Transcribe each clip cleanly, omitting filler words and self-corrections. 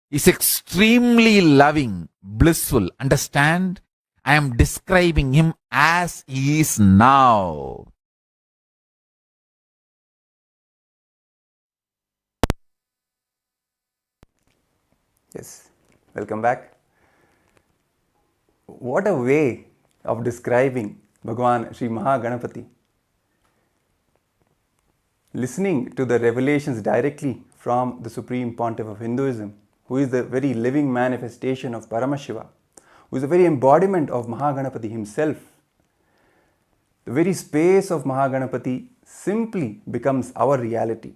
is extremely loving, blissful. Understand? I am describing him as he is now. Yes, welcome back. What a way of describing Bhagavan Sri Maha Ganapathi. Listening to the revelations directly from the Supreme Pontiff of Hinduism, who is the very living manifestation of Paramashivam, who is the very embodiment of Maha Ganapathi himself. The very space of Maha Ganapathi simply becomes our reality.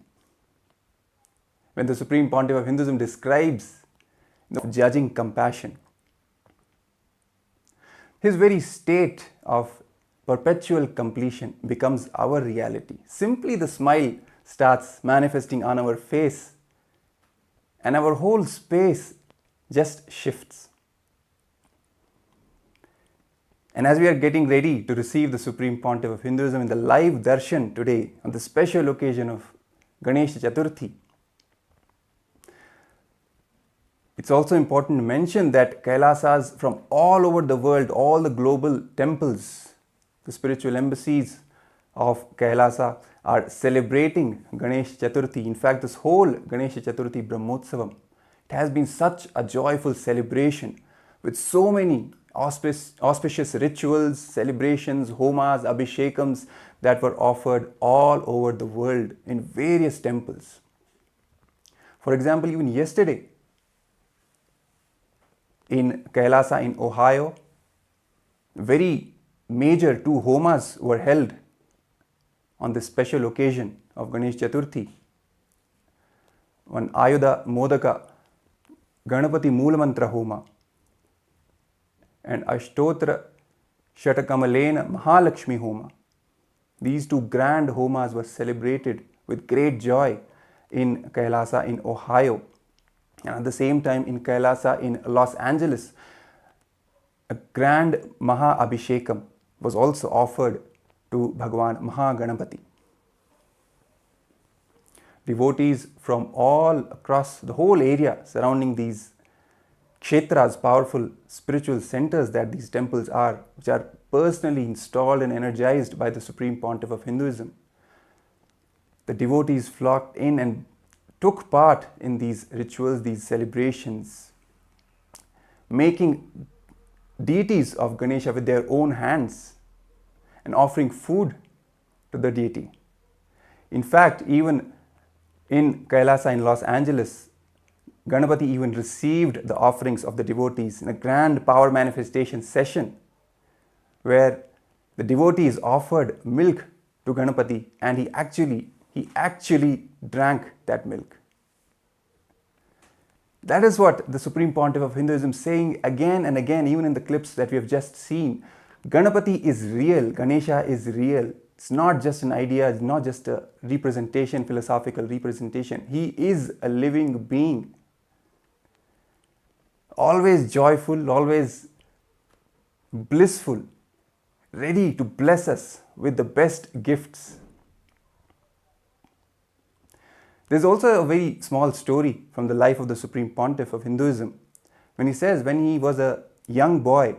When the Supreme Pontiff of Hinduism describes judging compassion, his very state of perpetual completion becomes our reality. Simply the smile starts manifesting on our face and our whole space just shifts. And as we are getting ready to receive the Supreme Pontiff of Hinduism in the live Darshan today on the special occasion of Ganesha Chathurthi, it's also important to mention that Kailasas from all over the world, all the global temples, the spiritual embassies of Kailasa are celebrating Ganesh Chathurthi. In fact, this whole Ganesha Chathurthi Brahmotsavam, it has been such a joyful celebration with so many auspicious rituals, celebrations, homas, abhishekams that were offered all over the world in various temples. For example, even yesterday in Kailasa in Ohio, very major 2 homas were held on this special occasion of Ganesh Chathurthi. One Ayudha Modaka Ganapati Moolamantra Homa and Ashtotra Shatakamalena Mahalakshmi Homa. These 2 grand homas were celebrated with great joy in Kailasa in Ohio. And at the same time in Kailasa in Los Angeles, a grand Maha Abhishekam was also offered to Bhagavan Maha Ganapathi. Devotees from all across the whole area surrounding these kshetras, powerful spiritual centers that these temples are, which are personally installed and energized by the Supreme Pontiff of Hinduism. The devotees flocked in and took part in these rituals, these celebrations, making deities of Ganesha with their own hands and offering food to the deity. In fact, even in Kailasa in Los Angeles, Ganapati even received the offerings of the devotees in a grand power manifestation session where the devotees offered milk to Ganapati and he actually drank that milk. That is what the Supreme Pontiff of Hinduism is saying again and again, even in the clips that we have just seen. Ganapati is real, Ganesha is real. It's not just an idea, it's not just a representation, philosophical representation. He is a living being. Always joyful, always blissful, ready to bless us with the best gifts. There's also a very small story from the life of the Supreme Pontiff of Hinduism. When he says when he was a young boy,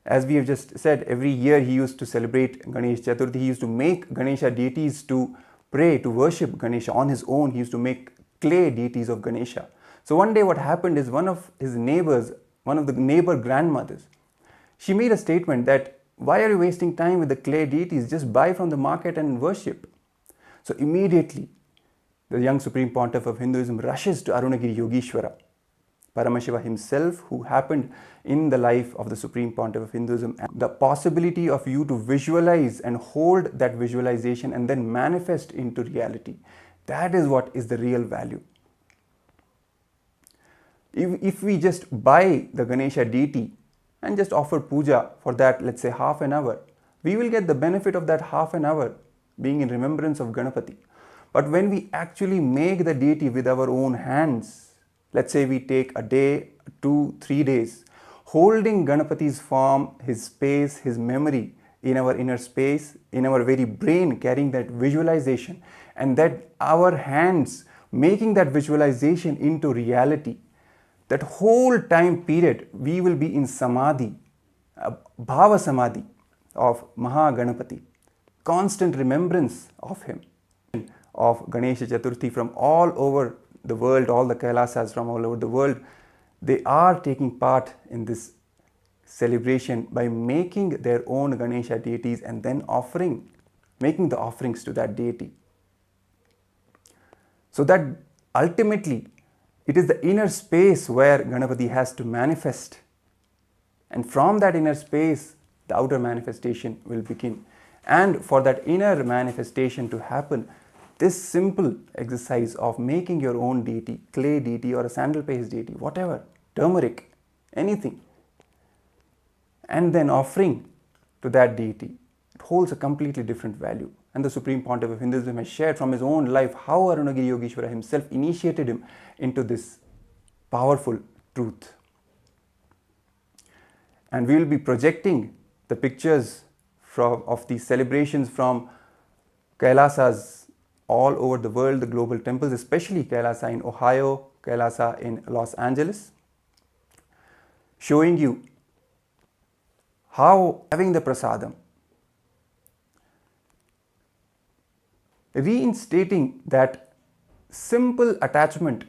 as we have just said, every year he used to celebrate Ganesh Chaturthi. He used to make Ganesha deities to pray, to worship Ganesha on his own. He used to make clay deities of Ganesha. So one day what happened is one of his neighbors, one of the neighbor grandmothers, she made a statement that, why are you wasting time with the clay deities? Just buy from the market and worship. So immediately, the young Supreme Pontiff of Hinduism rushes to Arunagiri Yogeshwara, Paramashivam himself, who happened in the life of the Supreme Pontiff of Hinduism. And the possibility of you to visualize and hold that visualization and then manifest into reality, that is what is the real value. If we just buy the Ganesha deity and just offer puja for that, let's say half an hour, we will get the benefit of that half an hour being in remembrance of Ganapati. But when we actually make the deity with our own hands, let's say we take a day, 2, 3 days, holding Ganapati's form, his space, his memory in our inner space, in our very brain, carrying that visualization, and that our hands making that visualization into reality, that whole time period we will be in samadhi, bhava samadhi of Maha Ganapathi, constant remembrance of him, of Ganesha Chathurthi from all over the world, all the Kailasas from all over the world. They are taking part in this celebration by making their own Ganesha deities and then making the offerings to that deity. So that ultimately it is the inner space where Ganapati has to manifest, and from that inner space the outer manifestation will begin. And for that inner manifestation to happen, this simple exercise of making your own deity, clay deity or a sandal paste deity, whatever, turmeric, anything, and then offering to that deity, it holds a completely different value. And the Supreme Pontiff of Hinduism has shared from his own life how Arunagiri Yogeshwara himself initiated him into this powerful truth. And we will be projecting the pictures of these celebrations from Kailasas all over the world, the global temples, especially Kailasa in Ohio, Kailasa in Los Angeles, showing you how having the prasadam, reinstating that simple attachment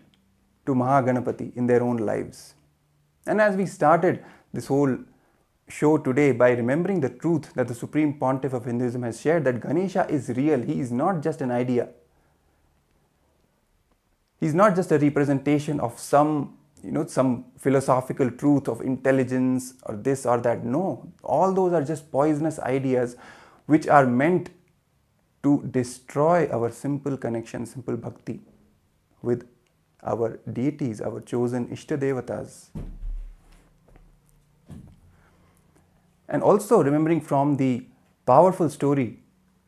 to Maha Ganapathi in their own lives. And as we started this whole show today by remembering the truth that the Supreme Pontiff of Hinduism has shared, that Ganesha is real, he is not just an idea. He is not just a representation of some philosophical truth of intelligence or this or that. No, all those are just poisonous ideas which are meant to destroy our simple connection, simple bhakti with our deities, our chosen Ishtadevatas. And also remembering from the powerful story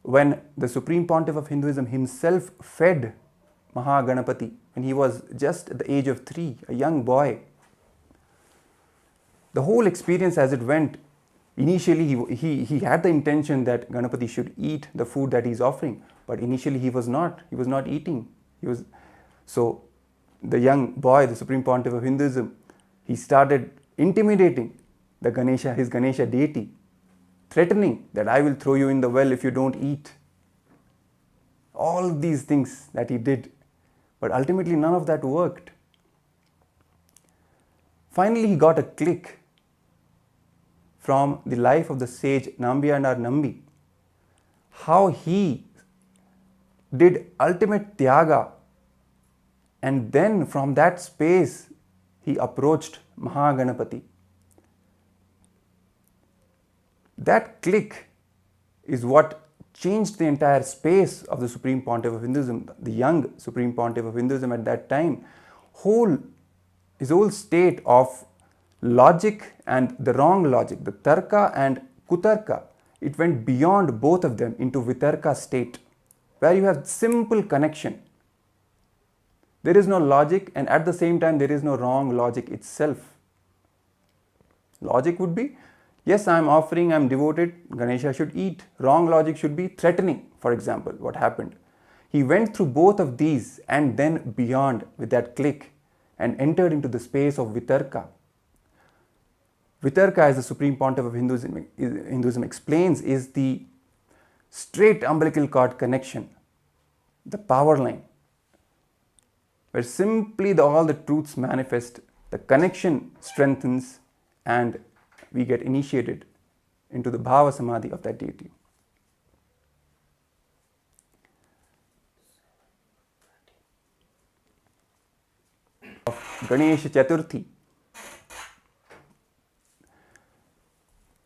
when the Supreme Pontiff of Hinduism himself fed Maha Ganapathi when he was just at the age of 3, a young boy. The whole experience as it went, initially he had the intention that Ganapati should eat the food that he is offering, but initially he was not eating. So the young boy, the Supreme Pontiff of Hinduism, he started intimidating his Ganesha deity, threatening that I will throw you in the well if you don't eat. All these things that he did, but ultimately none of that worked. Finally he got a click from the life of the sage Nambiyanar Nambi, how he did ultimate tyaga, and then from that space he approached Maha Ganapathi. That click is what changed the entire space of the Supreme Pontiff of Hinduism, the young Supreme Pontiff of Hinduism at that time. His whole state of logic and the wrong logic, the tarka and kutarka, it went beyond both of them into vitarka state, where you have simple connection. There is no logic, and at the same time there is no wrong logic itself. Logic would be, yes, I am offering, I am devoted, Ganesha should eat. Wrong logic should be threatening, for example, what happened. He went through both of these and then beyond with that click and entered into the space of vitarka. Vitarka, as the Supreme Pontiff of Hinduism explains, is the straight umbilical cord connection, the power line, where simply all the truths manifest, the connection strengthens, and we get initiated into the bhava samadhi of that deity. Of Ganesha Chathurthi,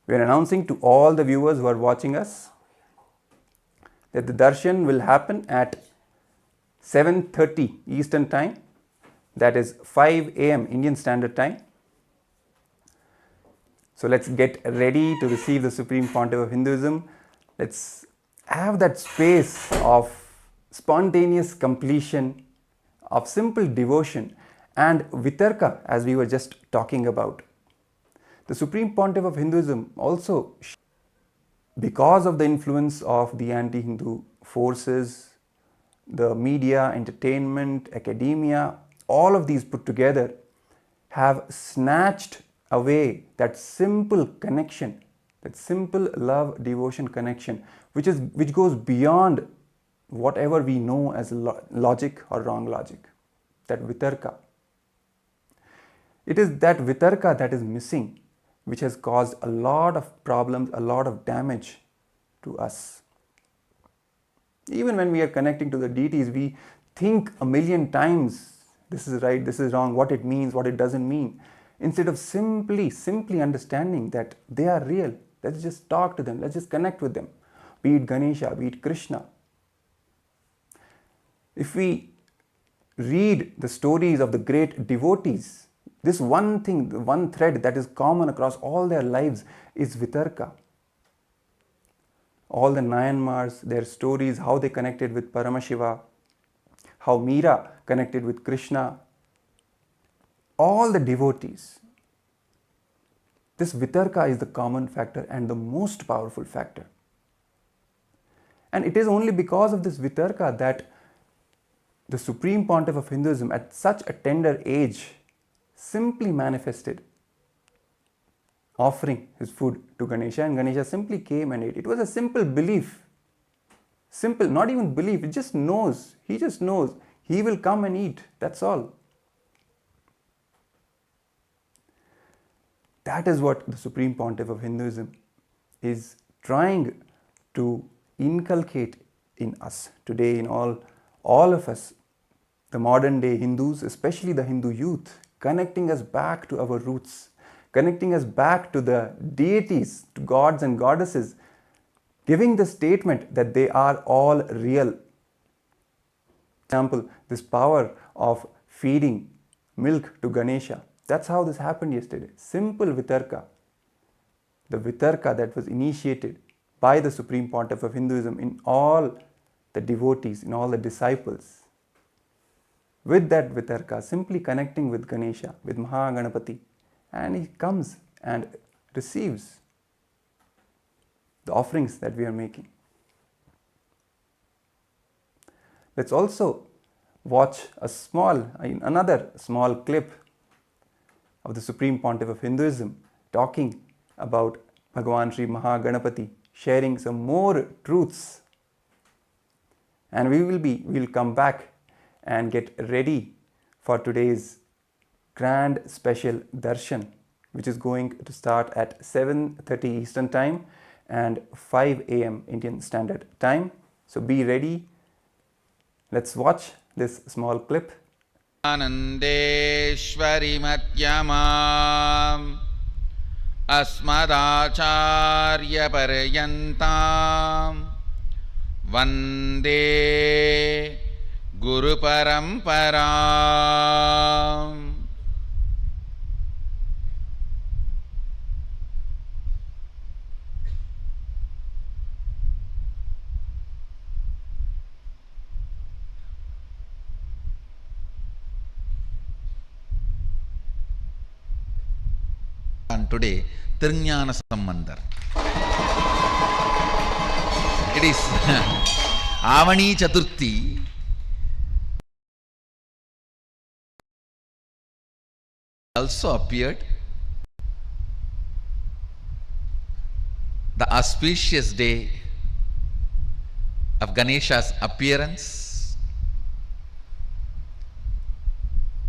we are announcing to all the viewers who are watching us that the darshan will happen at 7:30 Eastern Time, that is 5 AM Indian Standard Time. So let's get ready to receive the Supreme Pontiff of Hinduism. Let's have that space of spontaneous completion, of simple devotion and vitarka, as we were just talking about. The Supreme Pontiff of Hinduism also, because of the influence of the anti-Hindu forces, the media, entertainment, academia, all of these put together, have snatched away that simple connection, that simple love devotion connection, which goes beyond whatever we know as logic or wrong logic, that vitarka. It is that vitarka that is missing, which has caused a lot of problems, a lot of damage to us. Even when we are connecting to the deities, we think a million times, this is right, this is wrong, what it means, what it doesn't mean, instead of simply understanding that they are real. Let's just talk to them, let's just connect with them, be it Ganesha, be it Krishna. If we read the stories of the great devotees, this one thing, the one thread that is common across all their lives is vitarka. All the Nayanmars, their stories, how they connected with Paramashiva, how Meera connected with Krishna, all the devotees. This vitarka is the common factor and the most powerful factor. And it is only because of this vitarka that the Supreme Pontiff of Hinduism at such a tender age simply manifested, offering his food to Ganesha, and Ganesha simply came and ate. It was a simple belief. Simple, not even belief, it just knows. He just knows. He will come and eat. That's all. That is what the Supreme Pontiff of Hinduism is trying to inculcate in us today, in all of us, the modern day Hindus, especially the Hindu youth, connecting us back to our roots, connecting us back to the deities, to gods and goddesses, giving the statement that they are all real. For example, this power of feeding milk to Ganesha, that's how this happened yesterday. Simple vitarka. The vitarka that was initiated by the Supreme Pontiff of Hinduism in all the devotees, in all the disciples. With that vitarka, simply connecting with Ganesha, with Maha Ganapathi, and he comes and receives the offerings that we are making. Let's also watch another small clip of the Supreme Pontiff of Hinduism talking about Bhagavan Sri Maha Ganapathi, sharing some more truths. And we'll come back and get ready for today's grand special Darshan, which is going to start at 7:30 Eastern Time and 5 a.m. Indian Standard Time. So be ready. Let's watch this small clip. Anandeshwari Madhyamam Asmadacharya Paryantam Vande Guru Paramparam. And today, Tirnyana Sambandar. It is Avani Chathurthi. Also appeared the auspicious day of Ganesha's appearance.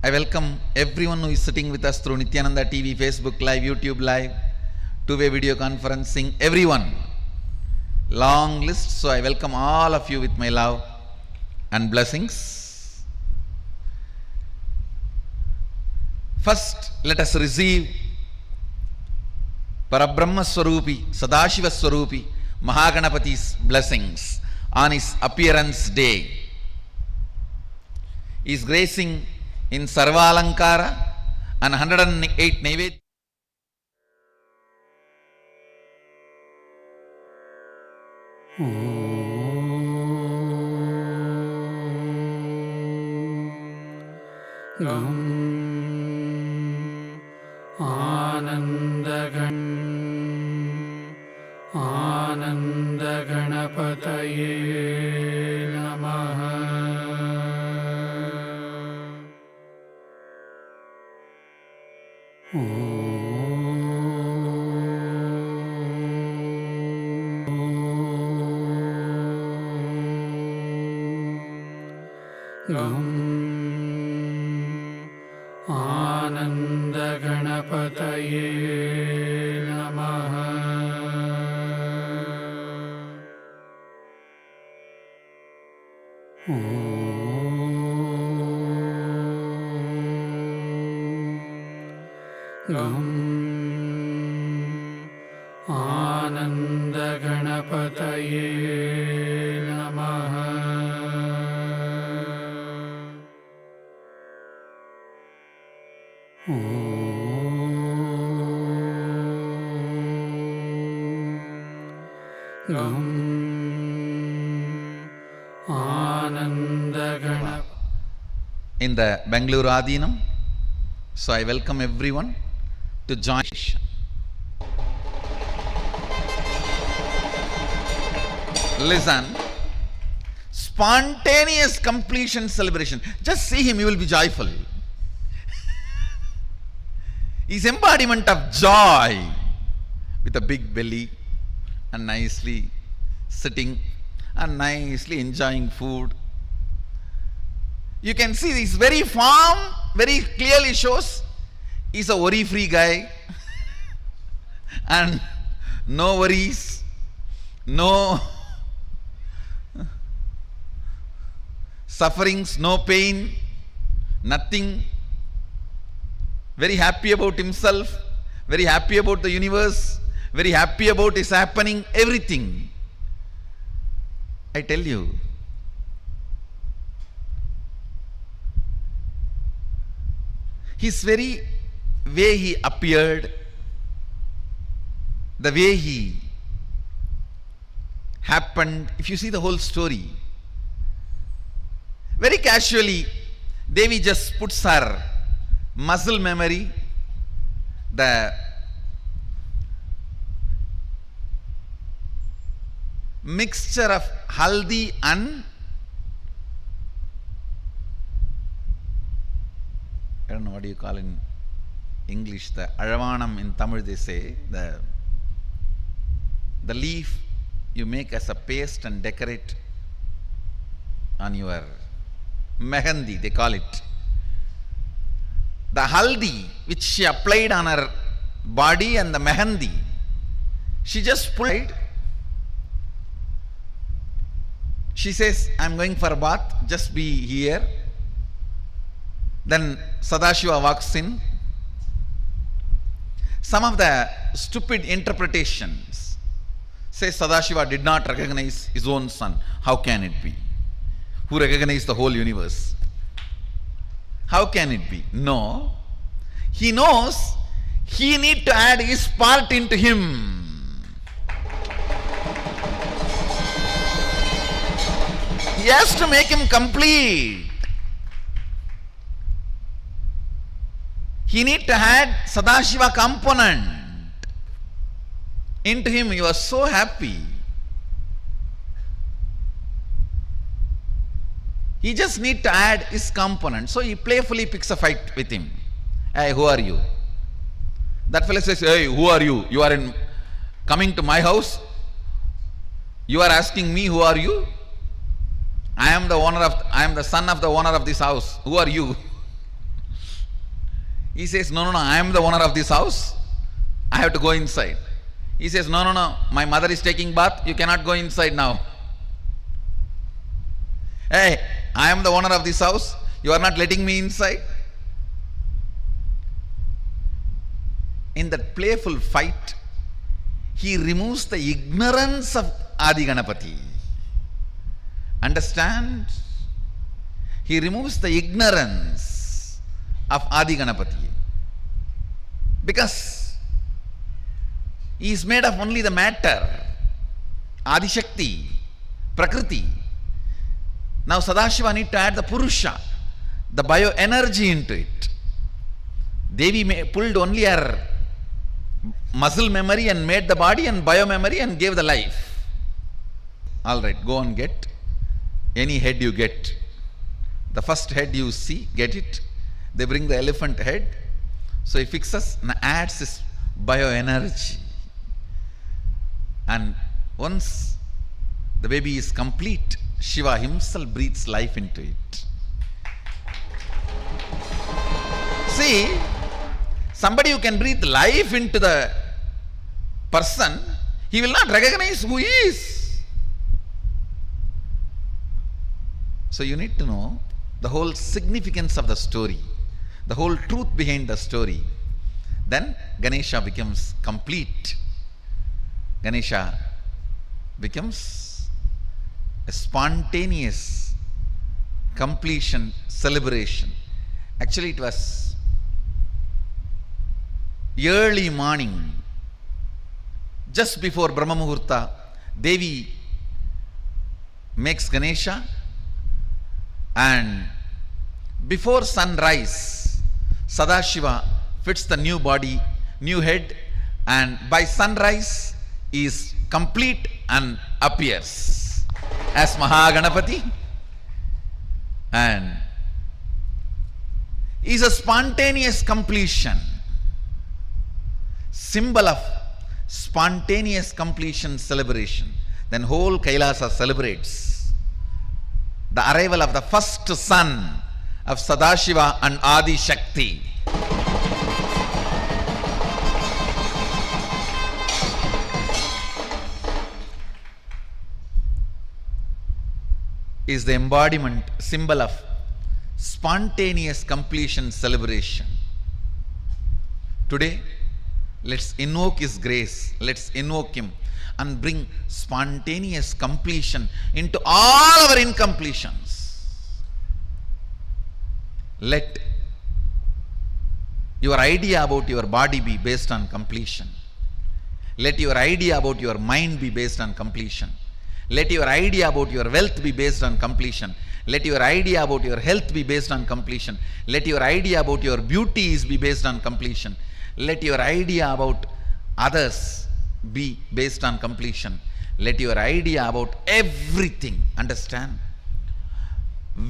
I welcome everyone who is sitting with us through Nithyananda TV, Facebook Live, YouTube Live, two-way video conferencing, everyone. Long list, so I welcome all of you with my love and blessings. First, let us receive Parabrahma Swarupi, Sadashiva Swarupi, Maha Ganapathi's blessings on his appearance day. He is gracing in Sarvalankara and 108 Naivedya. आनंद गणपतये नमः। गं आनन्दगणपतये नमः। गं आनन्दगणपतये नमः। गं आनन्दगणपतये। In the Bangalore Adinam, so I welcome everyone to join. Listen, spontaneous completion celebration. Just see him, you will be joyful. He's embodiment of joy with a big belly and nicely sitting and nicely enjoying food. You can see this very form very clearly shows he's a worry-free guy and no worries, no sufferings, no pain, nothing. Very happy about himself, very happy about the universe, very happy about his happening, everything. I tell you, his very way he appeared, the way he happened, if you see the whole story, very casually, Devi just puts her muscle memory, the mixture of haldi and I don't know what do you call in English, the Aravanam in Tamil they say, the leaf you make as a paste and decorate on your mehendi, they call it. The haldi which she applied on her body and the mehendi, she just pulled. She says, I'm going for a bath, just be here. Then Sadashiva walks in. Some of the stupid interpretations say Sadashiva did not recognize his own son. How can it be? Who recognized the whole universe? How can it be? No. He knows he need to add his part into him. He has to make him complete. He need to add Sadashiva component into him. He was so happy. He just need to add his component. So he playfully picks a fight with him. Hey, who are you? That fellow says, hey, who are you? You are coming to my house? You are asking me, who are you? I am the son of the owner of this house. Who are you? He says, no, I am the owner of this house. I have to go inside. He says, no, my mother is taking bath. You cannot go inside now. Hey, I am the owner of this house. You are not letting me inside. In that playful fight, he removes the ignorance of Adi Ganapathi. Understand? He removes the ignorance of Adi Ganapathi. Because he is made of only the matter, Adi Shakti, Prakriti. Now Sadashiva need to add the Purusha, the bioenergy into it. Devi pulled only her muscle memory and made the body and biomemory and gave the life. Alright, go and get any head you get. The first head you see, get it. They bring the elephant head. So he fixes and adds his bioenergy. And once the baby is complete, Shiva himself breathes life into it. See, somebody who can breathe life into the person, he will not recognize who he is. So you need to know the whole significance of the story, the whole truth behind the story. Then Ganesha becomes complete. Ganesha becomes a spontaneous completion celebration. Actually, it was early morning, just before Brahma Muhurta. Devi makes Ganesha, and before sunrise, Sadashiva fits the new body, new head, and by sunrise is complete and appears as Maha Ganapathi, and is a spontaneous completion, symbol of spontaneous completion celebration. Then whole Kailasa celebrates the arrival of the first son of Sadashiva and Adi Shakti. Is the embodiment, symbol of spontaneous completion celebration. Today, let's invoke His grace, let's invoke Him and bring spontaneous completion into all our incompletions. Let your idea about your body be based on completion. Let your idea about your mind be based on completion. Let your idea about your wealth be based on completion. Let your idea about your health be based on completion. Let your idea about your beauties be based on completion. Let your idea about others be based on completion. Let your idea about everything, understand?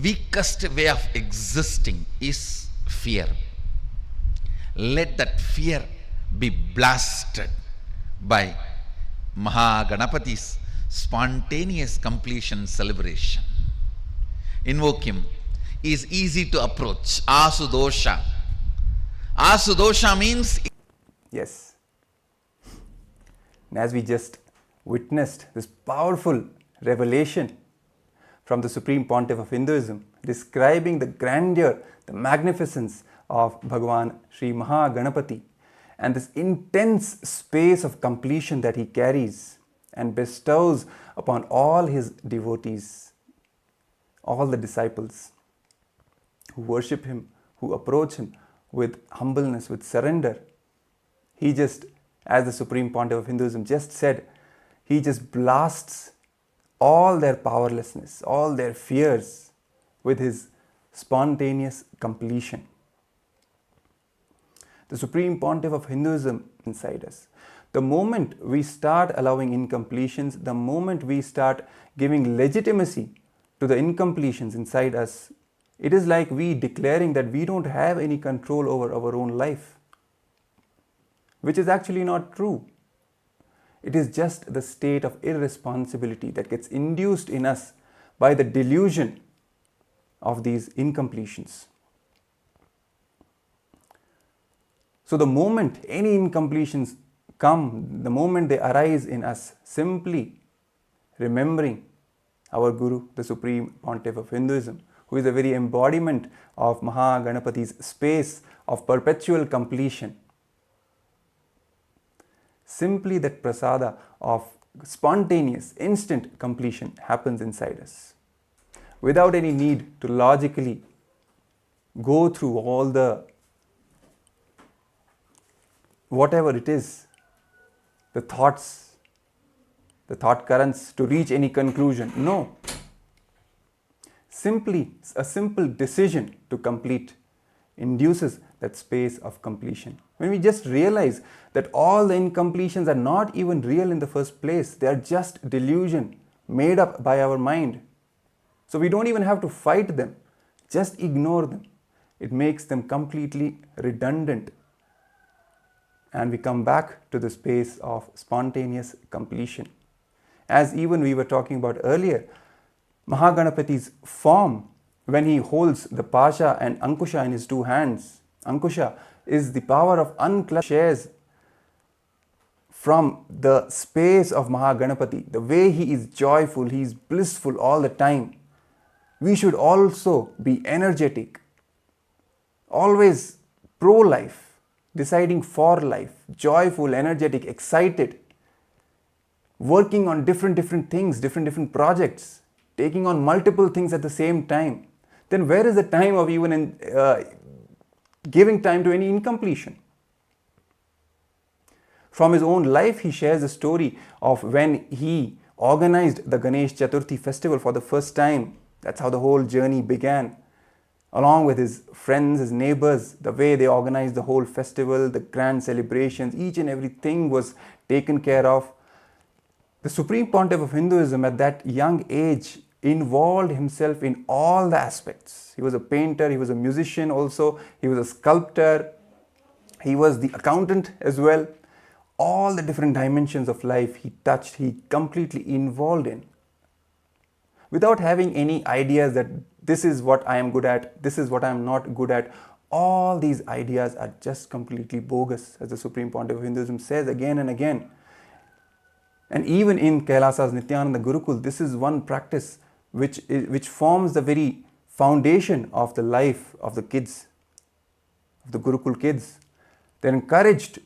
Weakest way of existing is fear. Let that fear be blasted by Maha Ganapathi's spontaneous completion celebration. Invoke him. He is easy to approach. Asudosha. Asudosha means... Yes. And as we just witnessed this powerful revelation from the Supreme Pontiff of Hinduism, describing the grandeur, the magnificence of Bhagavan Sri Maha Ganapathi, and this intense space of completion that he carries and bestows upon all his devotees, all the disciples who worship him, who approach him with humbleness, with surrender. He just, as the Supreme Pontiff of Hinduism just said, he just blasts all their powerlessness, all their fears with his spontaneous completion. The Supreme Pontiff of Hinduism inside us. The moment we start allowing incompletions, the moment we start giving legitimacy to the incompletions inside us, it is like we declaring that we don't have any control over our own life, which is actually not true. It is just the state of irresponsibility that gets induced in us by the delusion of these incompletions. So the moment any incompletions come, the moment they arise in us, simply remembering our Guru, the Supreme Pontiff of Hinduism, who is the very embodiment of Maha Ganapathi's space of perpetual completion. Simply that prasada of spontaneous, instant completion happens inside us, without any need to logically go through all the whatever it is, the thoughts, the thought currents to reach any conclusion. No. Simply a simple decision to complete induces that space of completion. When we just realize that all the incompletions are not even real in the first place, they are just delusion made up by our mind. So we don't even have to fight them, just ignore them. It makes them completely redundant and we come back to the space of spontaneous completion. As even we were talking about earlier, Maha Ganapathi's form, when he holds the Pasha and Ankusha in his two hands, Ankusha is the power of unclutched shares from the space of Maha Ganapathi, the way he is joyful, he is blissful all the time. We should also be energetic, always pro-life, deciding for life, joyful, energetic, excited, working on different things, different projects, taking on multiple things at the same time. Then where is the time of even giving time to any incompletion? From his own life, he shares a story of when he organized the Ganesh Chathurthi festival for the first time. That's how the whole journey began. Along with his friends, his neighbors, the way they organized the whole festival, the grand celebrations, each and everything was taken care of. The Supreme Pontiff of Hinduism at that young age involved himself in all the aspects. He was a painter, he was a musician also, he was a sculptor, he was the accountant as well. All the different dimensions of life he touched, he completely involved in. Without having any ideas that this is what I am good at, this is what I am not good at. All these ideas are just completely bogus, as the Supreme Pontiff of Hinduism says again and again. And even in KAILASA's Nithyananda Gurukul, this is one practice which forms the very foundation of the life of the kids, of the Gurukul kids. They're encouraged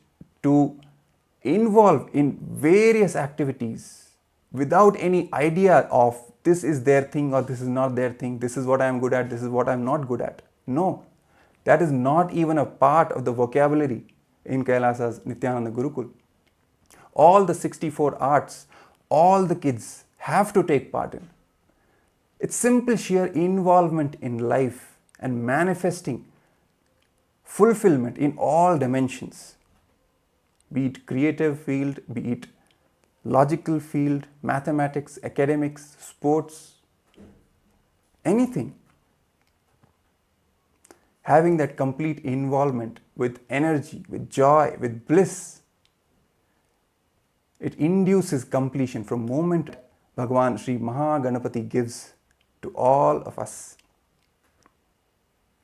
to involve in various activities without any idea of this is their thing or this is not their thing, this is what I am good at, this is what I am not good at. No, that is not even a part of the vocabulary in KAILASA's Nithyananda Gurukul. All the 64 arts, all the kids have to take part in. It's simple sheer involvement in life and manifesting fulfillment in all dimensions. Be it creative field, be it logical field, mathematics, academics, sports, anything. Having that complete involvement with energy, with joy, with bliss, it induces completion from moment Bhagavan Sri Maha Ganapathi gives to all of us.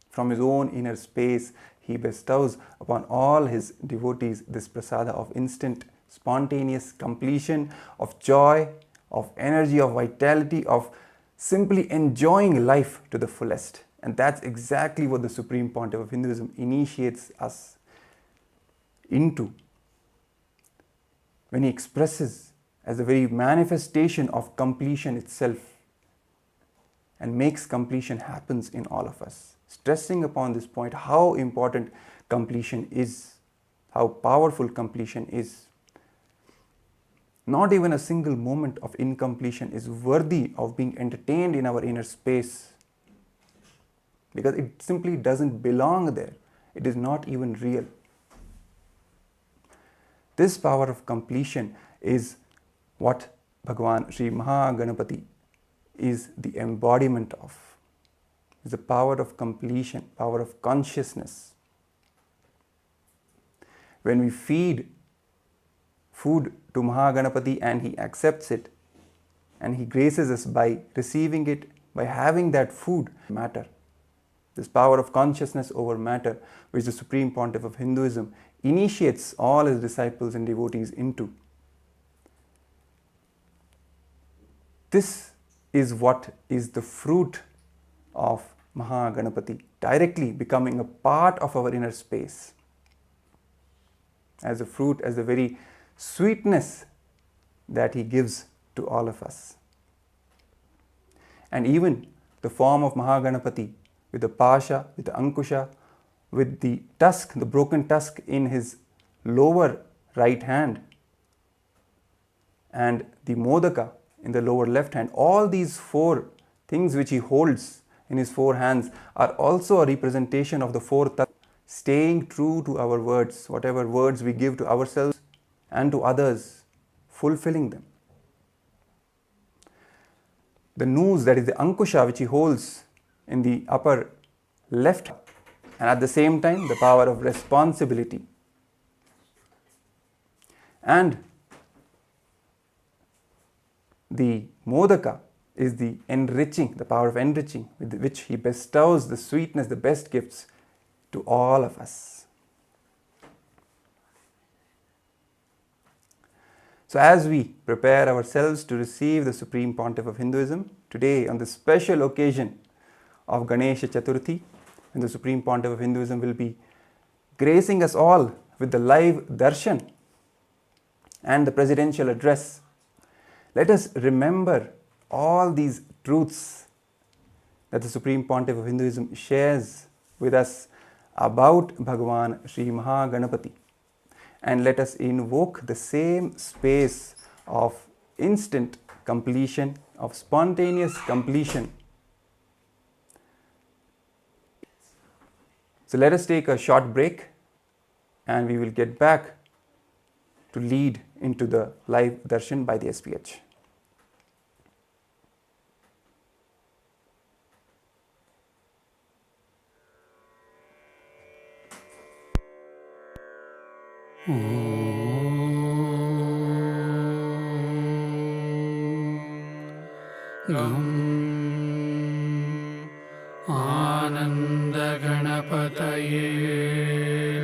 From his own inner space, he bestows upon all his devotees this prasada of instant, spontaneous completion, of joy, of energy, of vitality, of simply enjoying life to the fullest. And that's exactly what the Supreme Pontiff of Hinduism initiates us into when he expresses as the very manifestation of completion itself and makes completion happens in all of us. Stressing upon this point how important completion is, how powerful completion is. Not even a single moment of incompletion is worthy of being entertained in our inner space because it simply doesn't belong there. It is not even real. This power of completion is what Bhagavan Sri Maha Ganapathi is the embodiment of. It's the power of completion, power of consciousness. When we feed food to Maha Ganapathi and he accepts it and he graces us by receiving it, by having that food, matter. This power of consciousness over matter, which the Supreme Pontiff of Hinduism initiates all his disciples and devotees into. This is what is the fruit of Maha Ganapathi, directly becoming a part of our inner space. As a fruit, as the very sweetness that he gives to all of us. And even the form of Maha Ganapathi with the Pasha, with the Ankusha, with the tusk, the broken tusk in his lower right hand and the Modaka in the lower left hand. All these four things which he holds in his four hands are also a representation of the four tattvas, staying true to our words, whatever words we give to ourselves and to others, fulfilling them. The noose, that is the Ankusha, which he holds in the upper left, and at the same time the power of responsibility. And the modaka is the enriching, the power of enriching, with which he bestows the sweetness, the best gifts to all of us. So as we prepare ourselves to receive the Supreme Pontiff of Hinduism, today on this special occasion of Ganesha Chathurthi, when the Supreme Pontiff of Hinduism will be gracing us all with the live Darshan and the presidential address, let us remember all these truths that the Supreme Pontiff of Hinduism shares with us about Bhagavan Sri Maha Ganapathi, and let us invoke the same space of instant completion, of spontaneous completion. So let us take a short break, and we will get back to lead into the live darshan by the SPH. Gam Ananda Ganapataye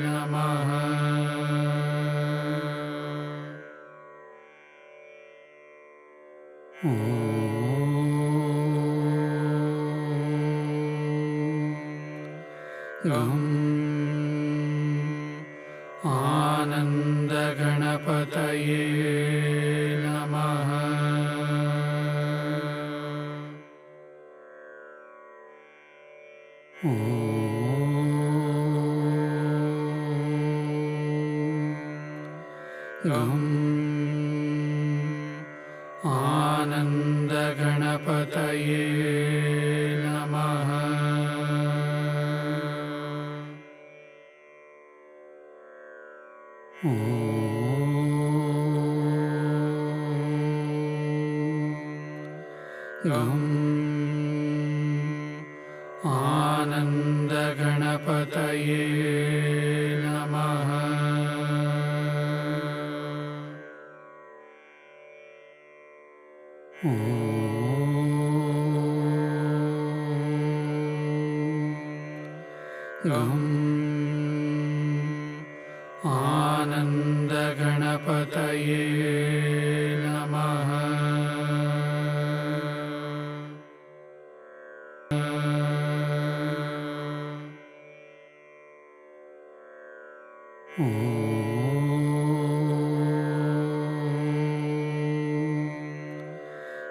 Namaha. Gam Ananda Ganapataye Namaha. Gam Ananda Ganapataye Namaha. Gam Ananda Ganapataye Namaha. Gam Ananda Ganapataye Namaha.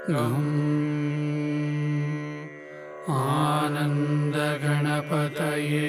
Gam Ananda Ganapataye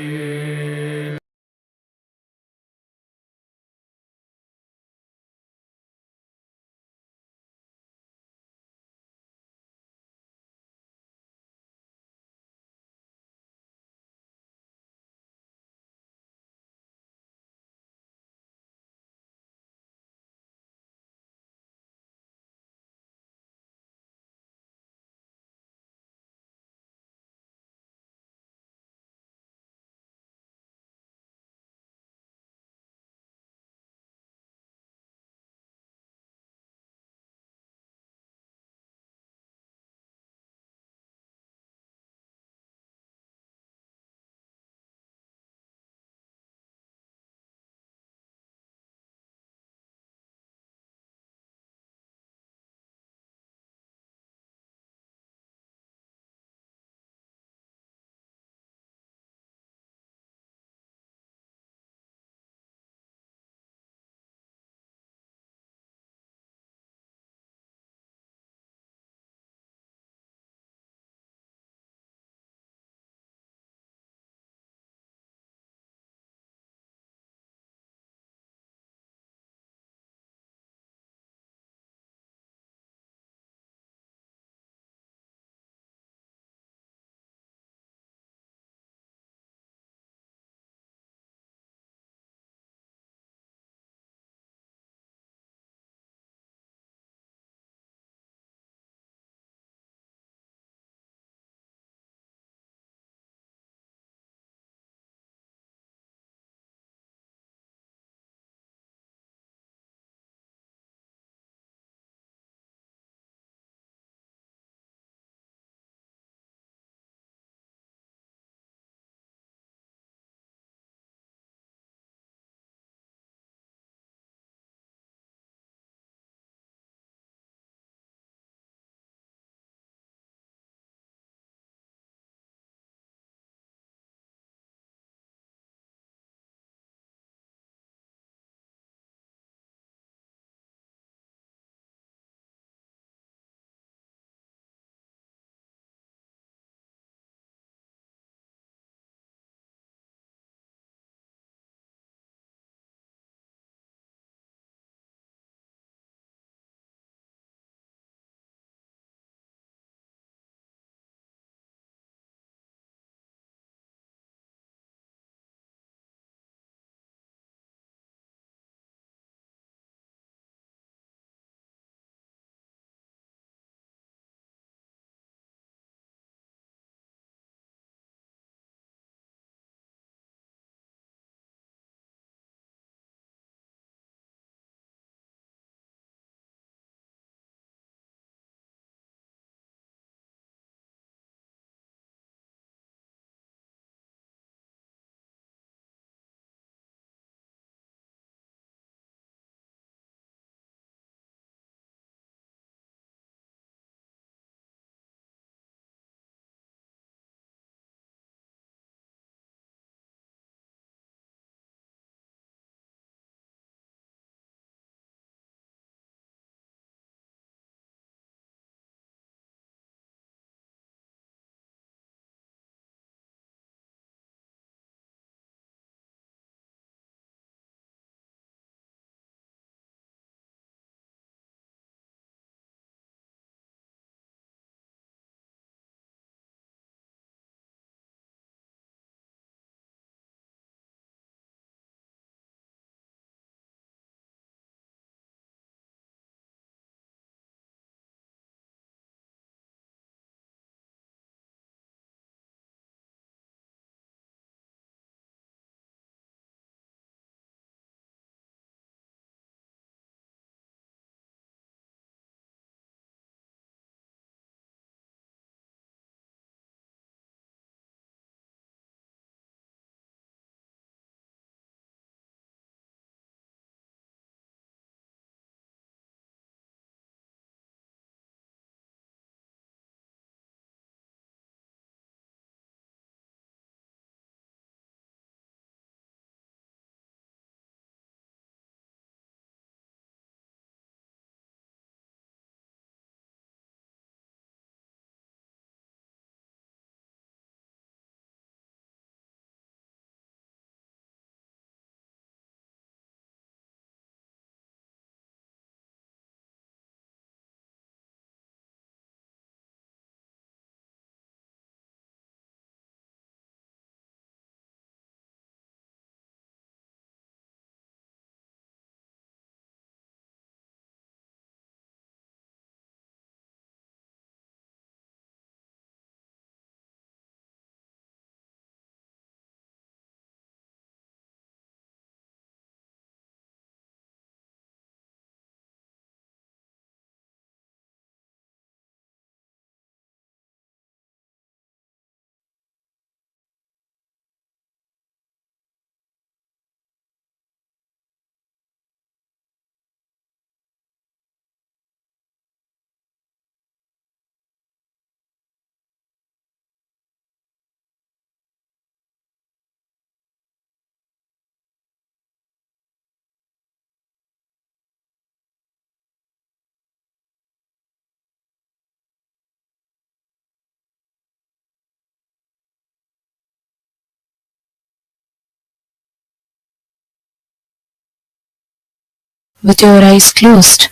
with your eyes closed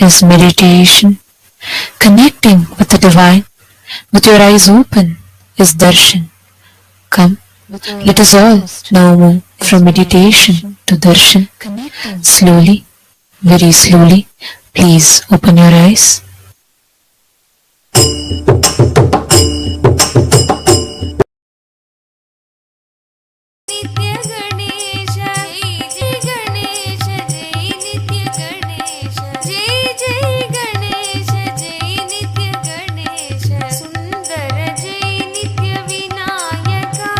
is meditation. Connecting with the divine with your eyes open is darshan. Come, let us all now move from meditation to darshan. Slowly, very slowly, please open your eyes. Nitya Ganesha, Jai Ganesha, Jai Nitya Ganesha, Jai Jai Ganesha, Jai Nitya Ganesha, Sundara Jai Nitya Vinayaka,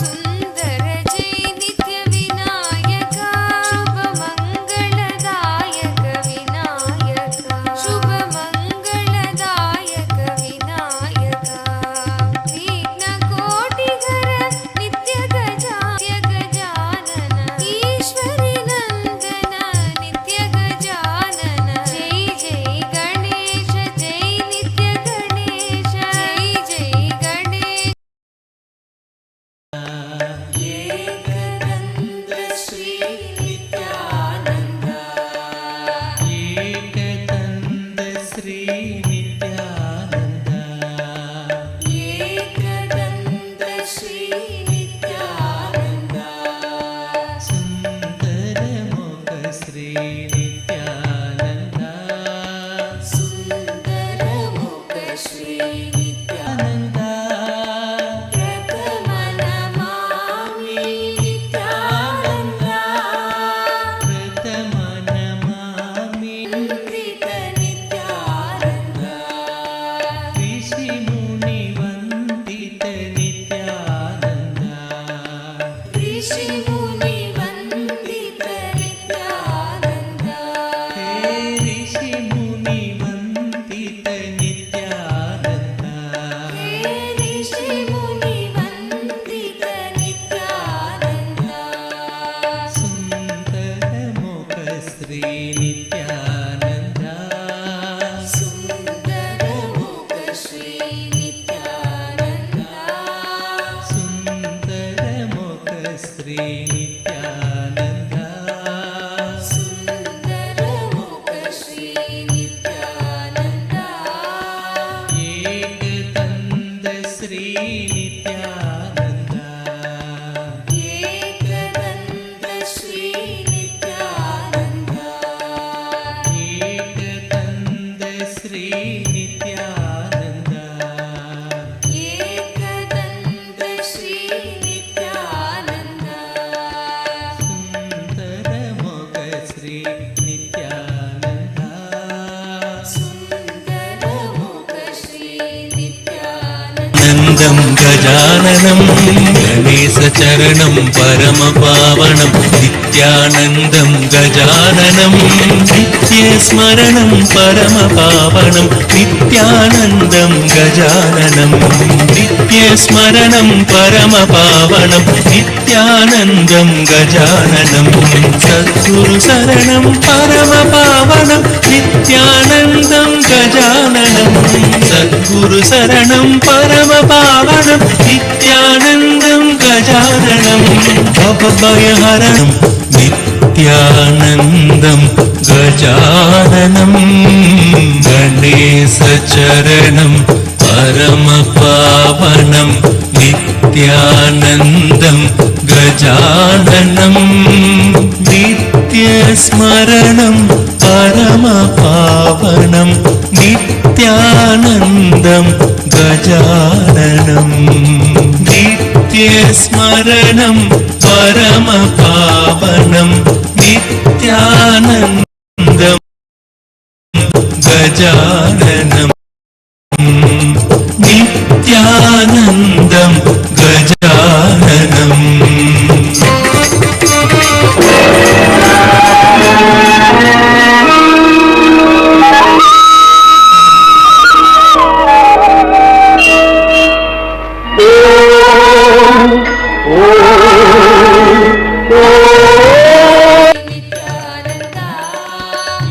Sundara Jai Nitya Vinayaka, Shubha Mangaladayaka Vinayaka, Shubha Mangaladayaka Vinayaka, Vigna Koti Ghara Nitya Gajanana, Ishwari Nandana, Nitya Gajanana, Jai Jai Ganesha, Jai Nitya Ganesha, Jai Jai Ganesha. Ekadanda Sri Nithyananda, Ekadanda Sri Nithyananda, Ekadanda Sri Nithyananda, Sundaramukha Sri Nithyananda, Sundaramukha Sri Nithyananda, Pratama Namami Nithyananda, Pratama Namami Nandita Nithyananda, Rishi Muni Vandita Nithyananda, Rishi Muni Vandita Nithyananda, He Rishi Muni Vandita Nithyananda, He Rishi Muni Vandita Nithyananda, Sundaramukha Sri Nithyananda, Sundaramukha Sri Nithyananda, Sundaramukha Sri Nithyananda, Sundaramukha Sri Nithyananda, Ekadanda Sri Nithyananda, Ekadanda Sri Nithyananda, Ekadanda Sri Nithyananda, Ekadanda Sri Nithyananda, Sundaramukha Sri Nithyananda, Sundaramukha Sri Nithyananda. Nandam గజాననం Ganesha చరణం పరమ పావనం నిత్యానందం గజాననం నిత్య స్మరణం పరమ పావనం నిత్యానందం గజాననం నిత్య స్మరణం పరమ పావనం నిత్యానందం గజాననం సద్గురు శరణం పరమ పావనం నిత్యానందం గజాననం సద్గురు శరణం పరమ పావనం నిత్యానందం గజాననం భవభయహరణం నిత్యానందం గజాననం గణేశ చరణం పరమ పావనం నిత్యానందం గజాననం నిత్య స్మరణం పరమ పావనం నిత్యానందం గజాననం నిత్య స్మరణం పరమ పావనం నిత్యానందం గజాననం నిత్యానందం గజాననం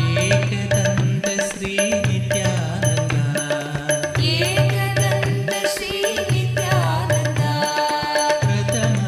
Ekadanda Sri Nithyananda, Ekadanda Sri Nithyananda, Pratama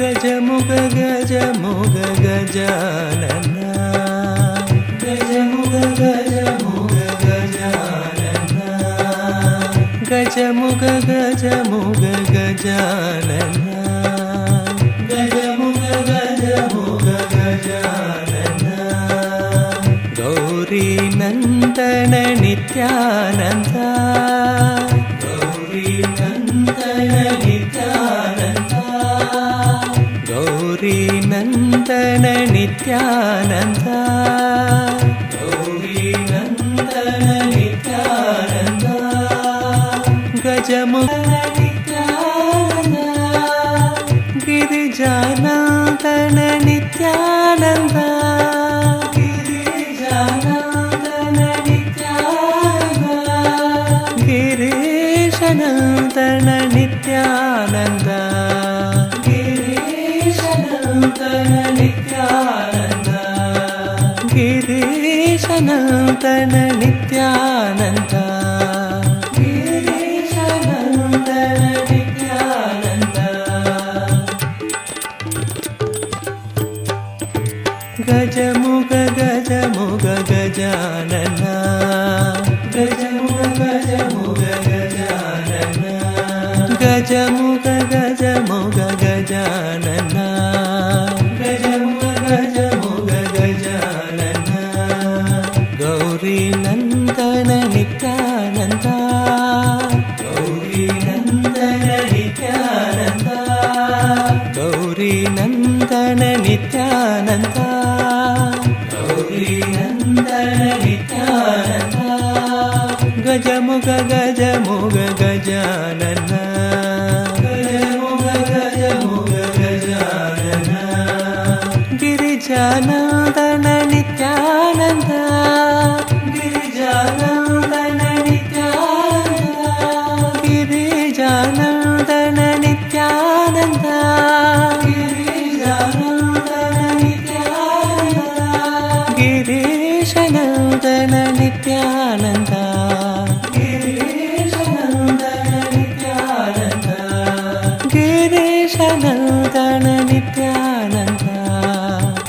ಗಜಮುಗ ಗಜಮುಗ Gajanana ಗಜಮುಗ ಗಜಮುಗ Gajanana ಗಜಮುಗ ಗಜಮುಗ Gajanana ಗಜಮುಗ ಗಜಮುಗ Gajanana Gauri ನಂದನ ನಿತ್ಯಾನಂದ ಗೌರಿ ನಂದನ ನಿತ್ಯಾನಂದ ಗೌರಿ ನಂದನ ನಿತ್ಯಾನಂದ ಗೌರಿ ನಂದನ ನಿತ್ಯಾನಂದ ಗಜಮುಗ ನಿತ್ಯಾನಂದ ಗಿರಿಜಾನಂದನ ನಿತ್ಯಾನಂದ ಗಿರಿಜಾನಂದನ ನಿತ್ಯಾನಂದ ಗಿರೀಶನಂದನ ನಿತ್ಯಾನಂದ ಗಿರೀಶನಂದನ ನಿತ್ಯಾನಂದ ಗಿರೀಶನಂದನ ನಿತ್ಯಾನಂದ ಗಿರೀಶನಂದನ ನಿತ್ಯಾನಂದ ಗಜಮುಗ ಗಜಮುಗ ಗಜಾನನ ಗಜಮುಗ ಗಜಮುಗ ಗಜಾನನ ಗಜಮುಗ ಗಜಮುಗ ಗಜಾನನ ಗಜಮುಗ ಗಜಮುಗ ಗಜಾನನ ಗೌರಿ ನಂದನ ನಿತ್ಯಾನಂದ ಗೌರಿ ನಂದನ ನಿತ್ಯಾನಂದ ಗೌರಿ ನಂದನ ನಿತ್ಯಾನಂದ ಗೌರಿ ನಂದನ ನಿತ್ಯಾನಂದ ಗಜಮುಗ ಗಜಮುಗ ಗಜಾನನ ಗಜಮುಗ ಗಜಮುಗ ಗಜಾನನ ಗಿರಿಜಾನಂದನ ನಿತ್ಯಾನಂದ ಗಿರಿಜಾನಂದನ ನಿತ್ಯಾನಂದ ಗಿರಿಜಾನಂದನ ನಿತ್ಯಾನಂದ ಗಿರಿಜಾನಂದನ ನಿತ್ಯಾನಂದ ಗಿರೀಶನಂದನ ನಿತ್ಯಾನಂದ ಗಿರೀಶನಂದನ ನಿತ್ಯಾನಂದ ಗಿರೀಶನಂದನ ನಿತ್ಯಾನಂದ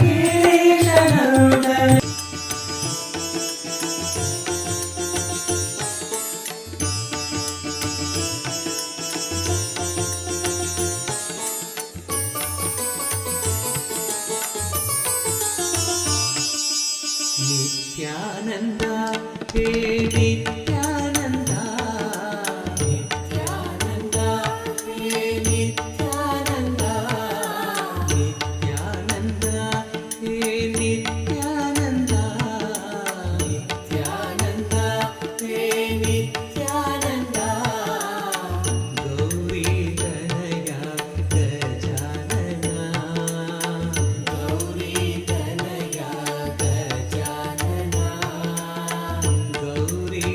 ಗಿರೀಶನಂದನ ನಿತ್ಯಾನಂದ ಹೇ ನಿತ್ಯಾನಂದ ನಿತ್ಯಾನಂದ ಹೇ ನಿತ್ಯಾನಂದ ನಿತ್ಯಾನಂದ ಹೇ ನಿತ್ಯಾನಂದ ನಿತ್ಯಾನಂದ ಹೇ ನಿತ್ಯಾನಂದ ಗೌರಿ ತನಯ ಗಜಾನನ ಗೌರಿ ತನಯ ಗಜಾನನ ಗೌರಿ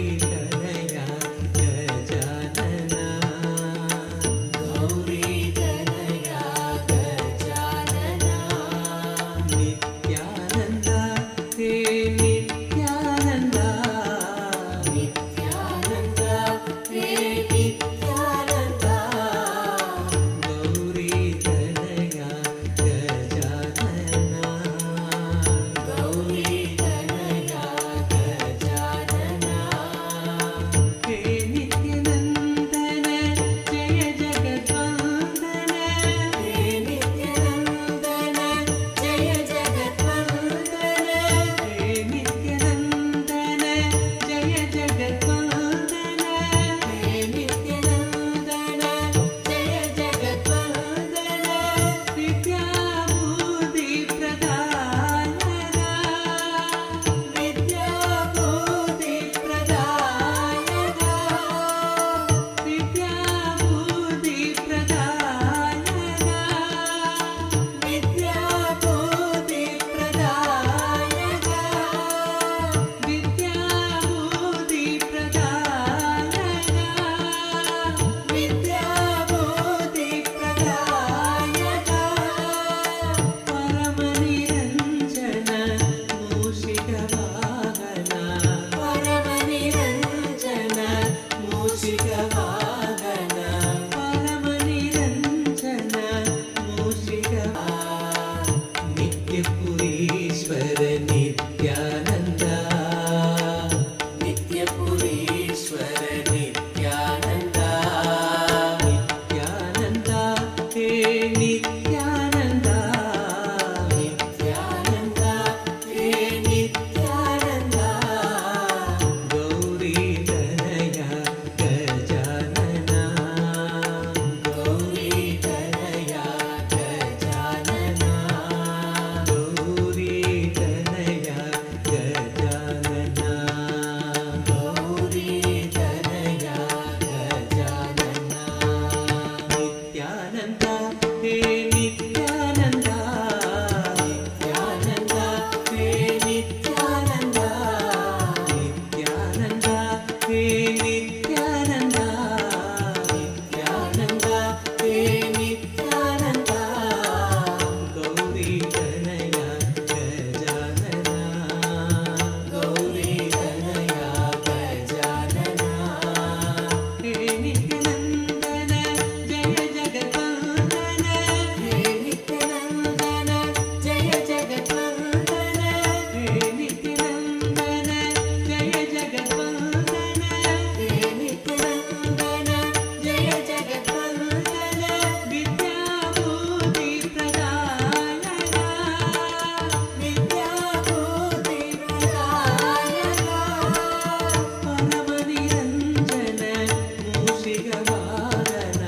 मूषिकवाहन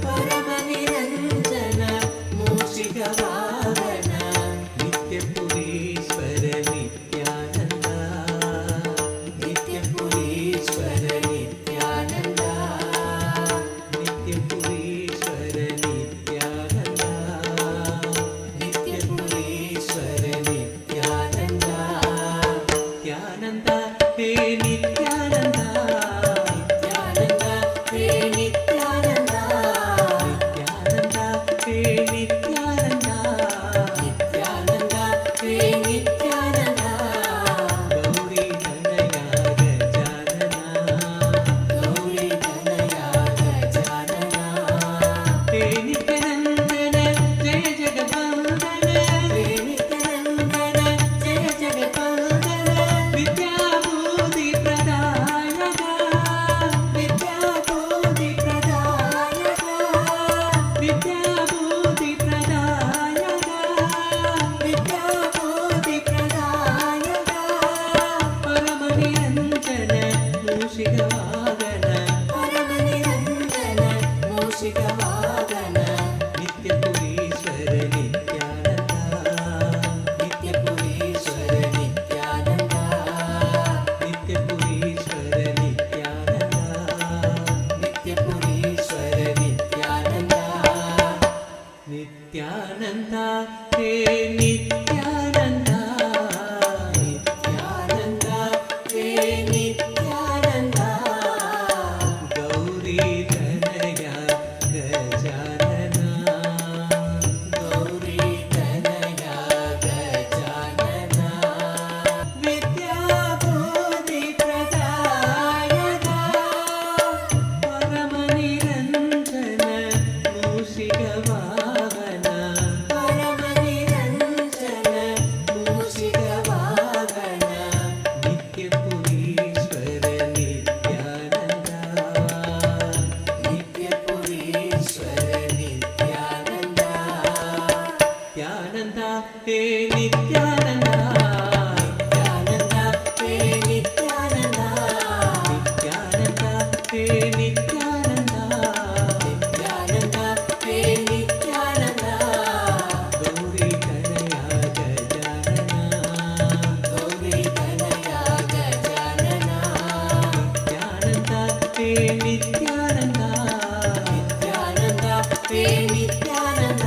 परमनिरञ्जन मूषिकवाहन नित्यपुरीश्वर नित्यानन्द नित्यपुरीश्वर नित्यानन्द नित्यपुरीश्वर नित्यानन्द नित्यपुरीश्वर नित्यानन्द नित्यानन्द हे नित्यानन्द नित्यानन्द हे नित्यानन्द नित्यानन्द हे नित्यानन्द नित्यानन्द हे नित्यानन्द गौरी तनया गजानना गौरी तनया गजानन हे नित्यानन्दन जय जगवन्दन हे नित्यानन्दन जय जगवन्दन विद्याबुद्धि प्रदायक विद्याबुद्धि प्रदायक विद्याबुद्धि प्रदायक विद्याबुद्धि प्रदायक परमनिरञ्जन मूषिकवाहन परमनिरञ्जन मूषिकवाहन नित्यपुरीश्वर नित्यानन्द नित्यपुरीश्वर नित्यानन्द नित्यपुरीश्वर नित्यानन्द नित्यपुरीश्वर नित्यानन्द नित्यानन्द हे नित्यानन्द नित्यानन्द हे नित्यानन्द गौरी तनया गजानना गौरी तनया गजानन विद्याबुद्धि प्रदायक परमनिरञ्जन मूषिकवाहन परमनिरञ्जन मूषिकवाहन नित्यपुरीश्वर नित्यानन्द नित्यपुरीश्वर नित्यानन्द नित्यानन्द हे नित्यानन्द नित्यानन्द हे नित्यानन्द नित्यानन्द हे नित्यानन्द नित्यानन्द हे नित्यानन्द गौरी तनया गजानना गौरी तनया गजानन नित्यानन्द हे नित्यानन्द नित्यानन्द हे Nityanand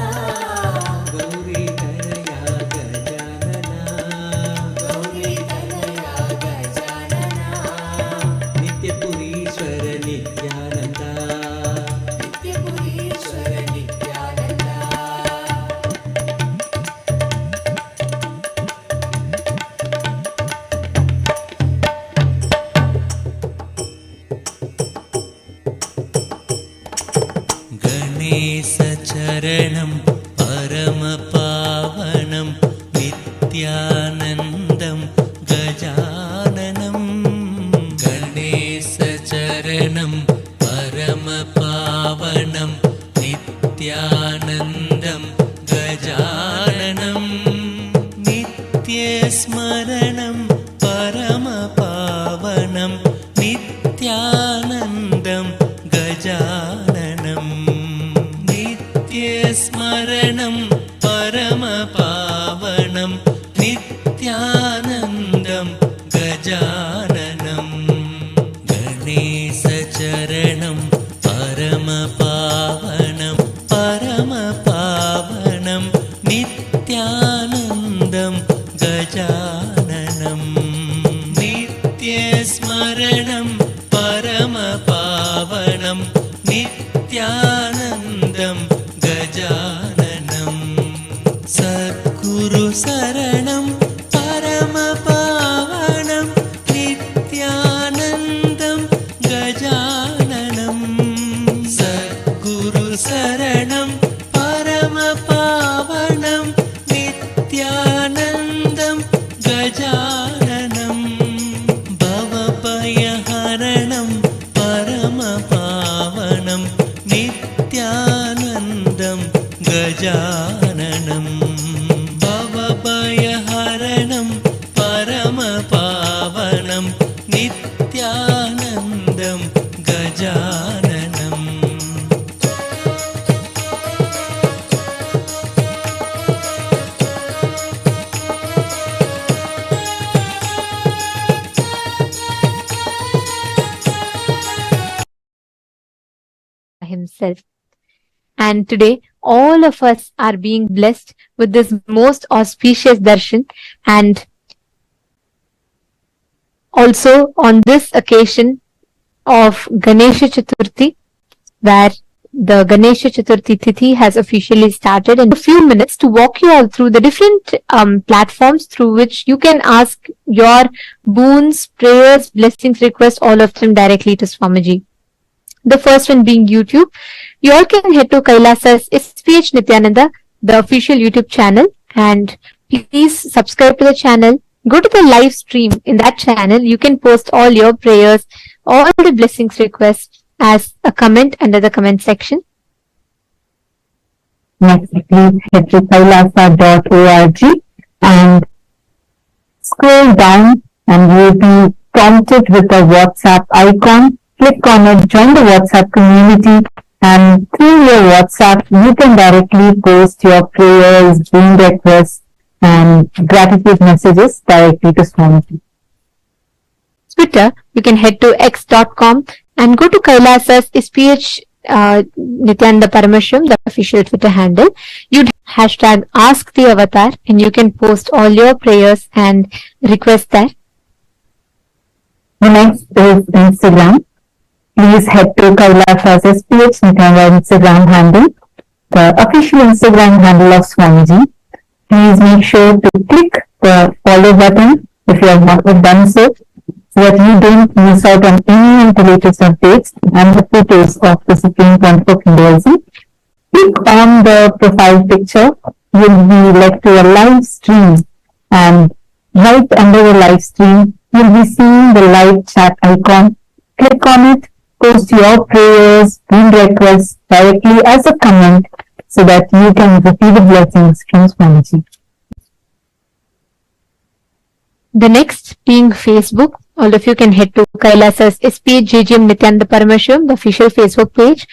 Gauri Tanaya Gajanana Gauri Tanaya Gajanan नित्यपुरीश्वर Nityanand नित्यपुरीश्वर Nityanand गणेशचरणं परमपावनं नित्यानन्दं गजाननं गणेशचरणं परमपावनं नित्यानन्दं गजाननं नित्यस्मरणं परमपावनं नित्यानन्दं गजाननं नित्यस्मरणं परमपावनं नित्यानन्दं गजाननं गणेशचरणं परमपावनं परमपावनं नित्यानन्दं गजाननं नित्यस्मरणं परमपावनं नित्यानन्दं गजाननं सद्गुरुशरणं परमपावनं नित्यानन्दं गजाननं सद्गुरुशरणं परमपावनं नित्यानन्दं गजाननं भवभयहरणं परमपावनं नित्यानन्दं गजाननं भवभयहरणं परमपावनं नित्यानन्दं गजाननं himself. And today, all of us are being blessed with this most auspicious darshan. And also on this occasion of Ganesha Chathurthi, where the Ganesha Chathurthi Tithi has officially started, in a few minutes to walk you all through the different platforms through which you can ask your boons, prayers, blessings, requests, all of them directly to Swamiji. The first one being YouTube. You all can head to KAILASA's SPH Nithyananda, the official YouTube channel, and please subscribe to the channel. Go to the live stream in that channel. You can post all your prayers, all the blessings requests as a comment under the comment section. Next, please head to kailasa.org and scroll down and you'll be prompted with a WhatsApp icon. Click on it, join the WhatsApp community, and through your WhatsApp, you can directly post your prayers, dream requests, and gratitude messages directly to Swamiji. Twitter, you can head to x.com and go to KAILASA's SPH Nithyananda Paramashivam, the official Twitter handle. You'd hashtag ask the avatar and you can post all your prayers and requests there. The next is Instagram. Please head to KAILASA's SPH Nithyananda Instagram handle, the official Instagram handle of Swamiji. Please make sure to click the follow button if you have not yet done so that you don't miss out on any of the latest updates and the photos of the Supreme Pontiff of Hinduism. Click on the profile picture. You'll be led to a live stream, and right under the live stream, you'll be seeing the live chat icon. Click on it, post your prayers, dream requests directly as a comment so that you can receive the blessings from Swamiji. The next being Facebook. All of you can head to KAILASA's SPH Nithyananda Paramashivam, the official Facebook page.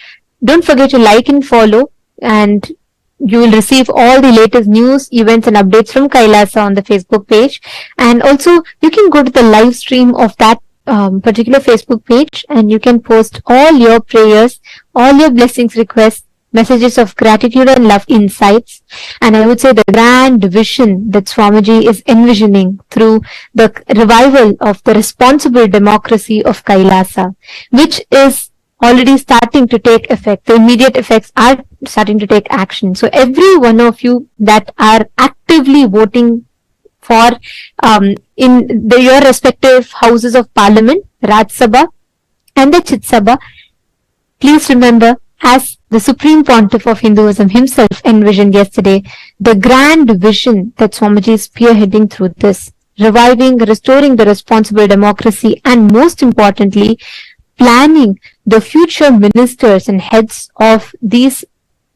Don't forget to like and follow, and you will receive all the latest news, events and updates from KAILASA on the Facebook page. And also you can go to the live stream of that particular Facebook page and you can post all your prayers, all your blessings requests, messages of gratitude and love, insights, and I would say the grand vision that Swamiji is envisioning through the revival of the responsible democracy of KAILASA, which is already starting to take effect. The immediate effects are starting to take action. So every one of you that are actively voting for your respective houses of parliament, Raj Sabha and the Chit Sabha, please remember, as the Supreme Pontiff of Hinduism himself envisioned yesterday, the grand vision that Swamiji is spearheading through this, reviving, restoring the responsible democracy, and most importantly, planning the future ministers and heads of these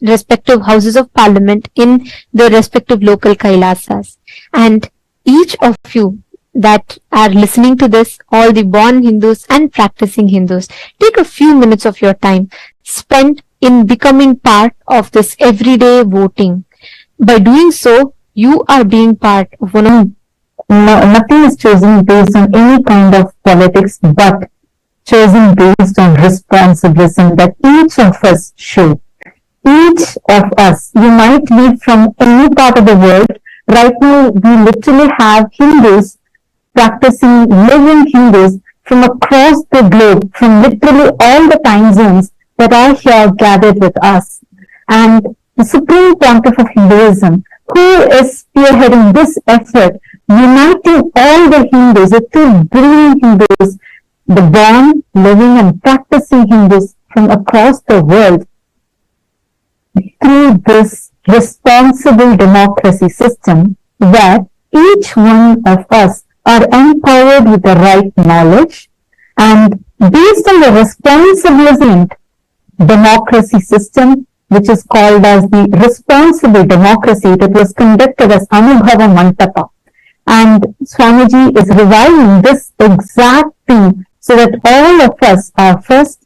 respective houses of parliament in the respective local Kailasas. And each of you that are listening to this, all the born Hindus and practicing Hindus, take a few minutes of your time spent in becoming part of this everyday voting. By doing so, you are being part of one of Nothing is chosen based on any kind of politics, but chosen based on responsibility that each of us show. Each of us, you might live from any part of the world. Right now, we literally have Hindus practicing, living Hindus from across the globe, from literally all the time zones that are here gathered with us. And the Supreme Pontiff of Hinduism, who is spearheading this effort, uniting all the Hindus, the two brilliant Hindus, the born, living and practicing Hindus from across the world, through this responsible democracy system where each one of us are empowered with the right knowledge, and based on the responsible democracy system, which is called as the responsible democracy, that was conducted as Anubhava Mantapa. And Swamiji is reviving this exact thing so that all of us are first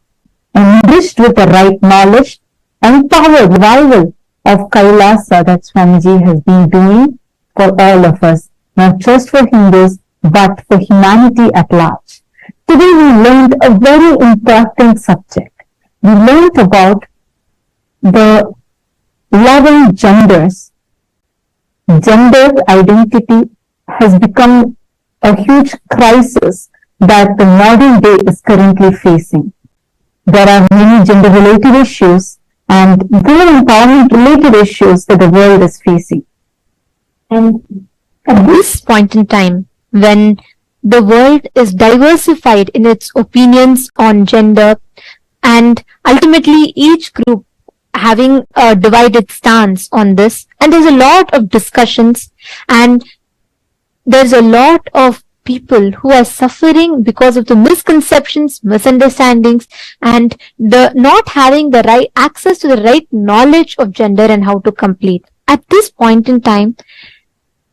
enriched with the right knowledge, empowered revival of Kailasa that Swamiji has been doing for all of us, not just for Hindus, but for humanity at large. Today we learned a very important subject, we learned about the 11 genders. Gender identity has become a huge crisis that the modern day is currently facing. There are many gender-related issues and women empowerment-related issues that the world is facing. And At this point in time, when the world is diversified in its opinions on gender, and ultimately each group having a divided stance on this, and there's a lot of discussions, and there's a lot of people who are suffering because of the misconceptions, misunderstandings, and the not having the right access to the right knowledge of gender and how to complete. At this point in time,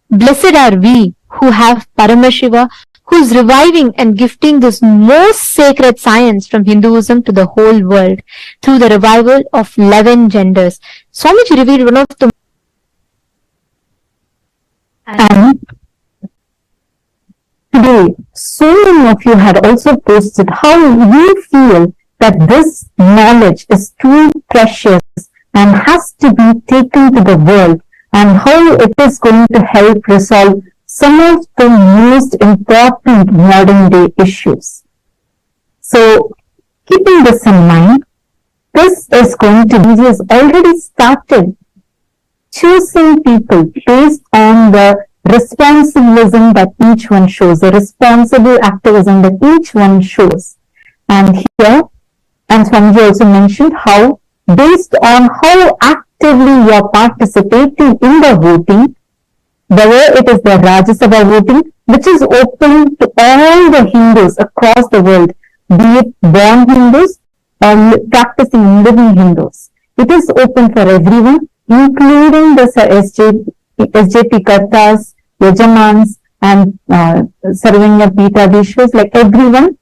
blessed are we who have Paramashiva, who's reviving and gifting this most sacred science from Hinduism to the whole world through the revival of 11 genders. Swamiji revealed one of the And today, so many of you had also posted how you feel that this knowledge is too precious and has to be taken to the world, and how it is going to help resolve some of the most important modern day issues. So, keeping this in mind, this is going to be, has already started choosing people based on the responsibilism that each one shows, the responsible activism that each one shows. And here, and Swamiji also mentioned how, based on how actively you are participating in the voting, whether it is the Rajya Sabha voting, which is open to all the Hindus across the world, be it born Hindus or practicing and living Hindus. It is open for everyone, including the SJP Kartas, Yajamans, and Sarvanya Pitadishwas, like everyone.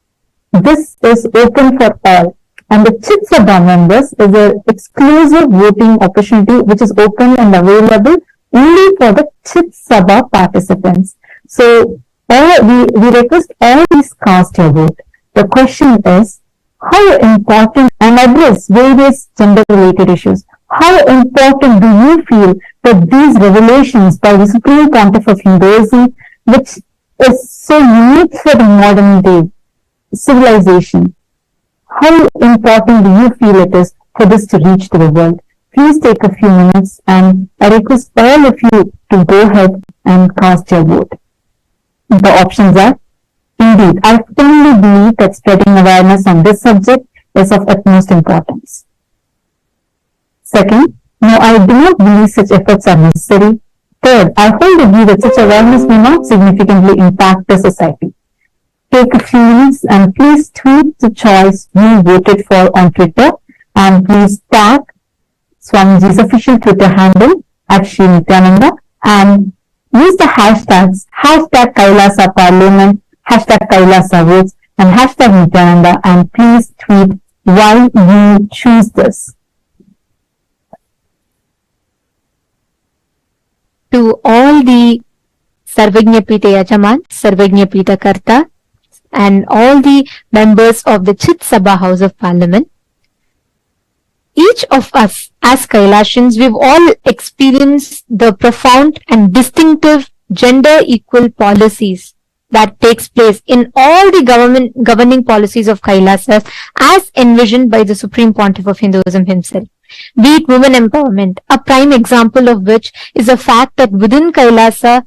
This is open for all. And the Chit Sabha members is an exclusive voting opportunity which is open and available only for the Chit Sabha participants. So we request all these cast your vote. The question is, how important, and address various gender related issues, how important do you feel that these revelations by the Supreme Pontiff of Hinduism, which is so unique for the modern day civilization, how important do you feel it is for this to reach to the world? Please take a few minutes, and I request all of you to go ahead and cast your vote. The options are, indeed, I firmly believe that spreading awareness on this subject is of utmost importance. Second, no, I do not believe such efforts are necessary. Third, I hold the view that such awareness may not significantly impact the society. Take a few minutes and please tweet the choice you voted for on Twitter, and please tag Swamiji's official Twitter handle at Shri Nithyananda, and use the hashtags #Kailasa Parliament, #Kailasa Votes, and #Nithyananda, and please tweet why you choose this. to all the Sarvajñapita Yajaman, Sarvajñapita Karta, and all the members of the Chit Sabha House of Parliament. Each of us as Kailashans, we've all experienced the profound and distinctive gender equal policies that takes place in all the governing policies of Kailasa as envisioned by the Supreme Pontiff of Hinduism himself. Be it women empowerment, a prime example of which is the fact that within Kailasa,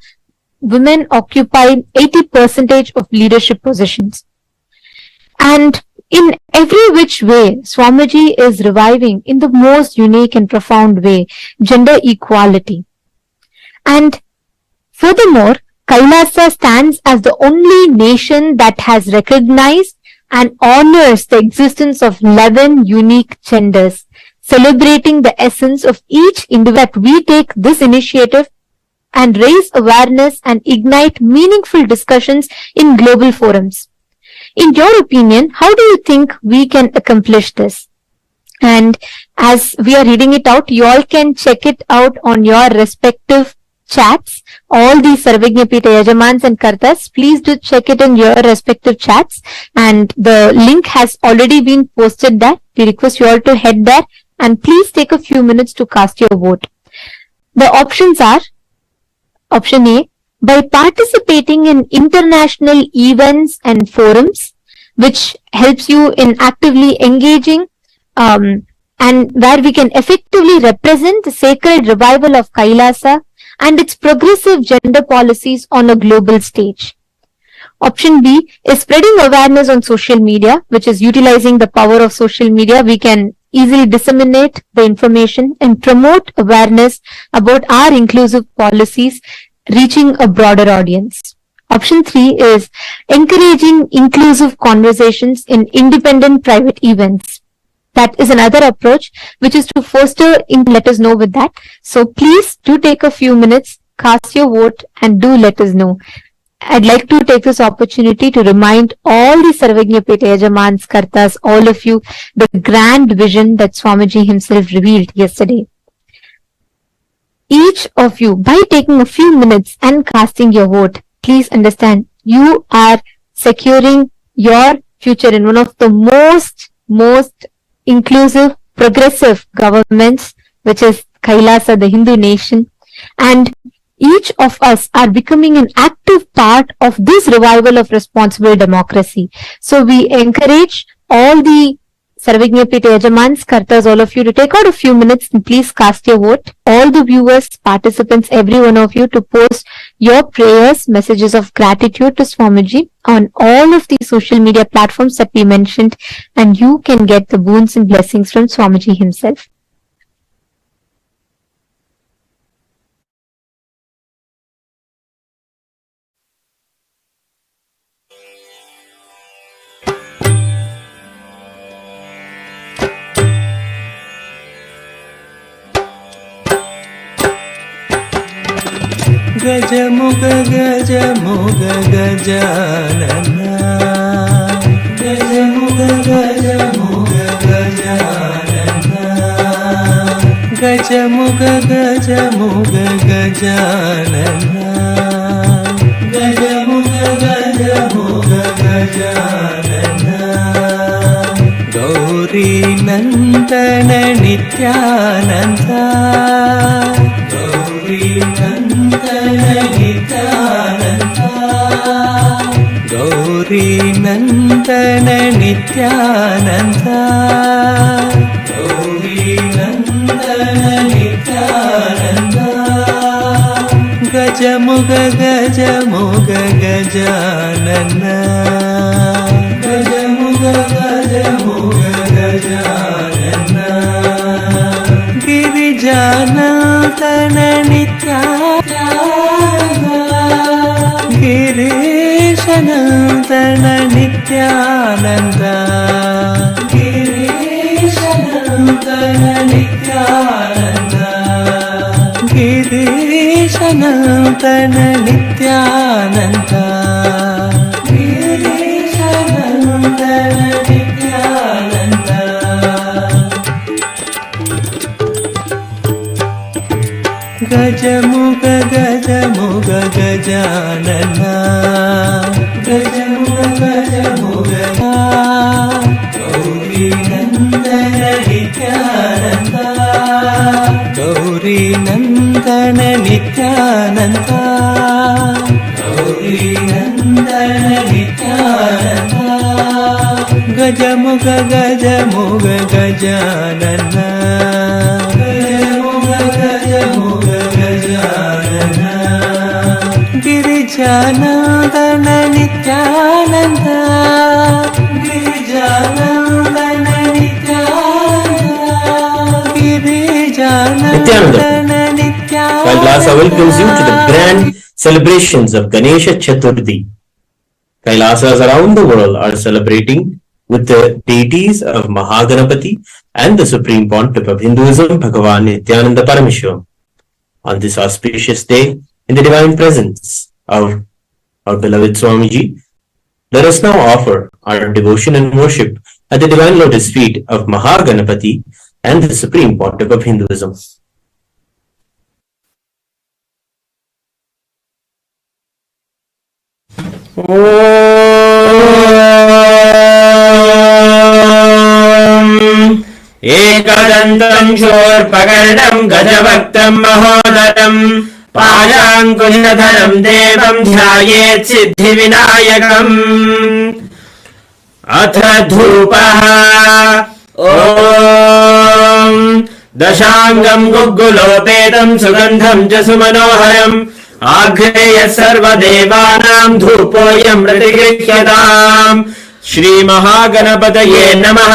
women occupy 80% of leadership positions. And in every which way, Swamiji is reviving in the most unique and profound way, gender equality. And furthermore, Kailasa stands as the only nation that has recognized and honors the existence of 11 unique genders, celebrating the essence of each individual. That we take this initiative and raise awareness and ignite meaningful discussions in global forums. In your opinion, how do you think we can accomplish this? And as we are reading it out, you all can check it out on your respective chats. All the Sarvajñapita Yajamans and Kartas, please do check it in your respective chats. And the link has already been posted there. We request you all to head there and please take a few minutes to cast your vote. The options are: option A, by participating in international events and forums, which helps you in actively engaging and where we can effectively represent the sacred revival of Kailasa and its progressive gender policies on a global stage. Option B is spreading awareness on social media, which is utilizing the power of social media. We can easily disseminate the information and promote awareness about our inclusive policies, reaching a broader audience. Option 3 is encouraging inclusive conversations in independent private events. That is another approach which is to foster let us know with that. So please do take a few minutes, cast your vote and do let us know. I'd like to take this opportunity to remind all the Sarvajñapita Yajamans, Kartas, all of you, the grand vision that Swamiji himself revealed yesterday. Each of you, by taking a few minutes and casting your vote, please understand you are securing your future in one of the most inclusive, progressive governments, which is Kailasa, the Hindu nation. And each of us are becoming an active part of this revival of responsible democracy. So we encourage all the Sarvajñapita Yajamans, Kartas, all of you to take out a few minutes and please cast your vote. All the viewers, participants, every one of you to post your prayers, messages of gratitude to Swamiji on all of the social media platforms that we mentioned, and you can get the boons and blessings from Swamiji himself. Gajamuga Gajamuga Gajanana, Gajamuga Gajamuga Gajanana, Gajamuga Gajamuga Gajanana, Gajamuga Gajamuga Gajanana, Gauri Nandana Nithyananda, Gauri Nandana Nithyananda, Gauri Nandana Nithyananda, Gauri Nandana Nithyananda, Gajamuga Gajamuga Gajanana, Gajamuga Gajamuga Gajanana, Girijanandana Nithyananda, Girishanandana Nithyananda, Girishanandana Nithyananda, Girishanandana Nithyananda, Girishanandana Nithyananda, Gajamuga Gajamuga Gajanana, Gajamuga Gajamuga Gauri Nandana Nithyananda, Gauri Nandana Nithyananda, Gauri Nandana Nithyananda, Gajamuga Gajamuga Gajanana, Gajamuga Gajamuga Gajanana, Girijanandana Nithyananda, Girijanandana Nithyananda, Girijanandana Nithyananda. Kailasa welcomes you to the grand celebrations of Ganesha Chathurthi. Kailasas around the world are celebrating with the deities of Maha Ganapathi and the Supreme Pontiff of Hinduism, Bhagavan Nithyananda Paramashivam. On this auspicious day, in the divine presence of our beloved Swamiji, let us now offer our devotion and worship at the divine lotus feet of Maha Ganapathi and the Supreme Pontiff of Hinduism. एकदन्तम् शूर्पकर्णम् गजभक्तम् महोदरम् पाशाङ्कुशधरम् देवम् ध्यायेत् सिद्धिविनायकम् अथ धूपः ॐ दशाङ्गम् गुग्गुलोपेतम् सुगन्धम् च सुमनोहरम् आघ्रेय सर्वदेवानाम् धूपोऽयम् प्रतिगृह्यताम् श्री महागणपतये नमः।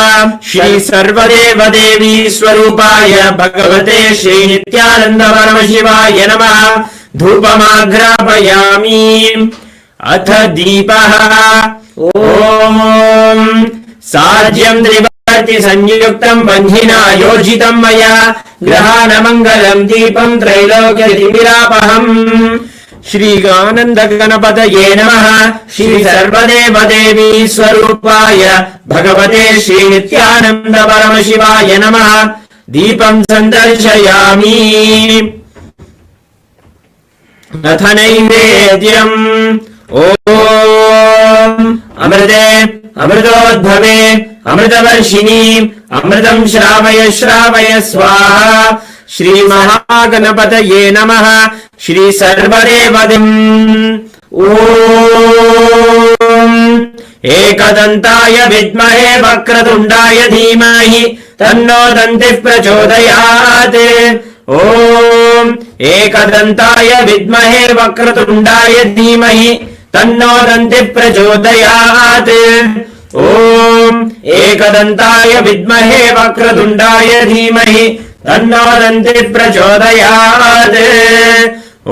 श्री सर्वदेव देवी स्वरूपाय भगवते श्री नित्यानंद परमशिवाय नमः। धूपमाघ्रापयामि। अथ दीपः ॐ साज्यम् त्रिवर्ति संयुक्तम् बन्धिना योजितम् मया ग्रहाणमङ्गलम् दीपम् त्रैलोक्यतिमिरापहम्। श्री आनंद गणपतये नमः। श्री सर्वदेव देवी स्वरूपाय भगवते श्री नित्यानंद परमशिवाय नमः। दीपं संदर्शयामि। अथ नैवेद्यम् ॐ अमृते अमृतोद्भवे अमृतवर्षिणी अमृतं श्रावय श्रावय स्वाहा। श्री महागणपतये नमः। श्री सर्वदेवदिम् ॐ एकदन्ताय विद्महे वक्रतुण्डाय धीमहि तन्नो दन्तिः प्रचोदयात्। ॐ एकदन्ताय विद्महे वक्रतुण्डाय धीमहि तन्नो दन्तिः प्रचोदयात्। ॐ एकदन्ताय विद्महे वक्रतुण्डाय धीमहि तन्नो दन्तिः प्रचोदयात्। ॐ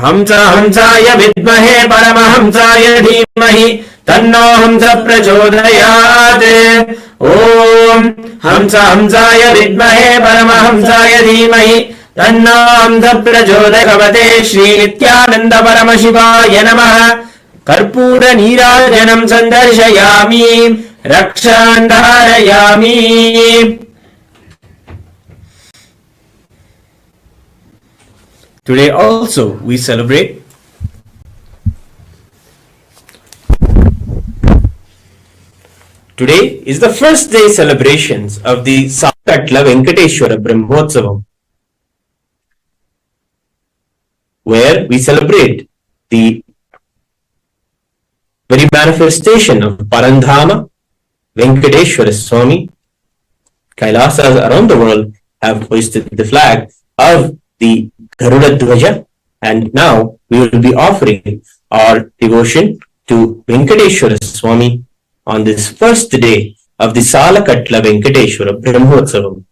हंस हंसाय विद्महे परमहंसाय धीमहि तन्नो हंस प्रचोदयात्। ॐ हंस हंसाय विद्महे परमहंसाय धीमहि तन्नो हंस प्रचोदयात्। भगवते श्री नित्यानंद परमशिवाय नमः। कर्पूर नीराजनं संदर्शयामि। रक्षान् धारयामि। Today also we celebrate Today is the first day celebrations of the Sakatla Venkateshwara Brahmotsavam, where we celebrate the very manifestation of Parandhama Venkateshwara Swami. Kailasas around the world have hoisted the flag of the Garuda Dhwaja, and now we will be offering our devotion to Venkateshwara Swami on this first day of the Salakatla Venkateshwara Brahmotsavam.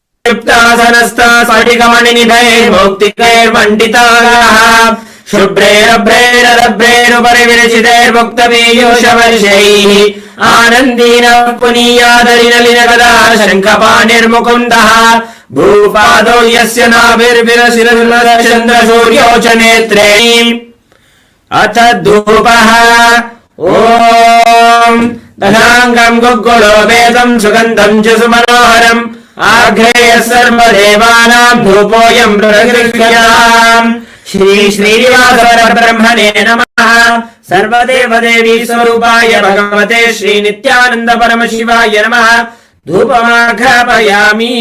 आनन्दीनः पुनीयादरिनलिनगदा शङ्खपाणिर्मुकुन्दः भूपादौ यस्य नाभिर्विरसिरचन्द्रसूर्यौ च नेत्रे। अथ धूपः ॐ दशाङ्गम् गुग्गुलोपेतम् सुगन्धम् च सुमनोहरम् आघ्रेय सर्वदेवानाम् धूपोऽयम् प्रगृह्यताम्। श्री श्रीनिवास परब्रह्मणे नमः। सर्वदेव देवी स्वरूपाय भगवते श्री नित्यानंद परमशिवाय नमः। धूपमाघ्रापयामि।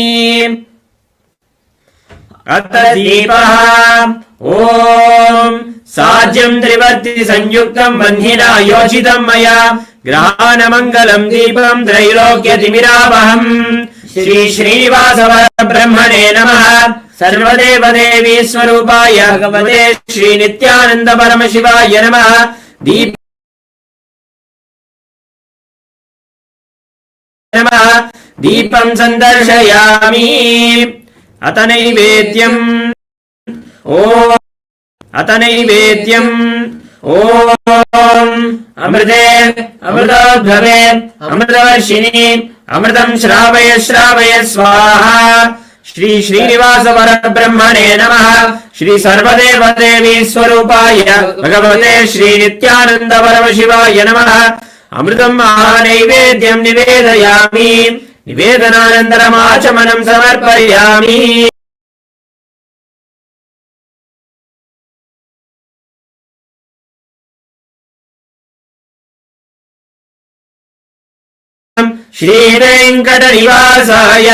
अथ दीपः ॐ साज्यम् त्रिवर्ति संयुक्तम् बन्धिना योजितम् मया ग्रहाणमङ्गलम् दीपम् त्रैलोक्यतिमिरापहम्। श्री श्रीनिवास परब्रह्मणे नमः। सर्वदेव देवी स्वरूपाय भगवते श्री नित्यानंद परमशिवाय नमः। दीप नमः। दीपं संदर्शयामि। अथ नैवेद्यम् ॐ अमृते अमृतोद्भवे अमृतवर्षिणी अमृतं श्रावय श्रावय स्वाहा। श्री श्रीनिवास परब्रह्मणे नमः। श्री सर्वदेव देवी स्वरूपाय भगवते श्री नित्यानंद परमशिवाय नमः। अमृतम् महानैवेद्यं निवेदयामि। निवेदनानन्तरमाचमनं समर्पयामि। श्रीवेङ्कटनिवासाय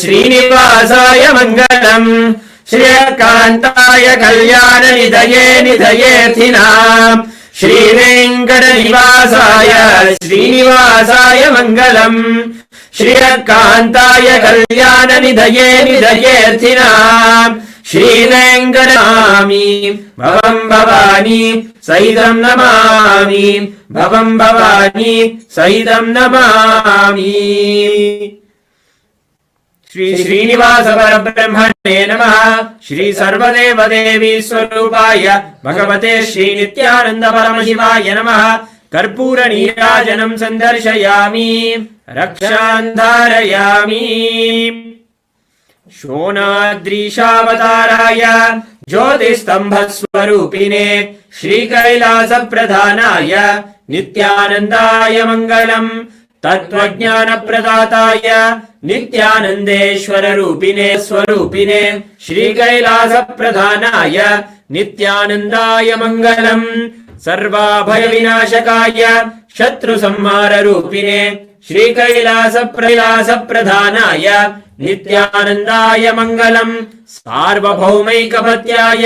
श्रीनिवासाय मङ्गलम् श्रियकान्ताय कल्याणनिधये निधयेऽर्थिनाम् श्रीवेङ्कटनिवासाय श्रीनिवासाय मङ्गलम् श्रियकान्ताय कल्याणनिधये निधयेऽर्थिनाम् श्रीवेङ्कटनामी भवं भवानी सहितं नमामि भवं भवानी सहितं नमामि। श्री श्रीनिवास परब्रह्मणे नमः। श्री सर्वदेवदेवी स्वरूपाय भगवते श्री नित्यानंद परमशिवाय नमः। कर्पूर नीराजनं सन्दर्शयामि रक्षान् धारयामि। शोणाद्रीशावताराय ज्योतिस्तम्भस्वरूपिणे श्रीकैलासप्रधानाय नित्यानन्दाय मङ्गलम्। तत्त्वज्ञानप्रदाताय नित्यानन्देश्वररूपिणे स्वरूपिणे श्रीकैलासप्रधानाय नित्यानन्दाय मङ्गलम्। सर्वाभयविनाशकाय शत्रुसंहाररूपिणे श्रीकैलासप्रधानाय नित्यानन्दाय मङ्गलम्। सार्वभौमैकपत्याय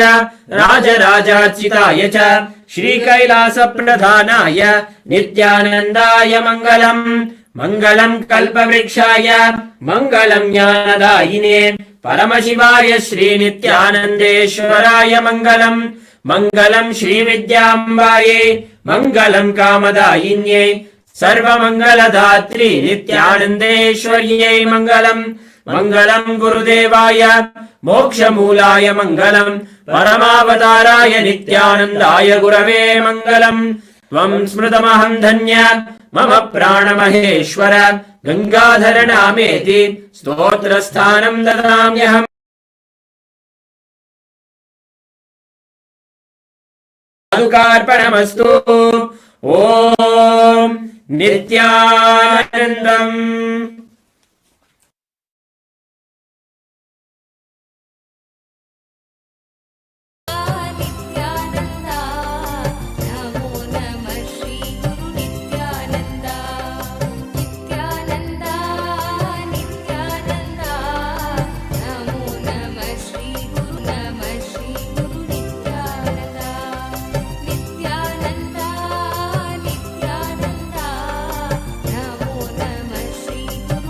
राजराजार्चिताय च श्रीकैलासप्रधानाय नित्यानन्दाय मङ्गलम्। मङ्गलम् कल्पवृक्षाय मङ्गलम् ज्ञानदायिने परमशिवाय श्रीनित्यानन्देश्वराय मङ्गलम्। मङ्गलम् श्रीविद्याम्बायै मङ्गलम् कामदायिन्यै सर्वमङ्गलदात्री नित्यानन्देश्वर्यै मङ्गलम्। मङ्गलम् गुरुदेवाय मोक्षमूलाय मङ्गलम्। परमावताराय नित्यानन्दाय गुरवे मङ्गलम्। त्वम् स्मृतमहम् धन्य मम प्राणमहेश्वर गङ्गाधर नामेति स्तोत्रस्थानम् ददाम्यहम्। पादुकार्पणमस्तु। ॐ नित्यानन्दम्। Namo Namah Shri Guru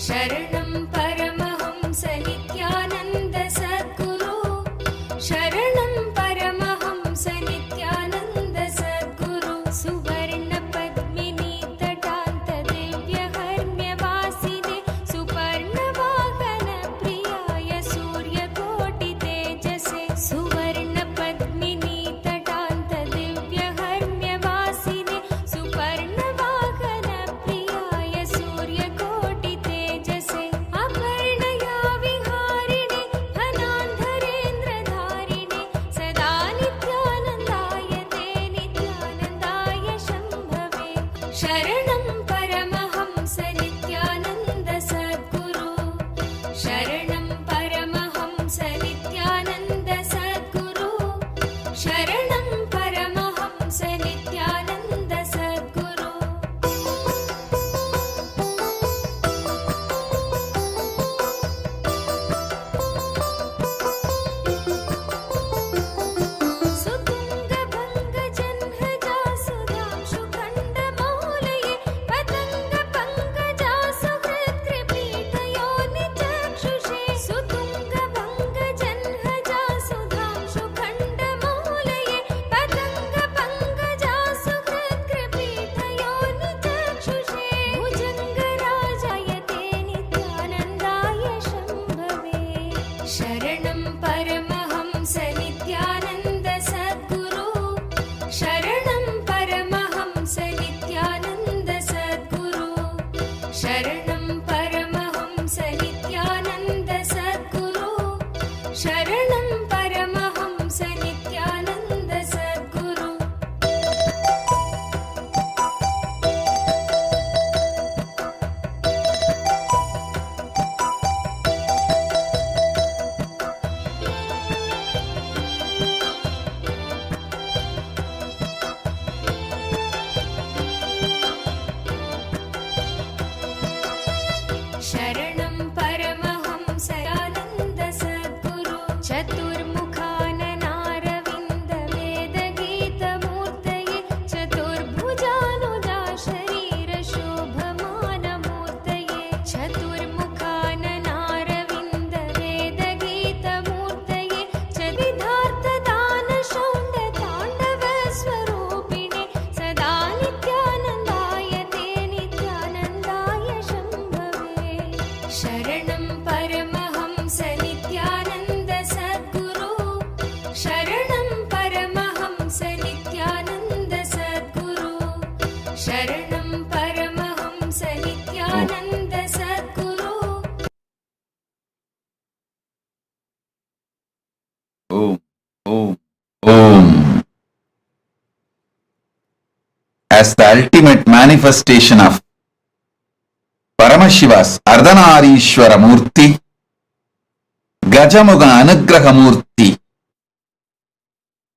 शरणं परमहंस नित्यानन्द सद्गुरु शरणं परमहंस नित्यानन्द सद्गुरु सुवर्ण पद्मिनी तटान्त दिव्यहर्म्यवासिने सुपर्ण वाहन प्रियाय सूर्यकोटि तेजसे सुवर्ण पद्मिनी तटान्त दिव्यहर्म्यवासिने सुपर्ण वाहन प्रियाय सूर्यकोटि तेजसे अपर्णया विहारिणे धनान्धरेन्द्रधारिणे सदा नित्यानन्दाय ते नित्यानन्दाय शम्भवे शरणं परमहंस नित्यानन्द सद्गुरु शरणं परमहंस नित्यानन्द सद्गुरु शरणं परमहंस नित्यानन्द सद्गुरु सुतुङ्गभङ्गजह्नजासुधांशु खण्डमौलये पतङ्गपङ्कजासु हृत्कृपीठयोनिचक्षुषे सुतुङ्गभङ्गजह्नजासुधांशु खण्डमौलये पतङ्गपङ्कजासु हृत्कृपीठयोनिचक्षुषे भुजङ्गराजाय ते नित्यानन्दाय शम्भवे शरणं परमहंस नित्यानन्द सद्गुरु शरणं परमहंस नित्यानन्द सद्गुरु शरणं परमहंस नित्यानन्द सद्गुरु शरणं परमहंस नित्यानन्द सद्गुरु शरणं परमहंस आनन्द सद्गुरु चतुर्मुखाननारविन्द वेदगीतमूर्तये चतुर्भुजानुजा शरीर शोभमानमूर्तये चतुर्मुखाननारविन्द वेदगीतमूर्तये चतुर्विधार्थदानशौण्डताण्डवस्वरूपिणे सदा नित्यानन्दाय ते नित्यानन्दाय शम्भवे शरणं परमहंस नित्यानन्द सद्गुरु शरणं परमहंस नित्यानन्द सद्गुरु शरणं परमहंस नित्यानन्द सद्गुरु Om, Om, Om. As the ultimate manifestation of Paramashiva's Ardhanarishwara Murti, Gajamuga Anugraha Murti,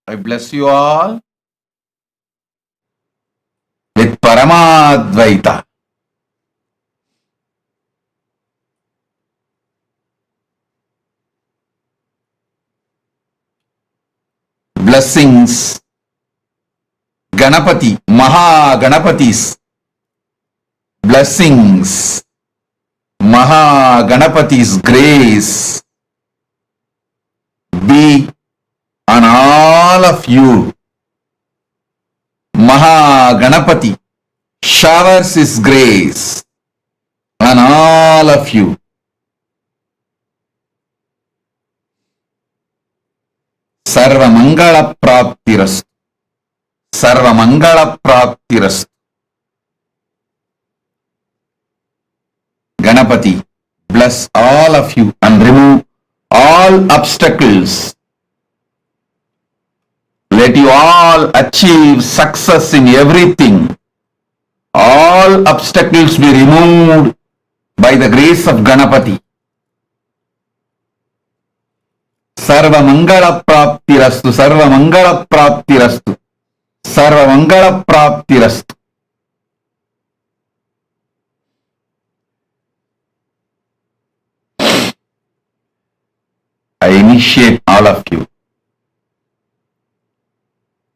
I bless you all with Paramadvaita. Blessings, Ganapati, Maha Ganapathis, blessings, Maha Ganapathi's grace be on all of you. Maha Ganapathi showers his grace on all of you. Sarva Mangala Praptirastu. Sarva Mangala Praptirastu. Ganapati, bless all of you and remove all obstacles. Let you all achieve success in everything. All obstacles be removed by the grace of Ganapati. Sarva Mangala Praptirastu, Sarva Mangala Praptirastu, Sarva Mangala Praptirastu. I initiate all of you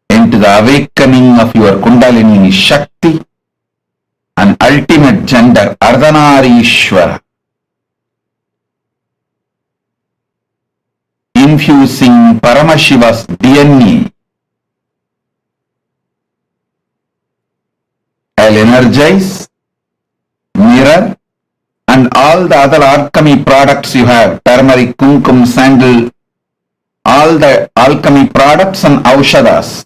into the awakening of your Kundalini Shakti and ultimate gender Ardhanarishwara infusing Paramashiva's DNA. I'll energize, mirror, and all the other alchemy products you have, turmeric, kumkum, sandal, all the alchemy products and aushadas,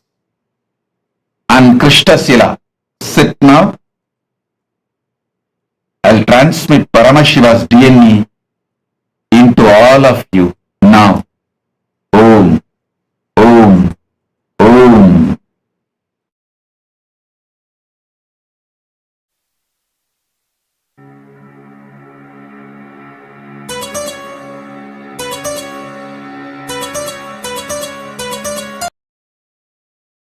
and Krishnasila. Sit now. I'll transmit Paramashiva's DNA into all of you now. Om, Om, Om.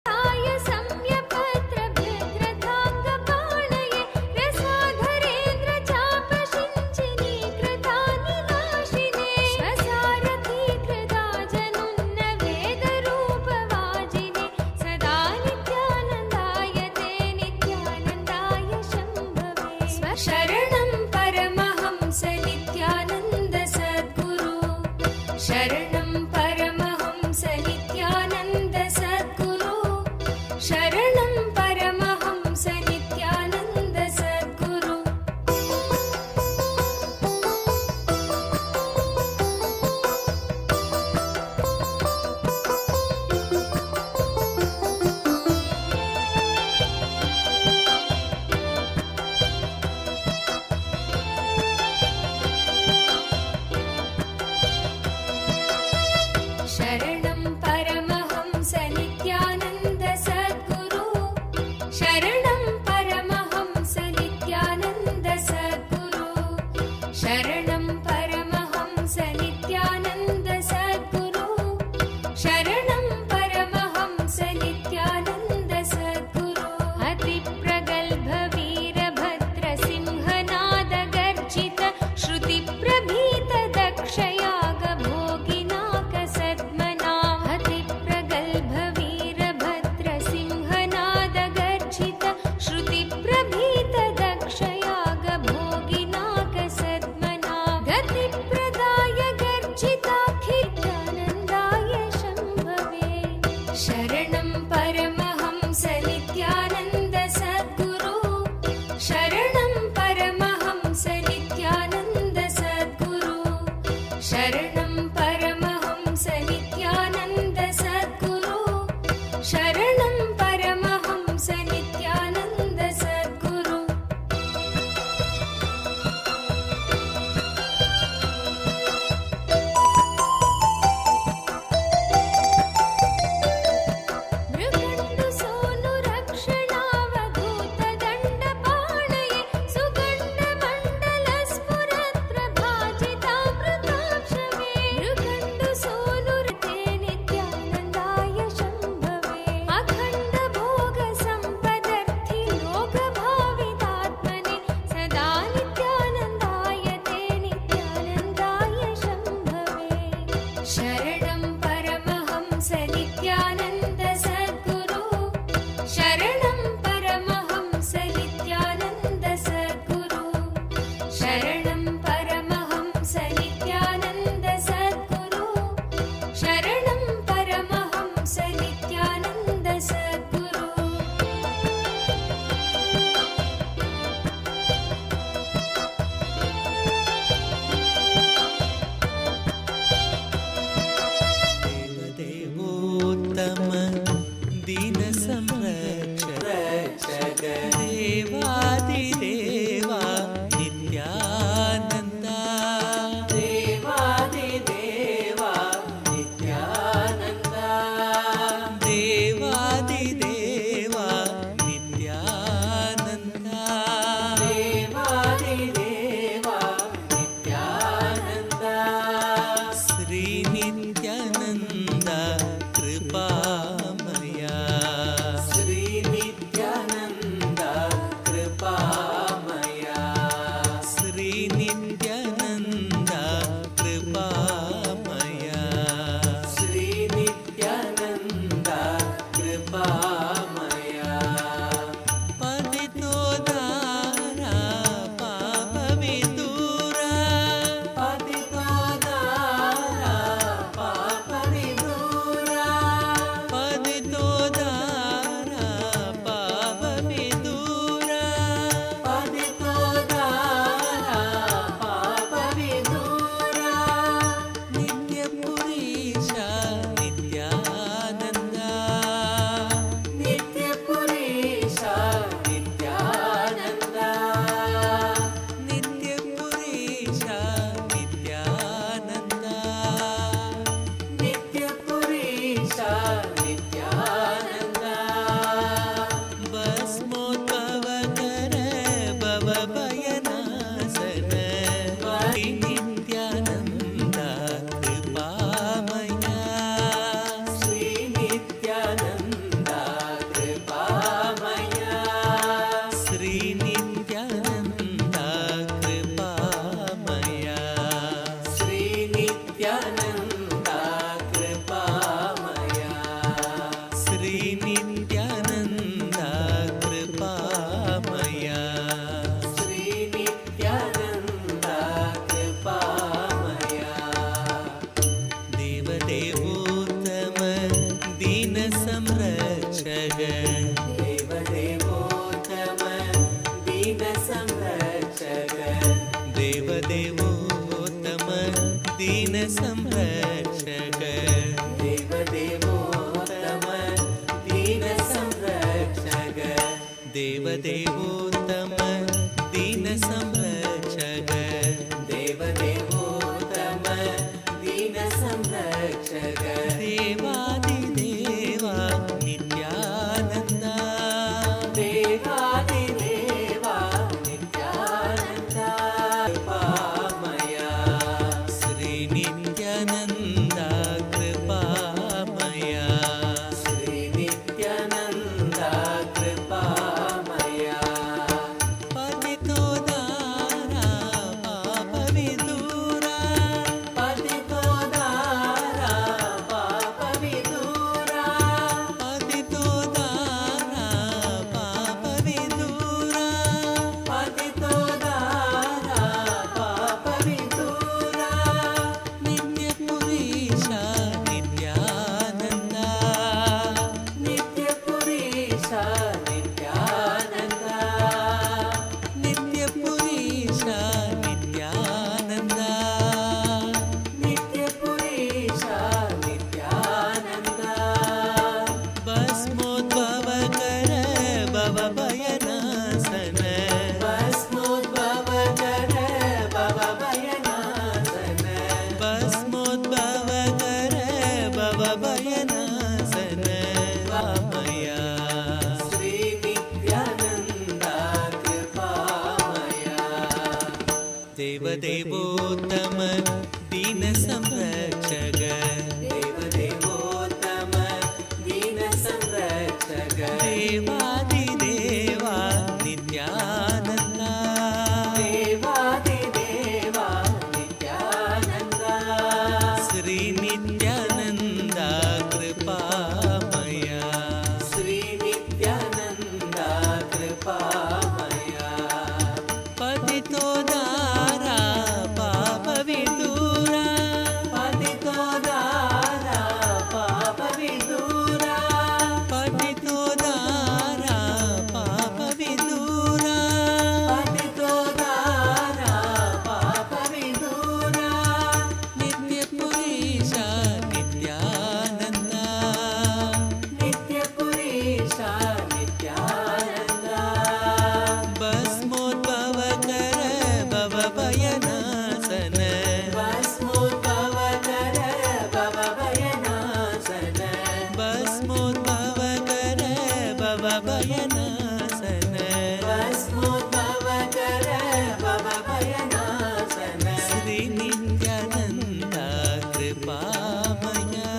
आय सम्यपत्रभद्रताङ्गपाणये रसाधरेन्द्र चापशिञ्चिनी कृतानिनाशिने स्वसारथीकृताजनुन्न वेदरूपवाजिने सदा नित्यानन्दाय ते नित्यानन्दाय शम्भवे स्वशरणं परमहंस नित्यानन्द सद्गुरु शरणं परमहंस नित्यानन्द सद्गुरु शरणं परमहंस नित्यानन्द सद्गुरु शरणं परमहंस नित्यानन्द सद्गुरु शरणं परमहंस नित्यानन्द सद्गुरु शरणं परमहंस नित्यानन्द सद्गुरु शरणं परमहंस नित्यानन्द सद्गुरु अतिप्रगल्भ वीरभद्र सिंहनाद गर्जित श्रुतिप्रभीत दक्षयाग भोगिनाक सद्मना अतिप्रगल्भ वीरभद्र सिंहनाद गर्जित श्रुतिप्रभीत दक्षयाग भोगिनाक सद्मना गतिप्रदाय गर्जिताखिलानन्दाय शम्भवे शरणं परमहंस नित्यानन्द सद्गुरु शरणं परमहंस नित्यानन्द सद्गुरु शरणं परमहंस नित्यानन्द सद्गुरु शरणं परमहंस नित्यानन्द सद्गुरु मृगण्डु सोनु रक्षणावधूत दण्डपाणये सुगण्डमण्डल स्फुरप्रभाजितामृताक्षमे मृगण्डु सोनु रते नित्यानन्दाय शम्भवे अखण्ड भोग सम्पदर्थि लोकभावितात्मने सदा नित्यानन्दाय ते नित्यानन्दाय शम्भवे शरणं परमहंस नित्यानन्द सद्गुरु शरणं परमहंस नित्यानन्द सद्गुरु शरणं परमहंस नित्यानन्द सद्गुरु शरणं परमहंस नित्यानन्द सद्गुरु देवदेवोत्तम दीन संरक्षक देवादिदेवा नित्यानन्दा देवादिदेवा नित्यानन्दा देवादिदेवा नित्यानन्दा देवादिदेवा नित्यानन्दा श्री नित्यानन्द कृपामया श्री नित्यानन्द कृपामया देवदेवोत्तम दीन संरक्षक देवदेवोत्तम दीन संरक्षक देवादिदेवा नित्यानन्दा देवादिदेवा नित्यानन्दा श्री नित्यानन्दा कृपामया श्री नित्यानन्दा कृपामया पतितो दारा पापविदूरा पतितो दारा पापविदूरा पतितो दारा पापविदूरा पतितो दारा पापविदूरा नित्यपुरीशा नित्यानन्दा नित्यपुरीशा नित्यानन्दा भस्मोद्भव कर भवभयनाशन भस्मोद्भव कर भवभयनाशन भस्मोद्भव कर भवभयनाशन भस्मोद्भव कर भवभयनाशन श्री नित्यानन्दा कृपामया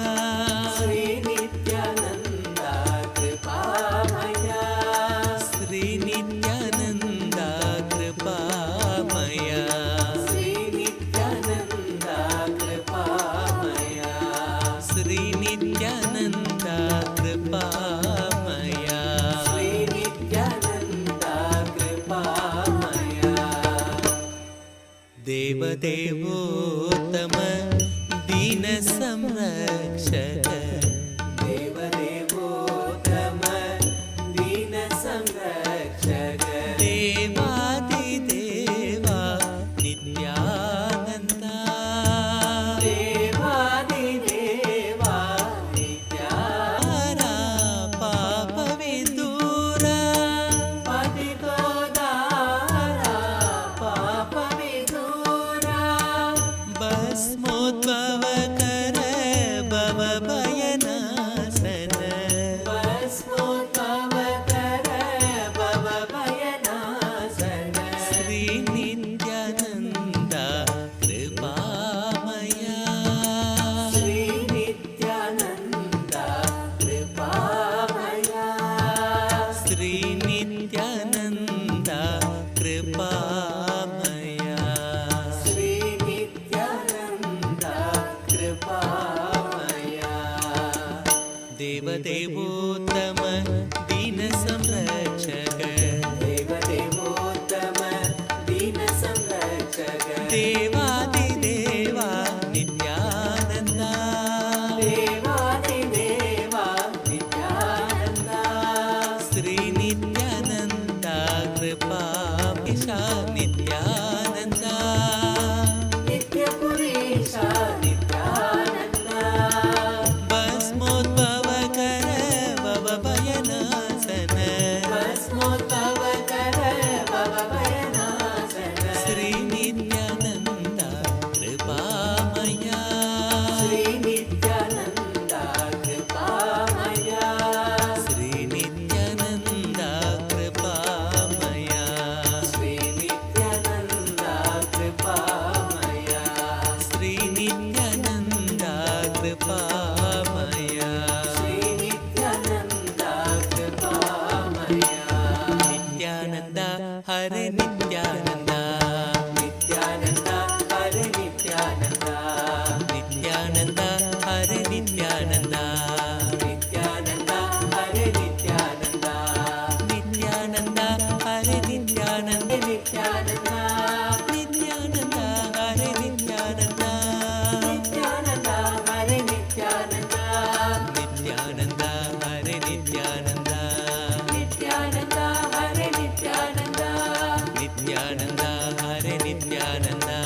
श्री नित्यानन्दा कृपामया श्री नित्यानन्दा कृपामया श्री नित्यानन्दा कृपामया श्री नित्यानन्दा कृपामया श्री नित्यानन्दा कृपामया देवदेवोत्तम दीन संरक्षक देवदेवोत्तम दीन संरक्षक देवादिदेवा नित्यानन्दा देवादिदेवा नित्यानन्दा पापविदूरा पतितो दारा पापविदूरा भस्मोद्भव कर भवभयनाशन भस्मोद्भव कर भवभयनाशन श्री नित्यानन्दा कृपामया श्री नित्यानन्दा कृपामया श्री नित्यानन्दा कृपामया श्री नित्यानन्दा कृपामया देवदेवोत्तम दीन संरक्षक देवदेवोत्तम दीन संरक्षक देवादिदेवा नित्यानन्दा देवादिदेवा नित्यानन्दा श्री नित्यानन्दा कृपामया नित्यानन्दा नित्यपुरीशा नित्यानन्दा भस्मोद्भव कर भवभयनाशन भस्मोद्भव कर भवभयनाशन श्री नित्यानन्दा कृपामया श्री नित्यानन्दा कृपामया श्री नित्यानन्दा कृपामया श्री नित्यानन्दा कृपामया श्री नित्यानन्दा कृपामया श्री नित्यानन्दा कृपामया नित्यानन्दा हरे नित्यानन्दा नित्यानन्दा हरे नित्यानन्दा नित्यानन्दा हरे नित्यानन्दा नित्यानन्दा हरे नित्यानन्दा नित्यानन्दा हरे नित्यानन्द नित्यानन्दा नित्यानन्दा हरे नित्यानन्दा नित्यानन्दा हरे नित्यानन्दा नित्यानन्दा हरे नित्यानन्दा नित्यानन्दा हरे नित्यानन्दा नित्यानन्दा हरे नित्यानन्दा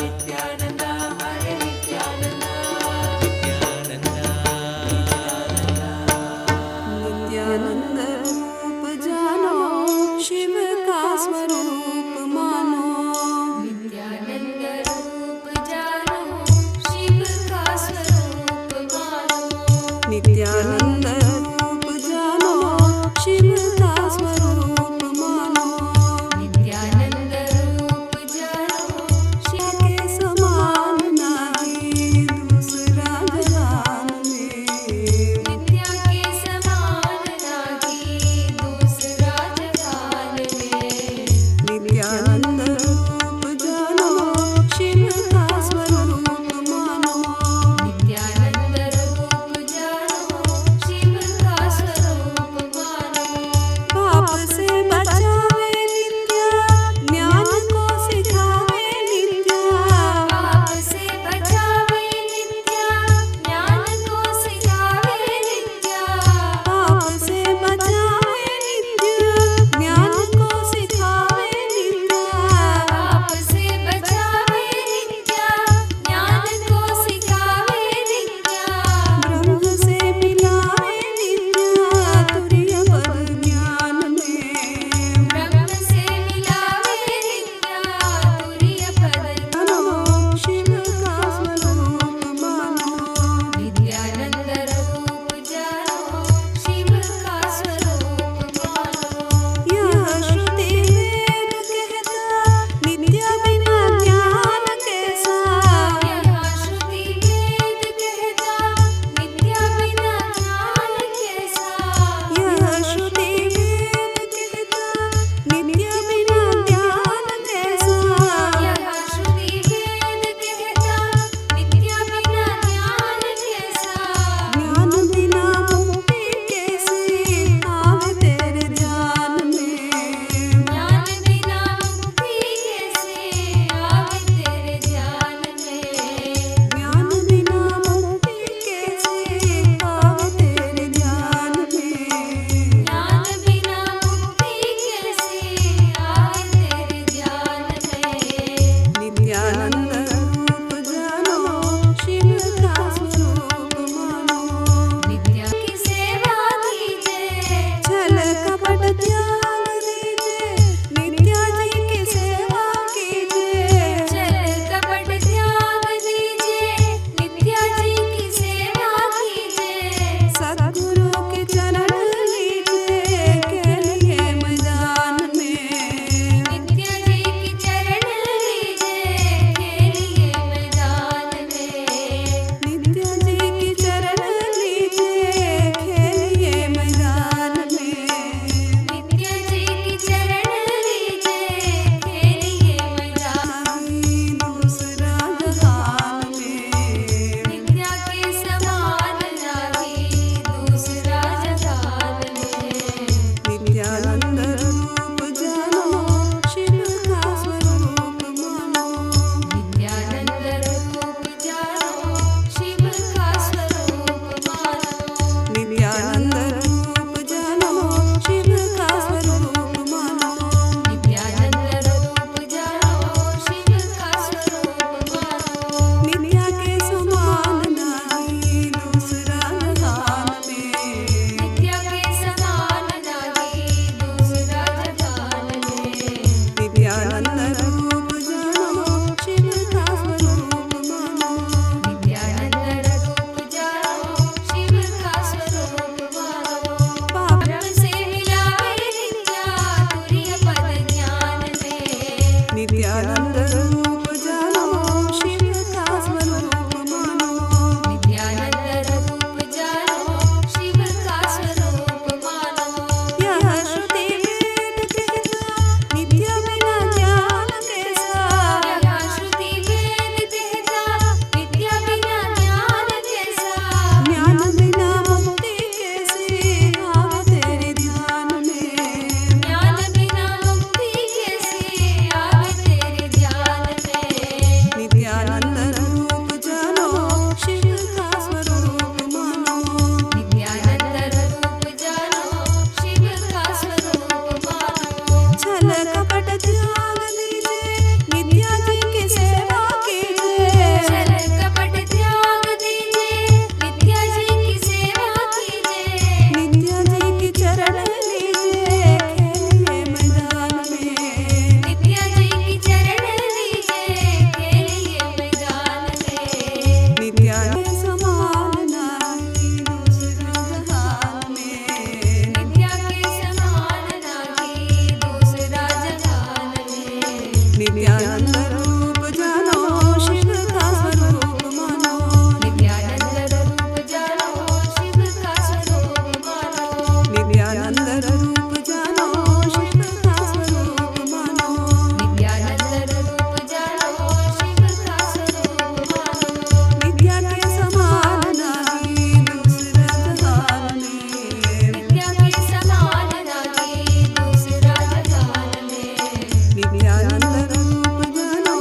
नित्यानन्दा हरे नित्यानन्दा नित्यानंद रूप जानो शिव का स्वरूप मानो नित्यानंद रूप जानो शिव का स्वरूप मानो नित्यानंद रूप जानो शिव का स्वरूप मानो नित्यानंद रूप नित्यानंद रूप जानो शिव का स्वरूप मानो नित्यानंद रूप जानो शिव का स्वरूप मानो यह श्रुति वेद कहता नित्य बिना ज्ञान कैसा यह श्रुति वेद कहता नित्य बिना ज्ञान कैसा ज्ञान बिना मुक्ति कैसे आवे तेरे ध्यान में ज्ञान बिना मुक्ति कैसे आवे तेरे ध्यान में नित्यानंद रूप जानो शिव का स्वरूप मानो नित्यानंद रूप जानो शिव का स्वरूप मानो छल कपट त्याग दीजिए नित्या जी की सेवा कीजिए छल कपट त्याग दीजिए नित्या जी की सेवा कीजिए नित्या जी की चरण लीजिए खेलिए मैदान में नित्या जी की चरण लीजिए खेलिए मैदान में नित्या के समान नाही दूसरा जहान में नित्या के समान नाही दूसरा जहान में नित्यानंद रूप जानो शिव का स्वरूप मानो नित्यानंद रूप जानो शिव का स्वरूप मानो नित्यानंद रूप जानो शिव का स्वरूप मानो नित्यानंद रूप जानो शिव का स्वरूप मानो नित्या के समान नाही दूसरा जहान में नित्या के समान नाही दूसरा जहान में नित्यानंद रूप जानो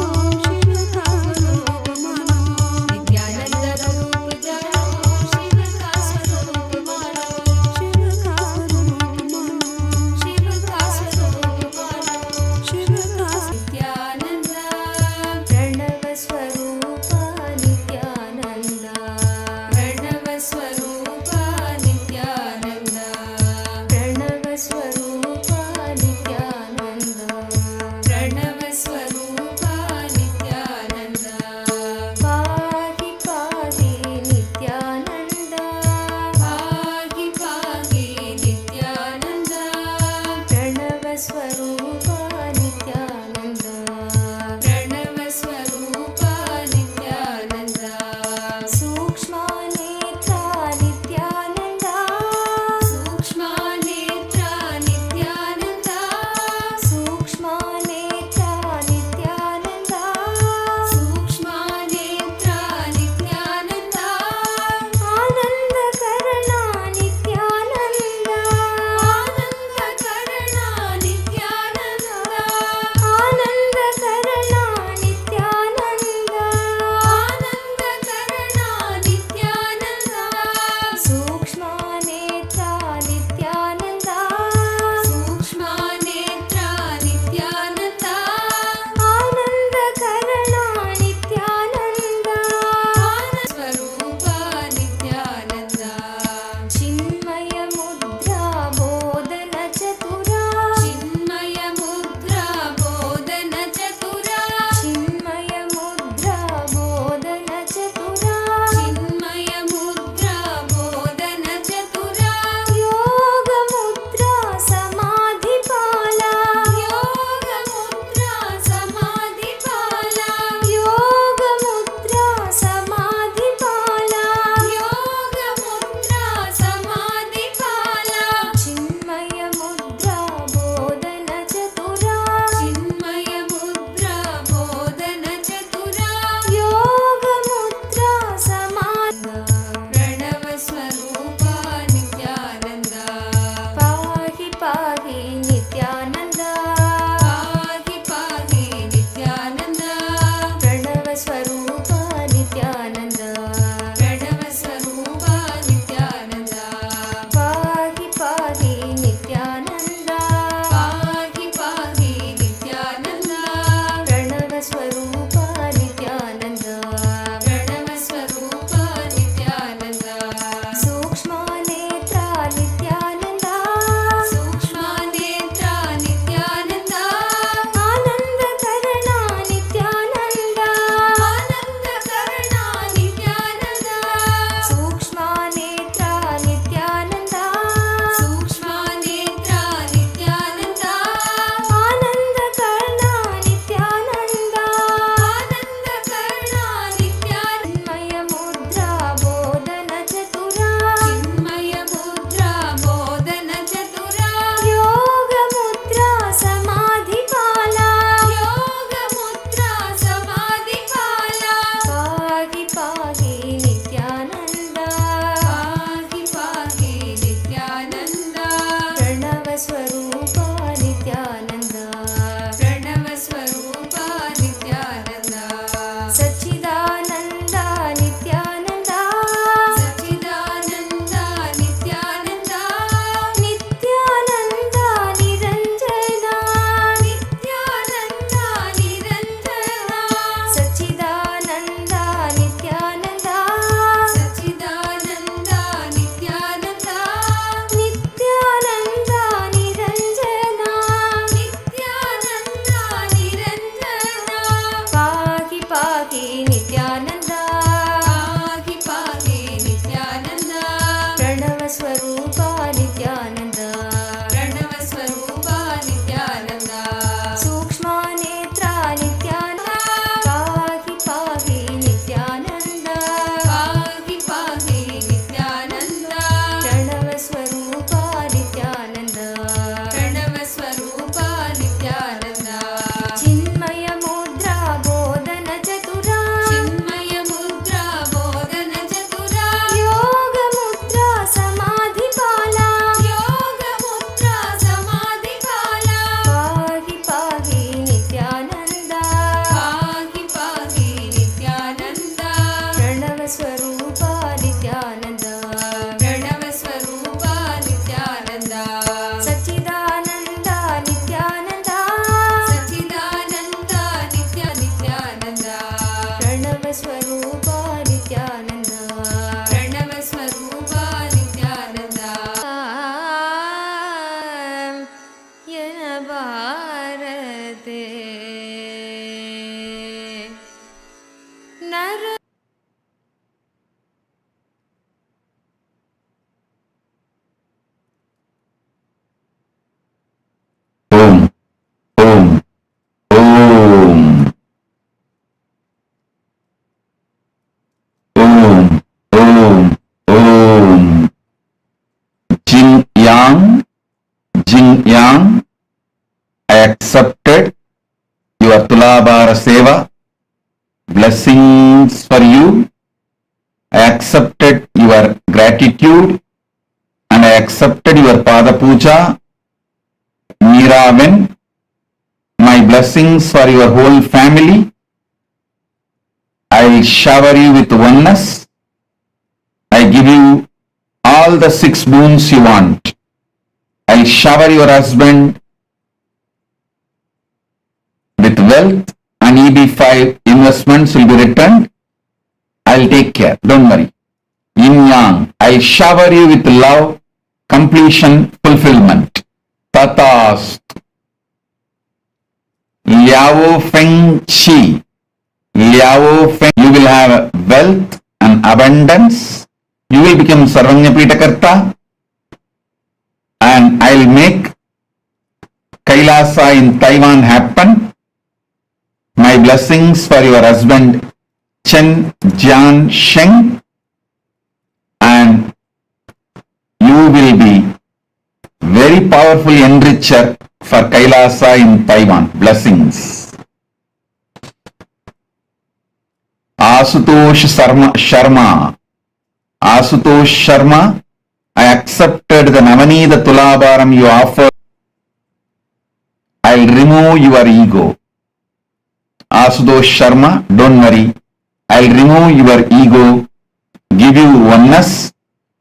your Tulabara Seva. Blessings for you. I accepted your gratitude and I accepted your Pada Puja. Meeraven, my blessings for your whole family. I will shower you with oneness. I give you all the 6 boons you want. I will shower your husband with wealth and EB5 investments will be returned. I'll take care. Don't worry. Yin Yang, I'll shower you with love, completion, fulfillment. Tatast. Liao Feng Chi. Liao Feng. You will have wealth and abundance. You will become Sarvanyapita Karta. And I'll make Kailasa in Taiwan happen. My blessings for your husband Chen Jian Sheng, and you will be very powerful enricher for Kailasa in Taiwan. Blessings. Asutosh Sharma. Asutosh Sharma, I accepted the Navanida Tulabaram you offered. I'll remove your ego. Asutosh Sharma, don't worry. I'll remove your ego, give you oneness.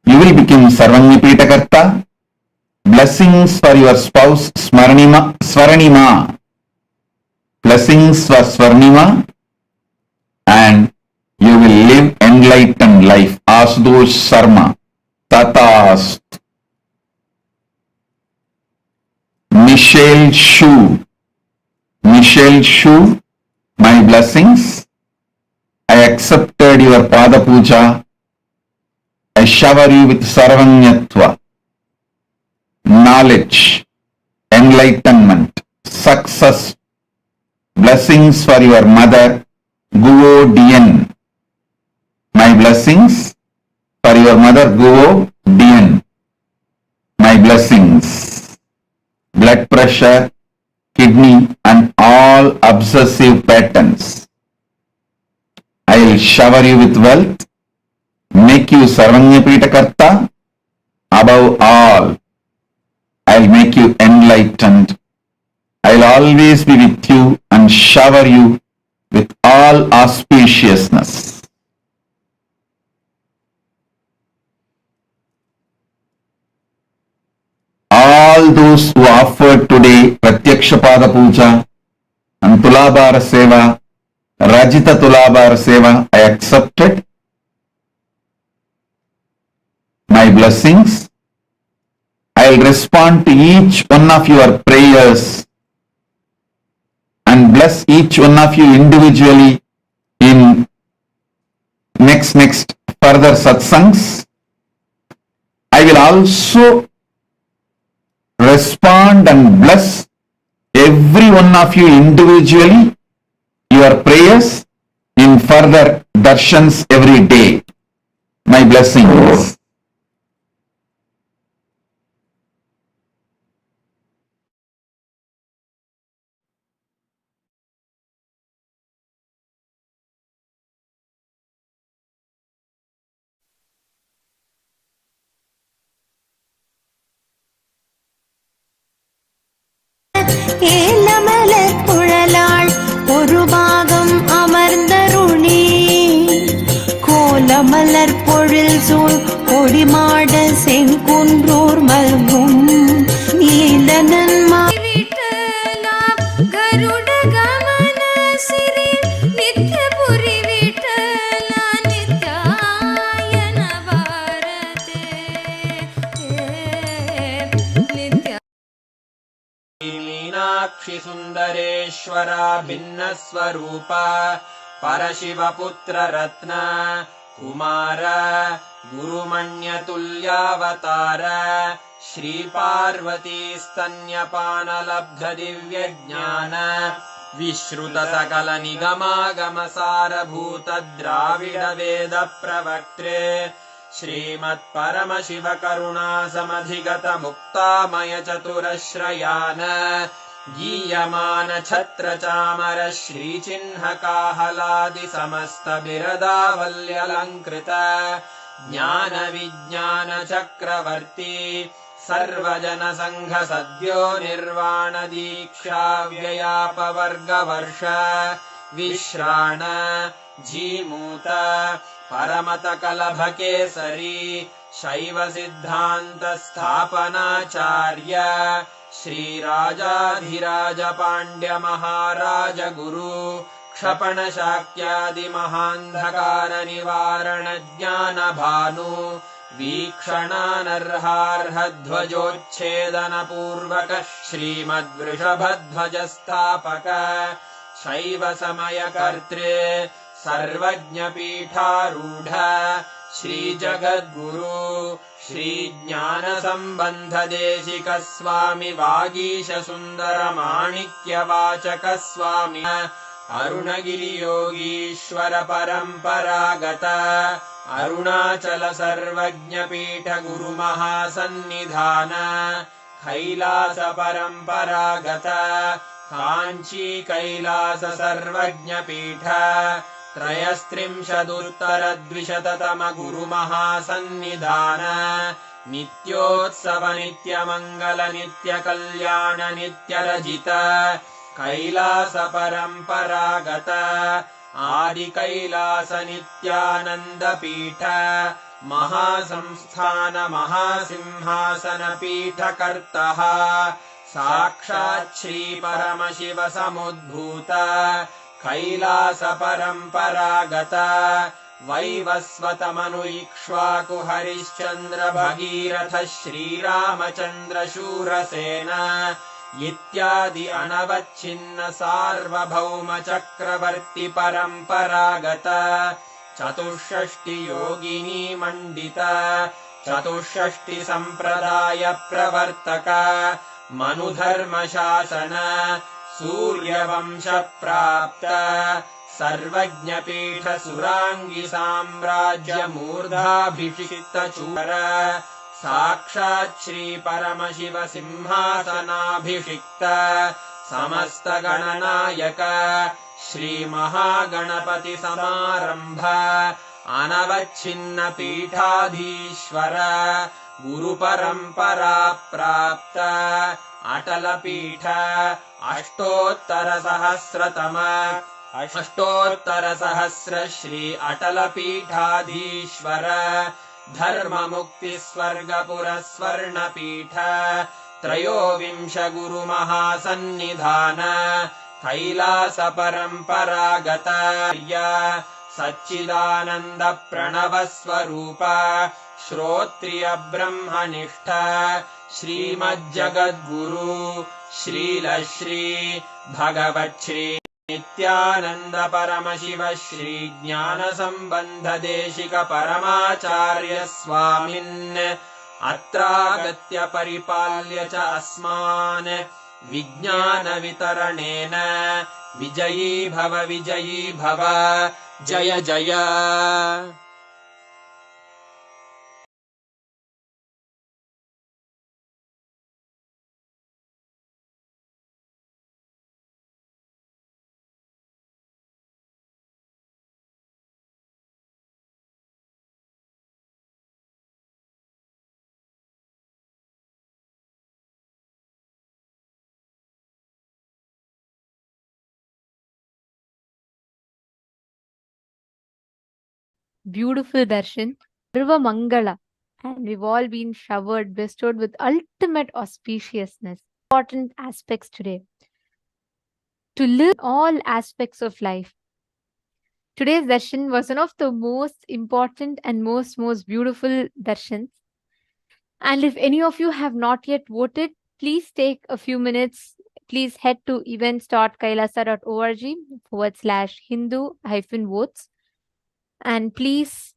You will become Sarvanyapita Karta. Blessings for your spouse Swaranima. Blessings for Swaranima. And you will live enlightened life. Asutosh Sharma. Tatast. Michelle Shu. Michelle Shu, my blessings. I accepted your Pada Puja. I shower you with Sarvanyatva, knowledge, enlightenment, success. Blessings for your mother, Guo Dien. My blessings for your mother, Guo Dien. My blessings. Blood pressure, kidney and all obsessive patterns. I will shower you with wealth, make you Sarvanyapita Karta. Above all, I will make you enlightened. I will always be with you and shower you with all auspiciousness. All those who offered today Pratyaksha Pada Puja and Tulabara Seva, Rajita Tulabara Seva, I accepted. My blessings. I will respond to each one of your prayers and bless each one of you individually in next further satsangs. I will also respond and bless every one of you individually, your prayers in further darshans every day. My blessings. ஏலமலர் குழலாள் ஒரு பாகம் அமர்ந்தருளி கோலமலர் பொழில் சூழ் கொடிமாட செங்குன்றூர் மல்கும் நீலனன் கருட கமன சிறி நித்யபுரி விட்டல நித்யாயன பாரதே நித்ய मीनाक्षि सुन्दरेश्वरा भिन्नस्वरूप परशिवपुत्र रत्न कुमार गुरुमण्यतुल्यावतार श्रीपार्वती स्तन्यपानलब्ध दिव्यज्ञान विश्रुत सकल निगमागमसारभूत द्राविड वेद प्रवक्त्रे श्रीमत् परमशिव करुणा समधिगत मुक्तामय चतुरश्रयान गीयमान छत्र चामर श्रीचिह्नकाहलादि समस्त बिरदावल्यलङ्कृत ज्ञान विज्ञान चक्रवर्ती सर्वजन संघ सद्यो निर्वाण दीक्षा व्ययापवर्गवर्ष विश्राण जीमूत परमत कलभ केसरी शैव सिद्धान्त स्थापनाचार्य श्रीराजाधिराज पाण्ड्य महाराज गुरु क्षपण शाक्यादि महान्धकार निवारण ज्ञान भानु वीक्षणानर्हार्हध्वजोच्छेदन पूर्वक श्रीमद्वृषभध्वज स्थापक शैव समय कर्तृ सर्वज्ञ पीठारूढ श्री जगद्गुरु श्री ज्ञान संबंध देशिक स्वामी वागीश सुंदर माणिक्य वाचक स्वामी अरुणगिरि योगीश्वर परंपरागत अरुणाचल सर्वज्ञ पीठ गुरु महासन्निधान कैलास परंपरागत कांची कैलास सर्वज्ञ पीठ त्रयस्त्रिंशदुत्तरद्विशततम गुरु महासन्निधान नित्योत्सव नित्य मंगल नित्य कल्याण नित्य रजित कैलास परंपरागत आदि कैलास नित्यानंद पीठ महासंस्थान महासिंहासन पीठ कर्तः साक्षात् श्री परमशिव समुद्भूत कैलास परंपरागत वैवस्वत मनु इक्ष्वाकु हरिश्चंद्र भगीरथ श्रीरामचंद्र शूरसेन इत्यादि अनवच्छिन्न सार्वभौम चक्रवर्ति परंपरागत चतुष्षष्टि योगिनी मंडित चतुष्षष्टि संप्रदाय प्रवर्तक मनुधर्म शासन सूर्यवंश प्राप्त सर्वज्ञ पीठ सुरांगी साम्राज्य मूर्धाभिषिक्त चूर साक्षात् श्री परमशिव सिंहासनाभिषिक्त समस्त गणनायक श्री महागणपति समारंभ अनवच्छिन्न पीठाधीश्वर गुरु परंपरा प्राप्त अटल पीठ अष्टोत्तर सहस्र श्री अटल पीठाधीश्वर धर्म मुक्ति स्वर्गपुर स्वर्ण पीठ त्रयोविंश गुरु महासन्निधान कैलास परंपरागत सच्चिदानंद प्रणव स्वरूप श्रोत्रिय ब्रह्मनिष्ठ श्रीमज्जगद्गुरु श्रीलश्री भगवच्छ्री नित्यानंद परमशिव श्री ज्ञान संबंध देशिक परमाचार्य स्वामिन् अत्रागत्य परिपाल्य च अस्मान् विज्ञान वितरणेन विजयी भव जय जय। Beautiful darshan, Sarva Mangala, and we've all been showered, bestowed with ultimate auspiciousness. Important aspects today. To live all aspects of life. Today's darshan was one of the most important and most beautiful darshans. And if any of you have not yet voted, please take a few minutes. Please head to events.kailasa.org/Hindu-votes. And please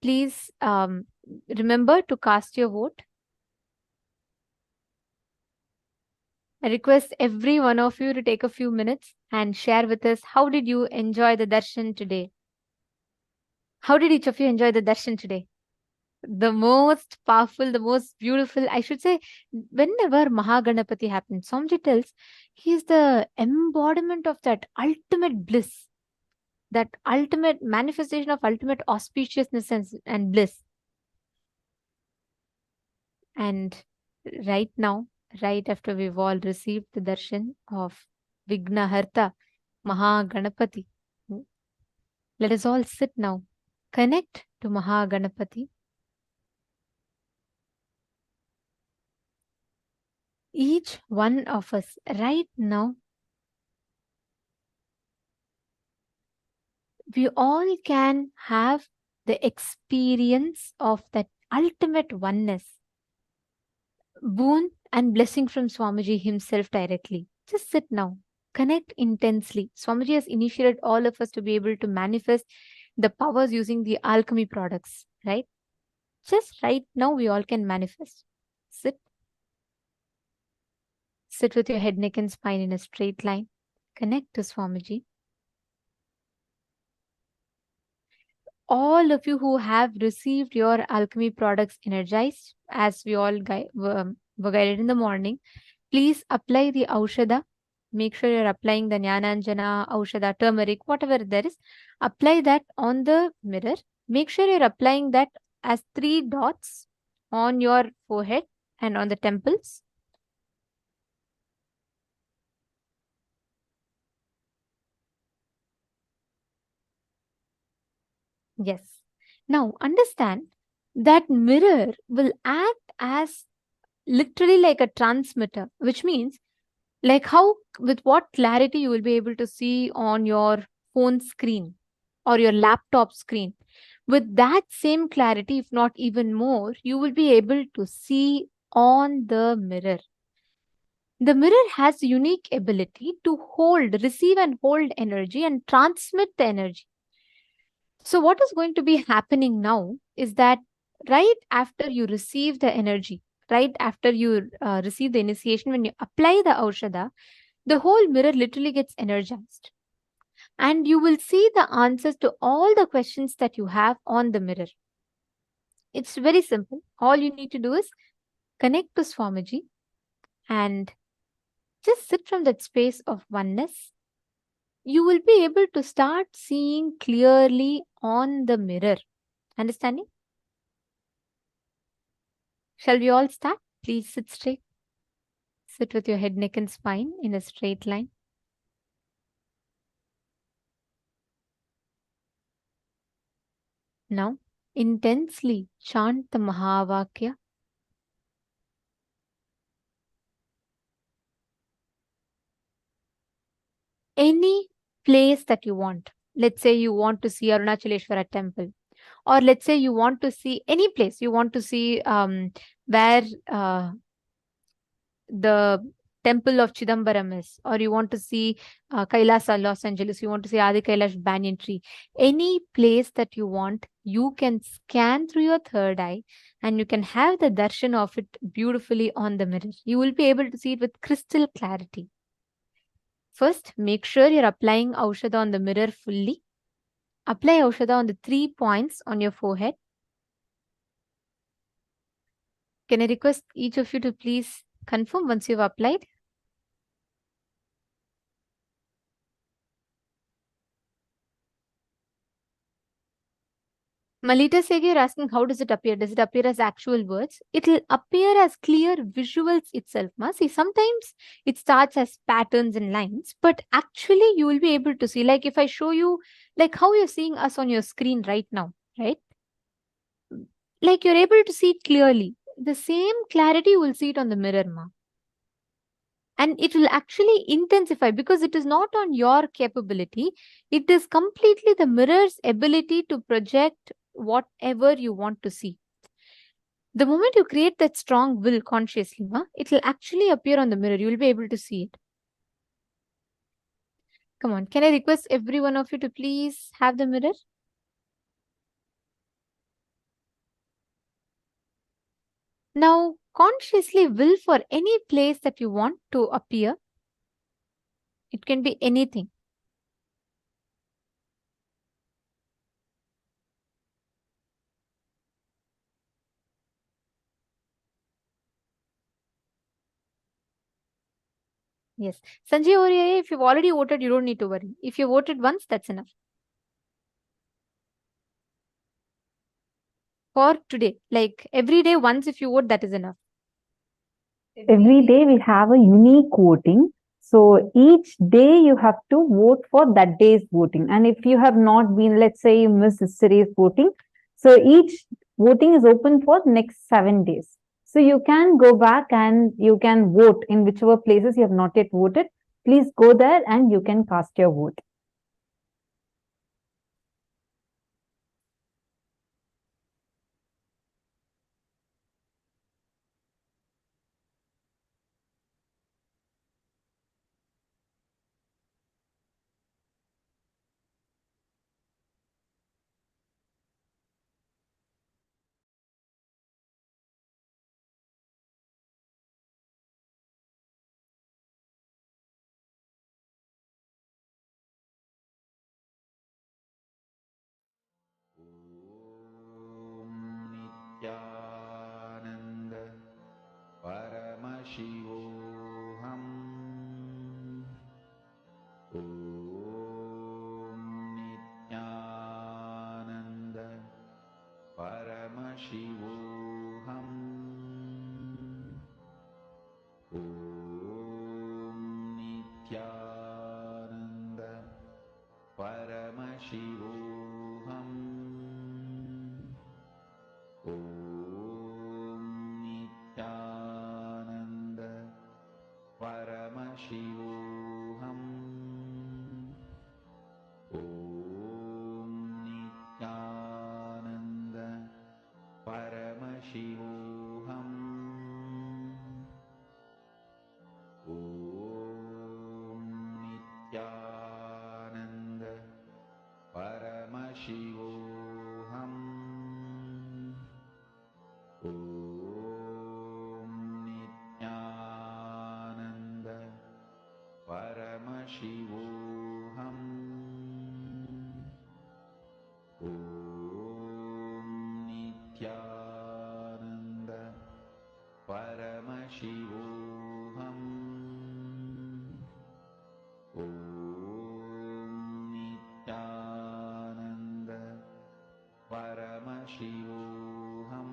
remember to cast your vote. I request every one of you to take a few minutes and share with us how did you enjoy the darshan today? How did each of you enjoy the darshan today? the most powerful, the most beautiful, I should say, whenever Maha Ganapathi happens, Swamiji tells he is the embodiment of that ultimate bliss, that ultimate manifestation of ultimate auspiciousness and bliss. And right now, right after we've all received the darshan of Vignaharta, Maha Ganapathi, let us all sit now, connect to Maha Ganapathi. Each one of us right now, we all can have the experience of that ultimate oneness, boon and blessing from Swamiji himself directly. Just sit now, connect intensely. Swamiji has initiated all of us to be able to manifest the powers using the alchemy products, right? Just right now, we all can manifest. Sit. Sit with your head, neck, and spine in a straight line. Connect to Swamiji. All of you who have received your alchemy products energized, as we all were guided in the morning, please apply the Aushada. Make sure you're applying the Jnananjana, Aushada, turmeric, whatever there is. Apply that on the mirror. Make sure you're applying that as 3 dots on your forehead and on the temples. Yes. Now understand that mirror will act as literally like a transmitter, which means like how, with what clarity you will be able to see on your phone screen or your laptop screen. With that same clarity, if not even more, you will be able to see on the mirror. The mirror has unique ability to receive and hold energy and transmit the energy. So what is going to be happening now is that right after you receive the energy, right after you receive the initiation, when you apply the Aushada, the whole mirror literally gets energized. And you will see the answers to all the questions that you have on the mirror. It's very simple. All you need to do is connect to Swamiji and just sit from that space of oneness. You will be able to start seeing clearly on the mirror. Understanding? Shall we all start? Please sit straight. Sit with your head, neck, and spine in a straight line. Now, intensely chant the Mahavakya. Any place that you want. Let's say you want to see Arunachaleshwara temple, or let's say you want to see any place. You want to see where the temple of Chidambaram is, or you want to see Kailasa, Los Angeles, you want to see Adi Kailash banyan tree. Any place that you want, you can scan through your third eye and you can have the darshan of it beautifully on the mirror. You will be able to see it with crystal clarity. First, make sure you're applying Aushada on the mirror fully. Apply Aushada on the 3 points on your forehead. Can I request each of you to please confirm once you've applied? Malita Segi, you're asking how does it appear? Does it appear as actual words? It will appear as clear visuals itself. See, sometimes it starts as patterns and lines, but actually you will be able to see, like if I show you, like how you're seeing us on your screen right now, right? Like you're able to see it clearly. The same clarity you will see it on the mirror, ma. And it will actually intensify because it is not on your capability. It is completely the mirror's ability to project whatever you want to see. The moment you create that strong will consciously, it will actually appear on the mirror. You will be able to see it. Come on, can I request every one of you to please have the mirror? Now, consciously will for any place that you want to appear. It can be anything. Yes. Sanjay over here, if you've already voted, you don't need to worry. If you voted once, that's enough. For today, like every day, once if you vote, that is enough. Every day we have a unique voting. So each day you have to vote for that day's voting. And if you have not been, let's say you missed yesterday's voting, so each voting is open for next 7 days. So you can go back and you can vote in whichever places you have not yet voted. Please go there and you can cast your vote. Nithyananda Paramashivam Om Nithyananda Paramashivam Om Nithyananda Paramashivam Om Nithyananda Paramashivam Om Nithyananda Paramashivam Om Nithyananda Paramashivam Om Nithyananda Paramashivam Om Nithyananda Paramashivam Om Nithyananda Paramashivam Om Nithyananda Paramashivam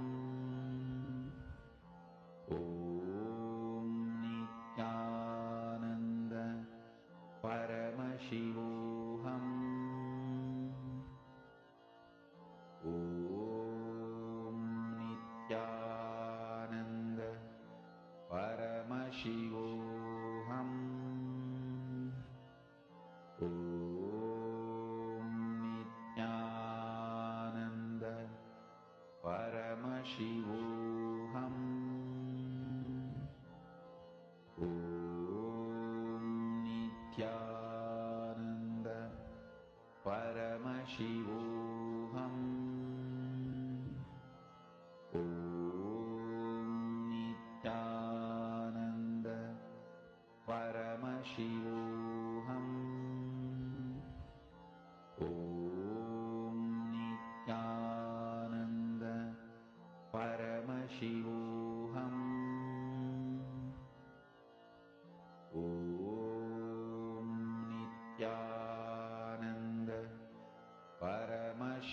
Om Nithyananda Paramashivam Om Nithyananda Paramashivam Om Nithyananda Paramashivam Om Nithyananda Paramashivam Om Nithyananda Paramashivam Om Nithyananda Paramashivam Om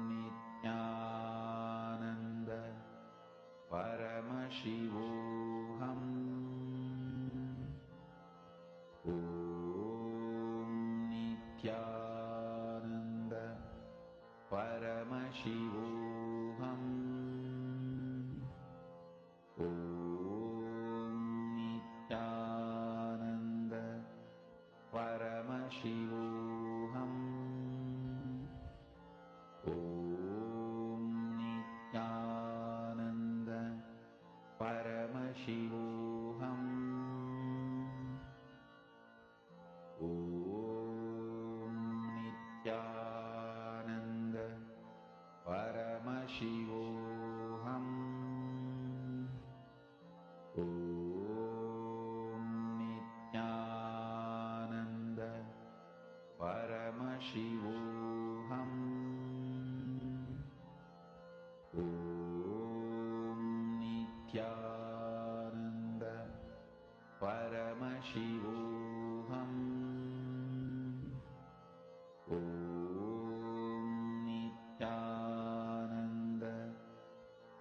Nithyananda Paramashivam Om Nithyananda Paramashivam Om Nithyananda Paramashivam Om Nithyananda Paramashivam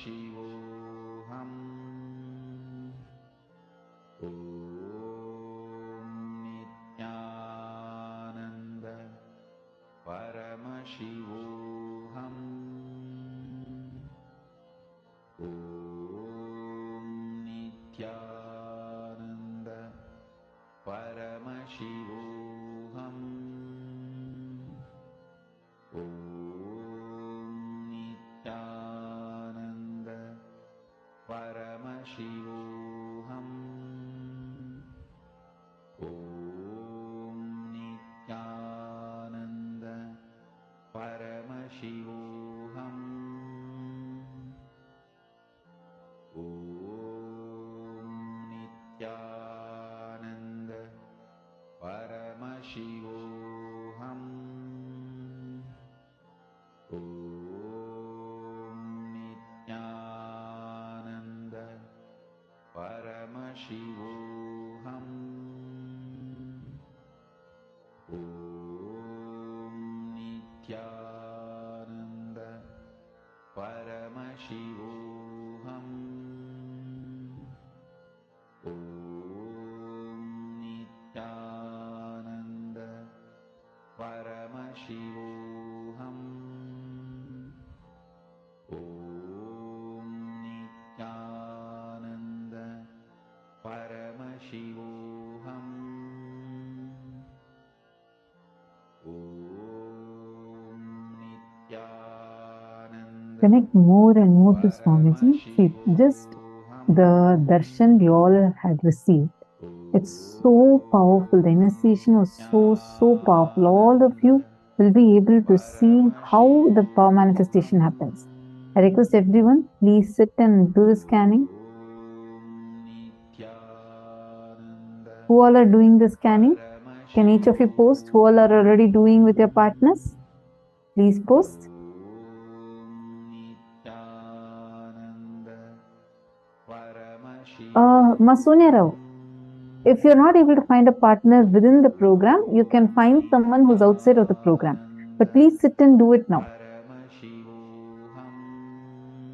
Paramashivoham. Om Nithyananda Paramashivoham. Om Nithyananda Paramashivoham. Om Nithyananda Paramashivoham. Om Nithyananda Paramashivoham. Om Nithyananda Paramashivoham. Om Nithyananda Paramashivoham. Om Nithyananda Paramashivoham. Om Nithyananda Paramashivoham. Om Nithyananda Paramashivoham. Om Nithyananda Connect more and more to Swamiji. See, just the darshan we all had received. It's so powerful. The initiation was so powerful. All of you will be able to see how the power manifestation happens. I request everyone, please sit and do the scanning. Who all are doing the scanning? Can each of you post who all are already doing with your partners? Please post. Masonia Rao, if you're not able to find a partner within the program, you can find someone who's outside of the program. But please sit and do it now.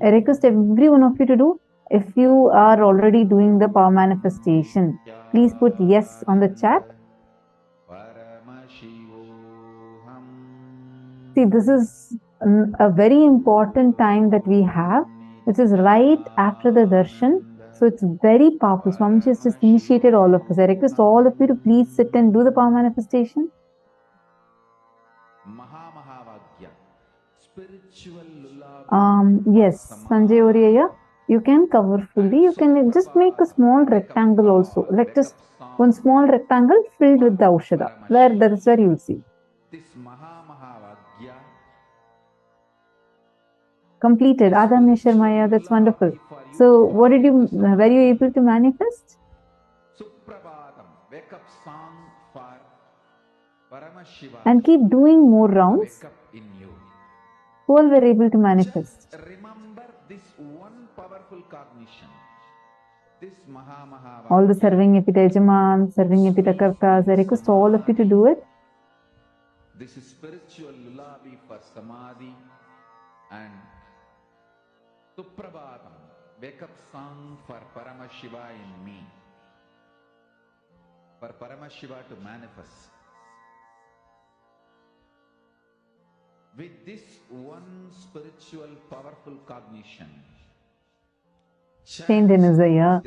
I request every one of you to do. If you are already doing the power manifestation, please put yes on the chat. See, this is a very important time that we have, which is right after the darshan. So it's very powerful. Swamiji has just initiated all of us. I request all of you to please sit and do the power manifestation. Yes, Sanjay Oriya, you can cover fully. You can just make a small rectangle also. Like just one small rectangle filled with the Aushadha. That is where you will see. This Mahavagya completed. Adamya Sharmaya, that's wonderful. So, were you able to manifest? Suprabhatam, wake up song for Paramashiva. And keep doing more rounds. Wake up in you. Who all were able to manifest? Just remember this one powerful cognition. This Mahavagya. All the serving Epita Yajaman, serving Epita Kartas, I request all of you to do it. This is spiritual lullaby for Samadhi and Suprabhatam, wake up song for Paramashiva in me. For Paramashiva to manifest. With this one spiritual powerful cognition. Saint Denizaya,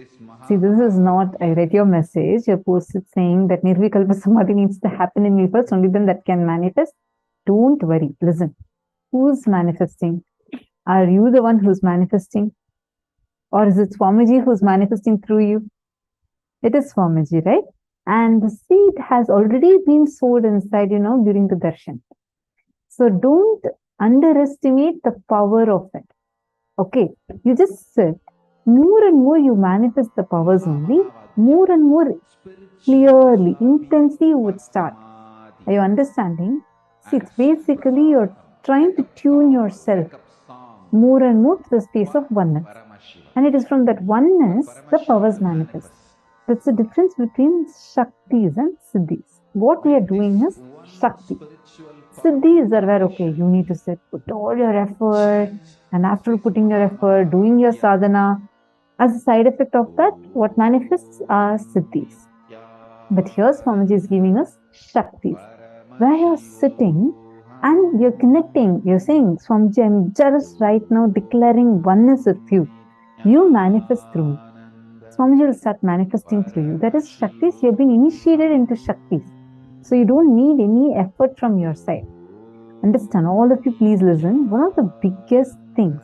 see, this is not, I read your message, you posted saying that Nirvikalpa Samadhi needs to happen in me first, only then that can manifest. Don't worry, listen. Who's manifesting? Are you the one who's manifesting? Or is it Swamiji who's manifesting through you? It is Swamiji, right? And the seed has already been sowed inside, during the darshan. So don't underestimate the power of it. Okay, you just sit. More and more you manifest the powers only, more and more clearly, intensely you would start. Are you understanding? See, it's basically you're trying to tune yourself more and more to the space of oneness. And it is from that oneness the powers manifest. That's the difference between Shaktis and Siddhis. What we are doing is Shakti. Siddhis are where, okay, you need to sit, put all your effort, and after putting your effort, doing your sadhana, as a side effect of that, what manifests are siddhis. But here Swamiji is giving us shaktis, where you're sitting and you're connecting, you're saying, Swamiji, I'm just right now declaring oneness with you. You manifest through me. Swamiji will start manifesting through you. That is Shaktis. You have been initiated into Shaktis. So you don't need any effort from your side. Understand, all of you please listen. One of the biggest things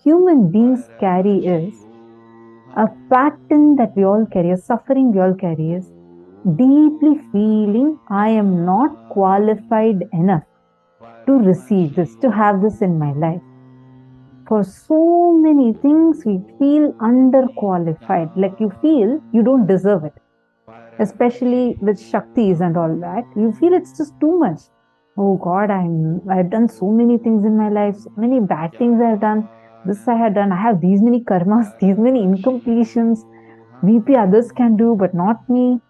human beings carry is a pattern that we all carry, a suffering we all carry is deeply feeling I am not qualified enough to receive this, to have this in my life. For so many things, we feel underqualified, like you feel you don't deserve it. Especially with Shaktis and all that, you feel it's just too much. Oh God, I've done so many things in my life, so many bad things I've done. This I had done. I have these many karmas, these many incompletions. Maybe others can do, but not me.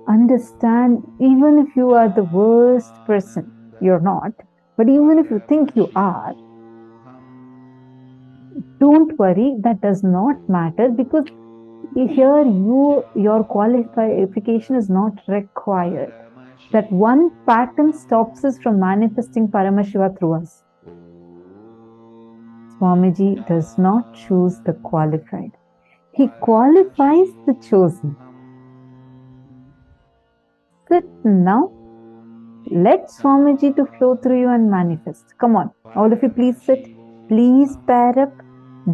Understand, even if you are the worst person, you're not. But even if you think you are, don't worry, that does not matter, because here your qualification is not required. That one pattern stops us from manifesting Paramashiva through us. Swamiji does not choose the qualified. He qualifies the chosen. Sit now. Let Swamiji to flow through you and manifest. Come on, all of you please sit. Please pair up.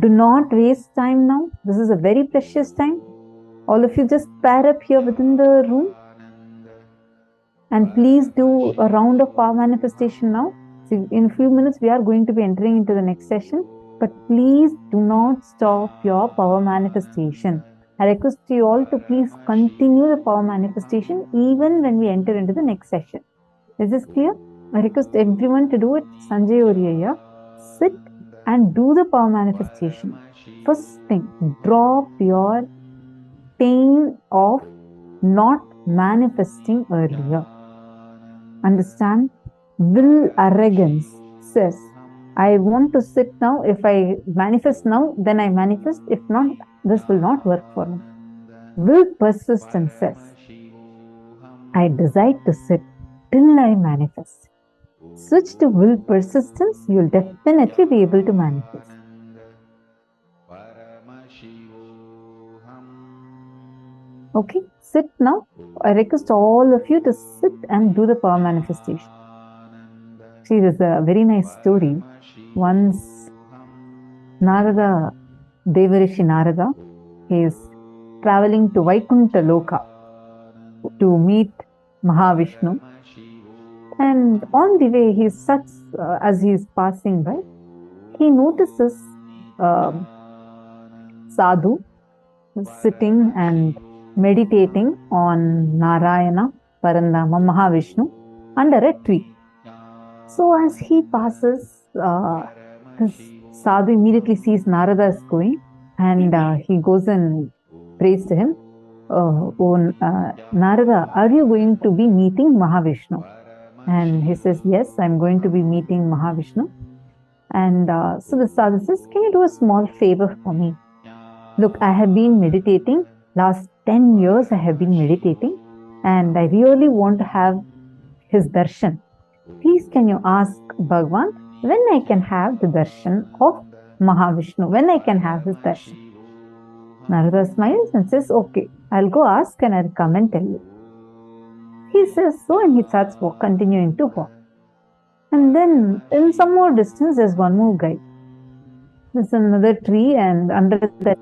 Do not waste time now. This is a very precious time. All of you just pair up here within the room. And please do a round of power manifestation now. See, in a few minutes, we are going to be entering into the next session. But please do not stop your power manifestation. I request you all to please continue the power manifestation even when we enter into the next session. Is this clear? I request everyone to do it. Sanjay Oriya, sit and do the power manifestation. First thing, drop your pain of not manifesting earlier. Understand? Will arrogance says, I want to sit now. If I manifest now, then I manifest. If not, this will not work for me. Will persistence says, I decide to sit till I manifest. Switch to will persistence, you will definitely be able to manifest. Okay, sit now. I request all of you to sit and do the power manifestation. See, there's a very nice story. Once Narada, Devarishi Narada, he is traveling to Vaikuntha Loka to meet Mahavishnu. And on the way, as he is passing by, he notices Sadhu sitting and meditating on Narayana, Parandama, Mahavishnu under a tree. So as he passes, this Sadhu immediately sees Narada is going, and he goes and prays to him. Narada, are you going to be meeting Mahavishnu? And he says, yes, I'm going to be meeting Mahavishnu. And so the Sadhu says, can you do a small favor for me? Look, I have been meditating. Last 10 years I have been meditating. And I really want to have his darshan. Please can you ask Bhagavan when I can have the darshan of Mahavishnu? When I can have his darshan? Narada smiles and says, okay, I'll go ask and I'll come and tell you. He says so, and he starts continuing to walk. And then in some more distance, there's one more guy. There's another tree, and under that,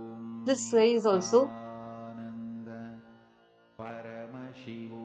this guy is also Paramashivam.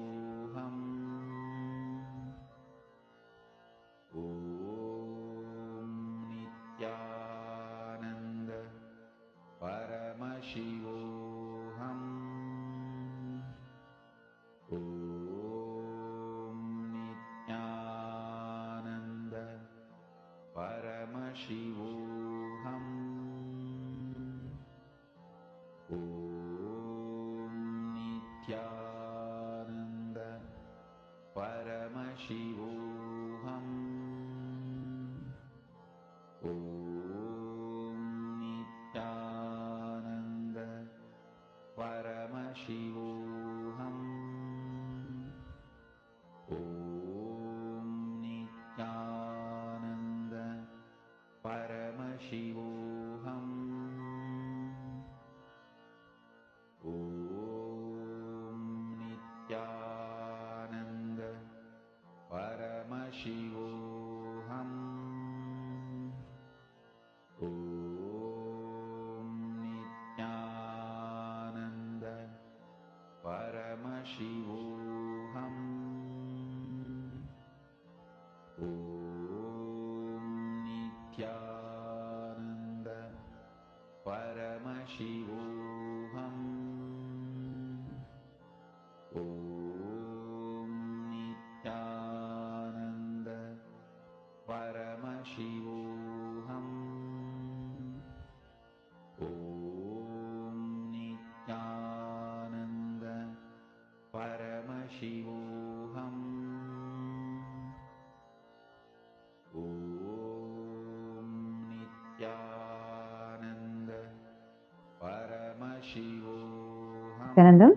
Nithyananda,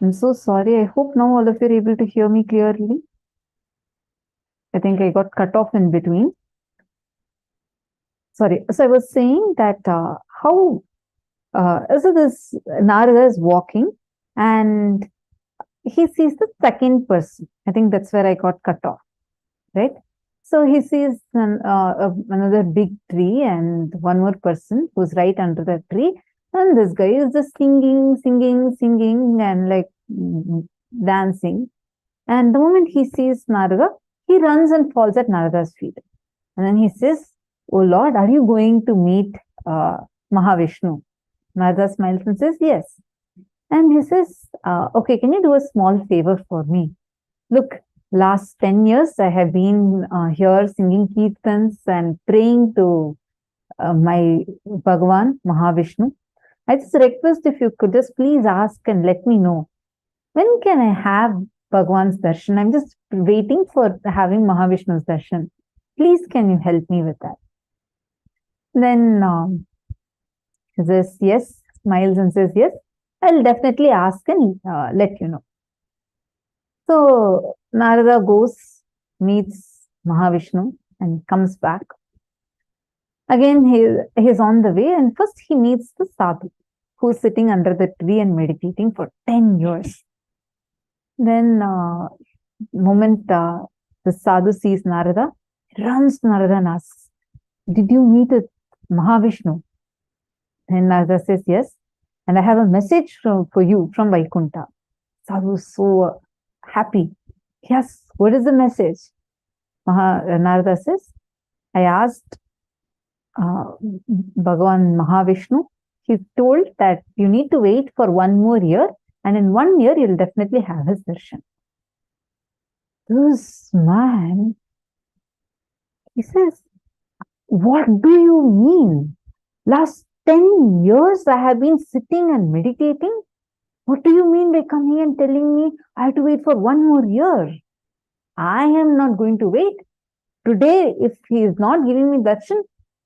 I'm so sorry. I hope now all of you are able to hear me clearly. I think I got cut off in between. Sorry. So I was saying that so this Narada is walking and he sees the second person. I think that's where I got cut off, right? So he sees another big tree and one more person who's right under the tree. And this guy is just singing and like dancing. And the moment he sees Narada, he runs and falls at Narada's feet. And then he says, "Oh Lord, are you going to meet Mahavishnu?" Narada smiles and says, "Yes." And he says, "Okay, can you do a small favor for me? Look, last 10 years I have been here singing kirtans and praying to my Bhagavan, Mahavishnu. I just request if you could just please ask and let me know, when can I have Bhagavan's darshan? I'm just waiting for having Mahavishnu's darshan. Please, can you help me with that?" Then he says, "Yes," smiles and says, "Yes, I'll definitely ask and let you know." So Narada goes, meets Mahavishnu and comes back. Again, he's on the way, and first he meets the sadhu who's sitting under the tree and meditating for 10 years. Then moment the sadhu sees Narada, he runs to Narada and asks, "Did you meet with Mahavishnu?" And Narada says, "Yes, and I have a message for you from Vaikunta." Sadhu is so happy. "Yes, what is the message?" Narada says, "I asked Bhagavan Mahavishnu. He told that you need to wait for 1 more year, and in 1 year you'll definitely have his darshan." This man, he says, "What do you mean? Last 10 years I have been sitting and meditating. What do you mean by coming and telling me I have to wait for 1 more year? I am not going to wait. Today, if he is not giving me darshan,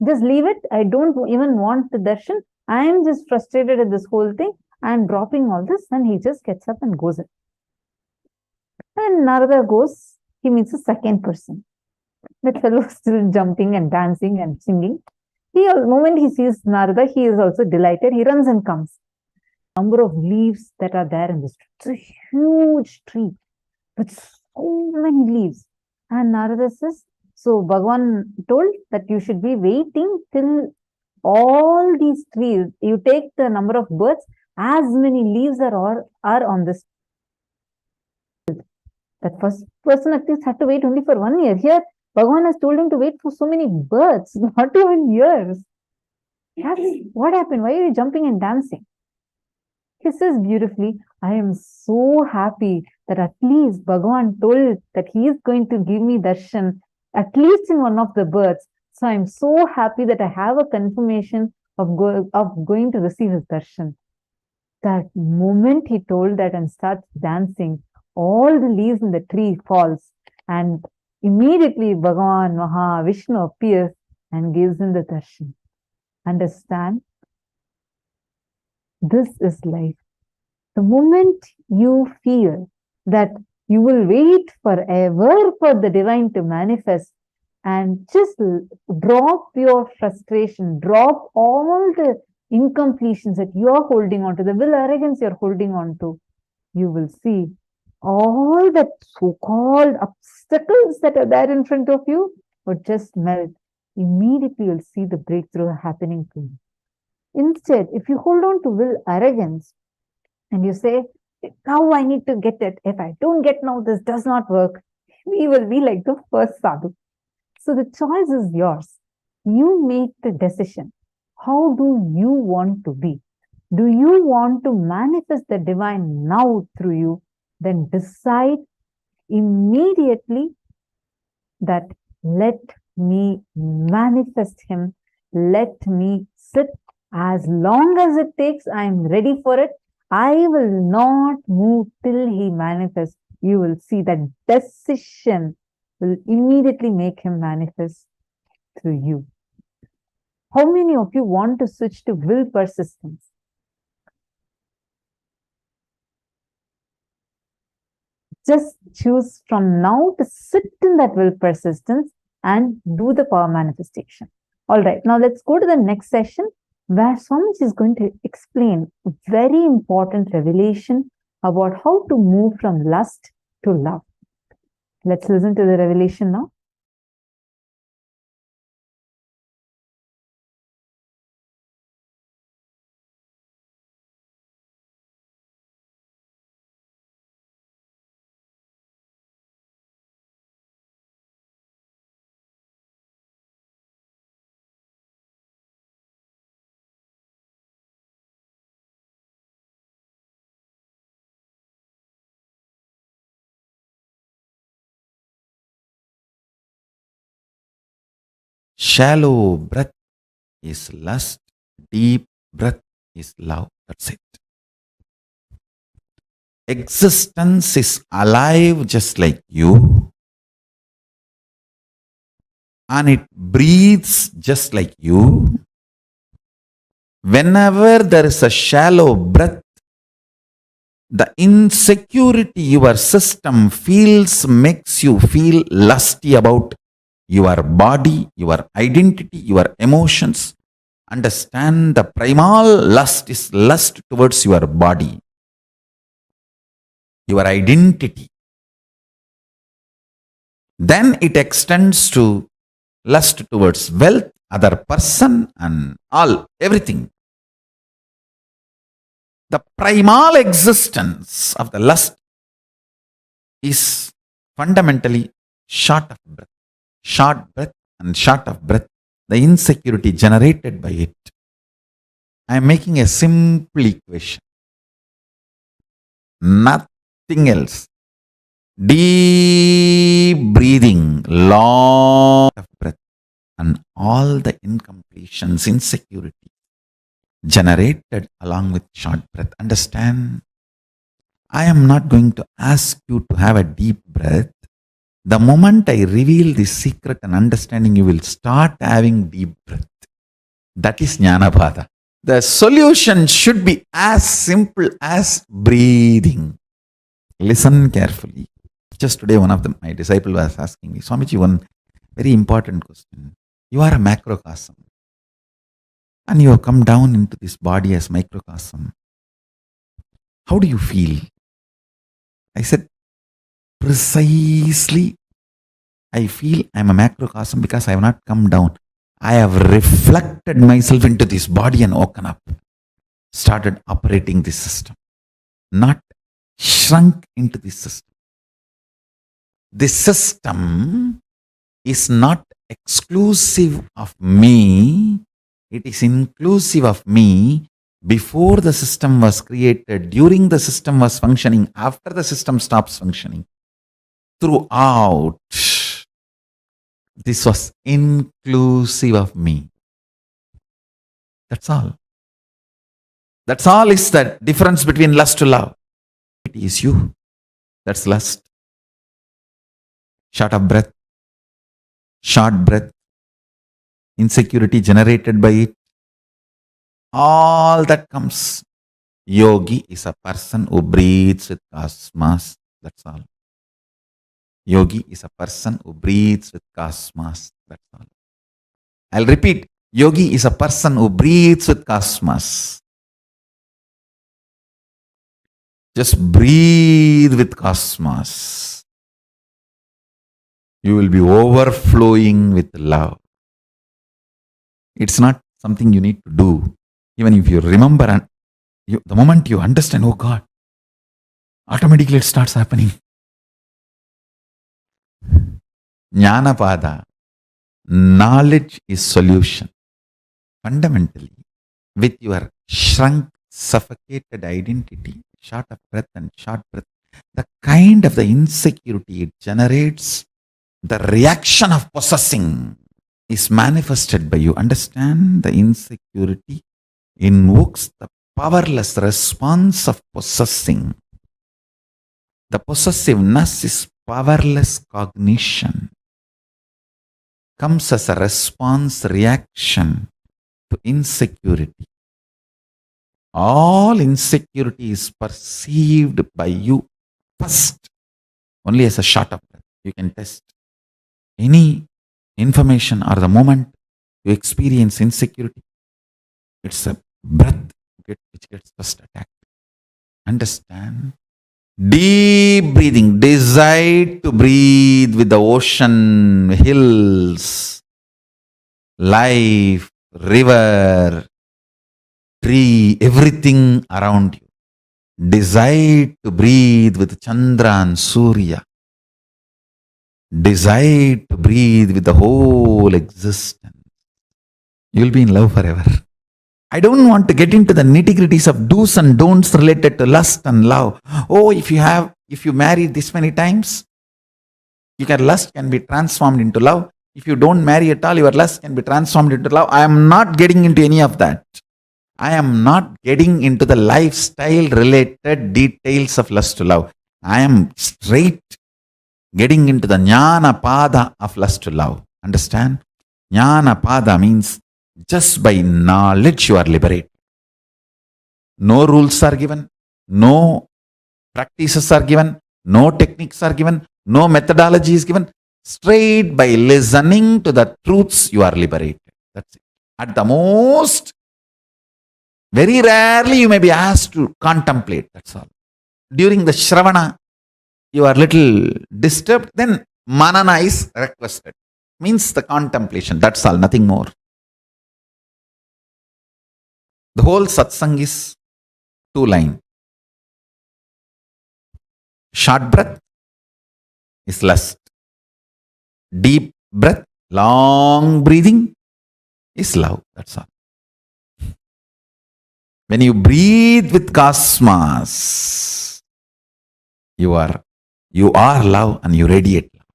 just leave it. I don't even want the darshan. I am just frustrated at this whole thing. I am dropping all this." And he just gets up and goes in. And Narada goes, he meets the second person. That fellow is still jumping and dancing and singing. The moment he sees Narada, he is also delighted. He runs and comes. Number of leaves that are there in this tree. It's a huge tree with so many leaves. And Narada says, so Bhagavan told that you should be waiting till all these trees, you take the number of birds, as many leaves are on this. That first person at least had to wait only for 1 year. Here, Bhagavan has told him to wait for so many birds, not even years. Yes, what happened? Why are you jumping and dancing? He says beautifully, I am so happy that at least Bhagavan told that he is going to give me darshan, at least in one of the birds. So I am so happy that I have a confirmation of going to receive his darshan. That moment he told that and starts dancing, all the leaves in the tree falls, and immediately Bhagavan Mahavishnu appears and gives him the darshan. Understand? This is life. The moment you feel that you will wait forever for the divine to manifest, and just drop your frustration, drop all the incompletions that you're holding on to, the will arrogance you're holding on to. You will see all that so-called obstacles that are there in front of you would just melt. Immediately you'll see the breakthrough happening to you. Instead, if you hold on to will arrogance and you say, now I need to get it. If I don't get now, this does not work. We will be like the first sadhu. So the choice is yours. You make the decision. How do you want to be? Do you want to manifest the divine now through you? Then decide immediately that let me manifest him. Let me sit as long as it takes. I am ready for it. I will not move till he manifests. You will see that decision will immediately make him manifest through you. How many of you want to switch to will persistence? Just choose from now to sit in that will persistence and do the power manifestation. All right, now let's go to the next session where Swamiji is going to explain a very important revelation about how to move from lust to love. Let's listen to the revelation now. Shallow breath is lust, deep breath is love. That's it. Existence is alive just like you, and it breathes just like you. Whenever there is a shallow breath, the insecurity your system feels makes you feel lusty about your body, your identity, your emotions. Understand the primal lust is lust towards your body, your identity. Then it extends to lust towards wealth, other person, and all, everything. The primal existence of the lust is fundamentally short of breath. Short breath and short of breath, the insecurity generated by it. I am making a simple equation. Nothing else. Deep breathing, long of breath, and all the incompletions, insecurity generated along with short breath. Understand? I am not going to ask you to have a deep breath. The moment I reveal this secret and understanding, you will start having deep breath. That is Jnanapada. The solution should be as simple as breathing. Listen carefully. Just today, one of my disciples was asking me, Swamiji, one very important question. You are a macrocosm, and you have come down into this body as microcosm. How do you feel? I said, precisely, I feel I am a macrocosm because I have not come down. I have reflected myself into this body and woken up, started operating this system, not shrunk into this system. This system is not exclusive of me, it is inclusive of me. Before the system was created, during the system was functioning, after the system stops functioning. Throughout, this was inclusive of me. That's all. That's all is the difference between lust to love. It is you. That's lust. Short of breath. Short breath. Insecurity generated by it. All that comes. Yogi is a person who breathes with cosmos. That's all. Yogi is a person who breathes with cosmos. That's all. I'll repeat. Yogi is a person who breathes with cosmos. Just breathe with cosmos. You will be overflowing with love. It's not something you need to do. Even if you remember and the moment you understand, oh God, automatically it starts happening. Jnanapada. Knowledge is solution. Fundamentally, with your shrunk, suffocated identity, short of breath and short breath, the kind of the insecurity it generates, the reaction of possessing is manifested by you. Understand? The insecurity invokes the powerless response of possessing. The possessiveness is powerless cognition. Comes as a response reaction to insecurity. All insecurity is perceived by you first, only as a short of breath. You can test any information or the moment you experience insecurity. It's a breath which gets first attacked. Understand? Deep breathing. Decide to breathe with the ocean, hills, life, river, tree, everything around you. Decide to breathe with Chandra and Surya. Decide to breathe with the whole existence. You'll be in love forever. I don't want to get into the nitty-gritties of do's and don'ts related to lust and love. Oh, if you marry this many times, lust can be transformed into love. If you don't marry at all, your lust can be transformed into love. I am not getting into any of that. I am not getting into the lifestyle related details of lust to love. I am straight getting into the Jnana Pada of lust to love. Understand? Jnana Pada means just by knowledge you are liberated. No rules are given, no practices are given, no techniques are given, no methodology is given. Straight by listening to the truths you are liberated. That's it. At the most, very rarely you may be asked to contemplate. That's all. During the Shravana, you are little disturbed, then Manana is requested. Means the contemplation. That's all, nothing more. The whole satsang is 2 lines. Short breath is lust. Deep breath, long breathing is love. That's all. When you breathe with cosmos, you are love and you radiate love.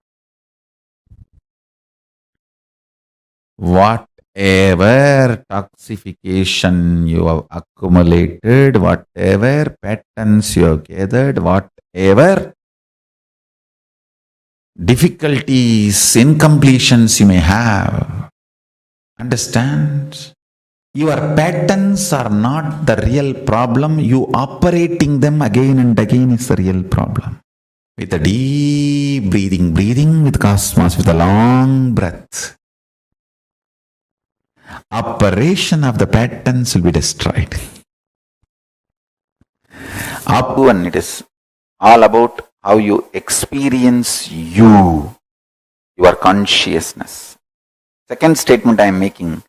Whatever toxification you have accumulated, whatever patterns you have gathered, whatever difficulties, incompletions you may have, understand? Your patterns are not the real problem. You operating them again and again is the real problem. With a deep breathing with cosmos, with a long breath, operation of the patterns will be destroyed. And it is all about how you experience your consciousness. Second statement I am making,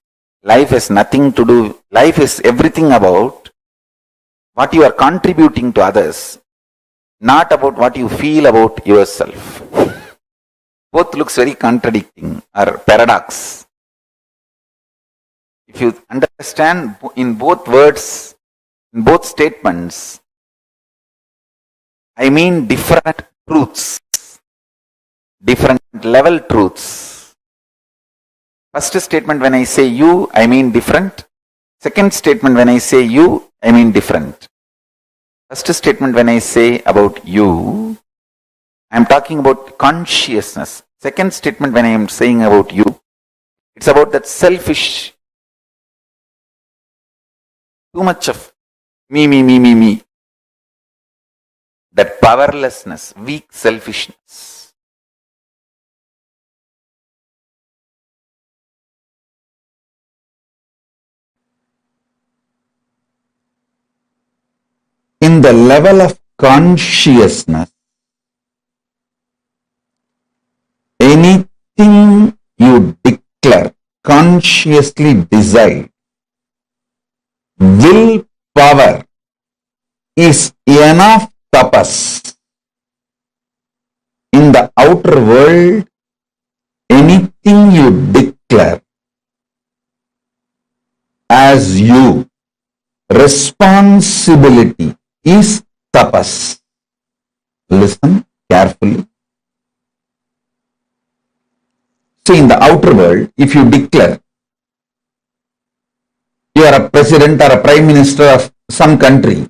life has nothing to do, life is everything about what you are contributing to others, not about what you feel about yourself. Both looks very contradicting or paradox. If you understand in both words, in both statements, I mean different truths, different level truths. First statement when I say you, I mean different. Second statement when I say you, I mean different. First statement when I say about you, I am talking about consciousness. Second statement when I am saying about you, it's about that selfish, too much of me. That powerlessness, weak selfishness. in the level of consciousness, anything you declare, consciously decide, willpower is enough tapas. In the outer world, anything you declare as you, responsibility is tapas. Listen carefully. See, in the outer world, if you declare you are a president or a prime minister of some country,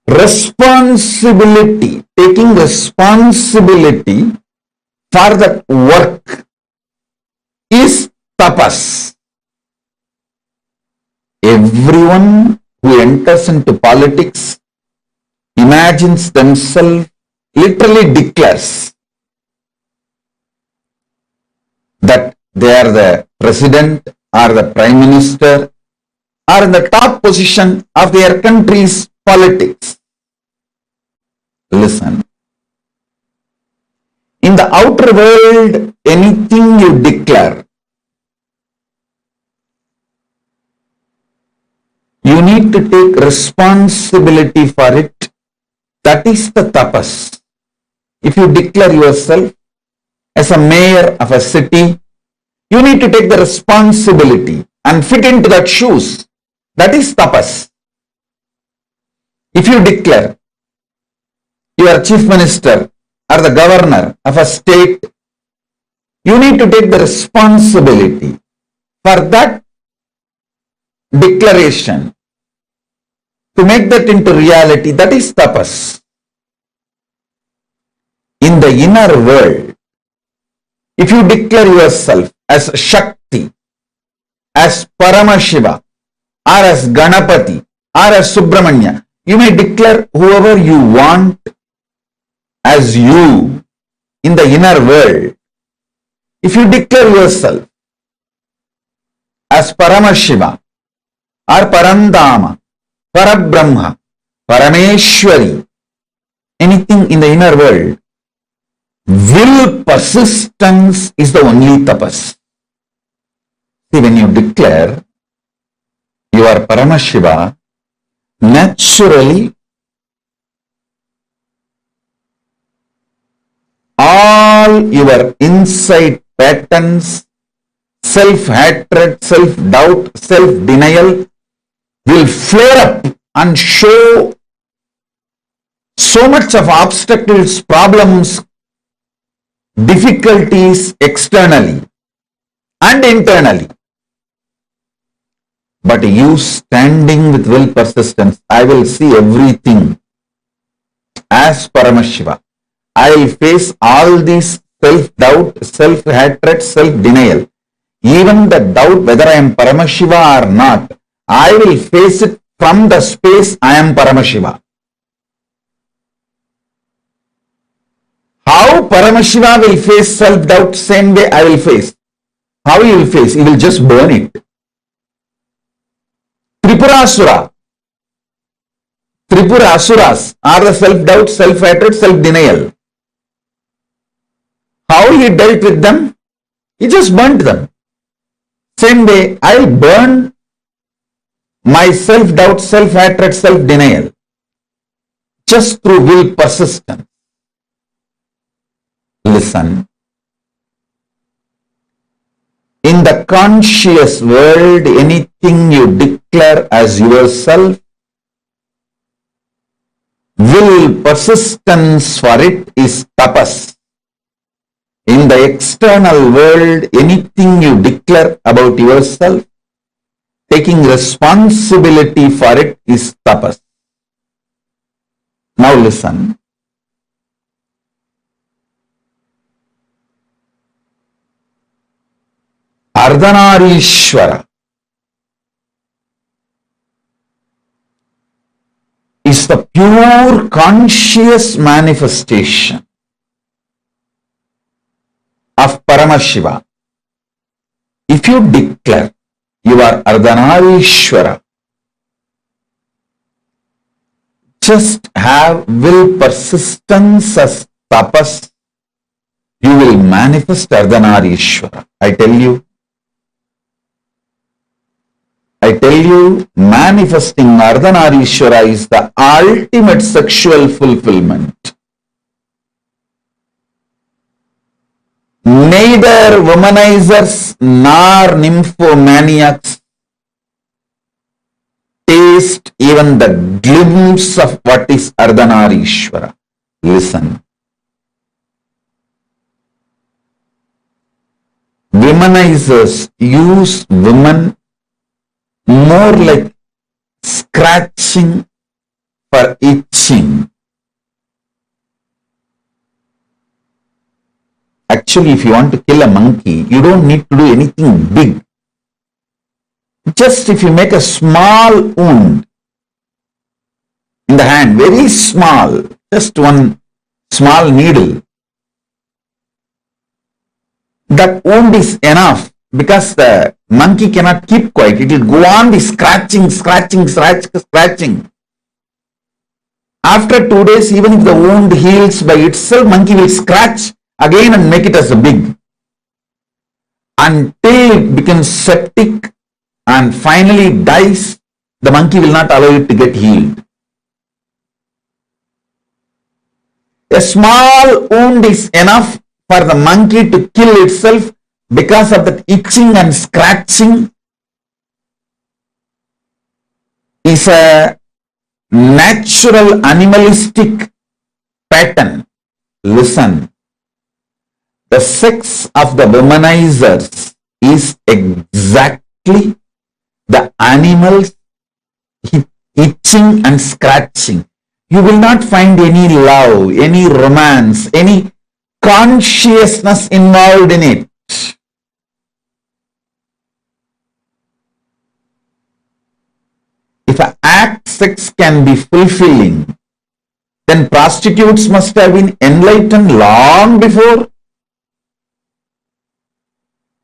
responsibility, taking responsibility for that work is tapas. Everyone who enters into politics imagines themselves, literally declares that they are the president or the prime minister or in the top position of their country's politics. Listen. In the outer world, anything you declare, you need to take responsibility for it. That is the tapas. If you declare yourself as a mayor of a city, you need to take the responsibility and fit into that shoes. That is tapas. If you declare you are chief minister or the governor of a state, you need to take the responsibility for that declaration to make that into reality. That is tapas. In the inner world, if you declare yourself as Shakti, as Paramashiva, or as Ganapati, or as Subramanya, you may declare whoever you want as you in the inner world. If you declare yourself as Paramashiva, or Parandama, Parabrahma, Parameshwari, anything in the inner world, will persistence is the only tapas. See, when you declare you are Paramashiva, naturally all your inside patterns, self-hatred, self-doubt, self-denial will flare up and show so much of obstacles, problems, difficulties externally and internally. But you standing with will persistence, I will see everything as Paramashiva. I will face all these self-doubt, self-hatred, self-denial. Even the doubt whether I am Paramashiva or not, I will face it from the space I am Paramashiva. How Paramashiva will face self-doubt, same way I will face. How he will face? He will just burn it. Tripura Asuras are the self-doubt, self-hatred, self-denial. How he dealt with them? He just burnt them. Same way, I will burn my self-doubt, self-hatred, self-denial just through will persistence. Listen. In the conscious world, anything you declare as yourself, will persistence for it is tapas. In the external world, anything you declare about yourself, taking responsibility for it is tapas. Now listen. Ardhanarishwara is the pure conscious manifestation of Paramashiva. If you declare you are Ardhanarishwara, just have will, persistence as tapas, you will manifest Ardhanarishwara. I tell you, manifesting Ardhanarishwara is the ultimate sexual fulfillment. Neither womanizers nor nymphomaniacs taste even the glimpse of what is Ardhanarishwara. Listen. Womanizers use women more like scratching for itching. Actually, if you want to kill a monkey, you don't need to do anything big. Just if you make a small wound in the hand, very small, just one small needle, that wound is enough, because the monkey cannot keep quiet. It will go on the scratching. After 2 days, even if the wound heals by itself, monkey will scratch again and make it as a big, until it becomes septic and finally dies. The monkey will not allow it to get healed. A small wound is enough for the monkey to kill itself because of that itching and scratching. Is a natural animalistic pattern. Listen. The sex of the womanizers is exactly the animals itching and scratching. You will not find any love, any romance, any consciousness involved in it. If an act sex can be fulfilling, then prostitutes must have been enlightened long before.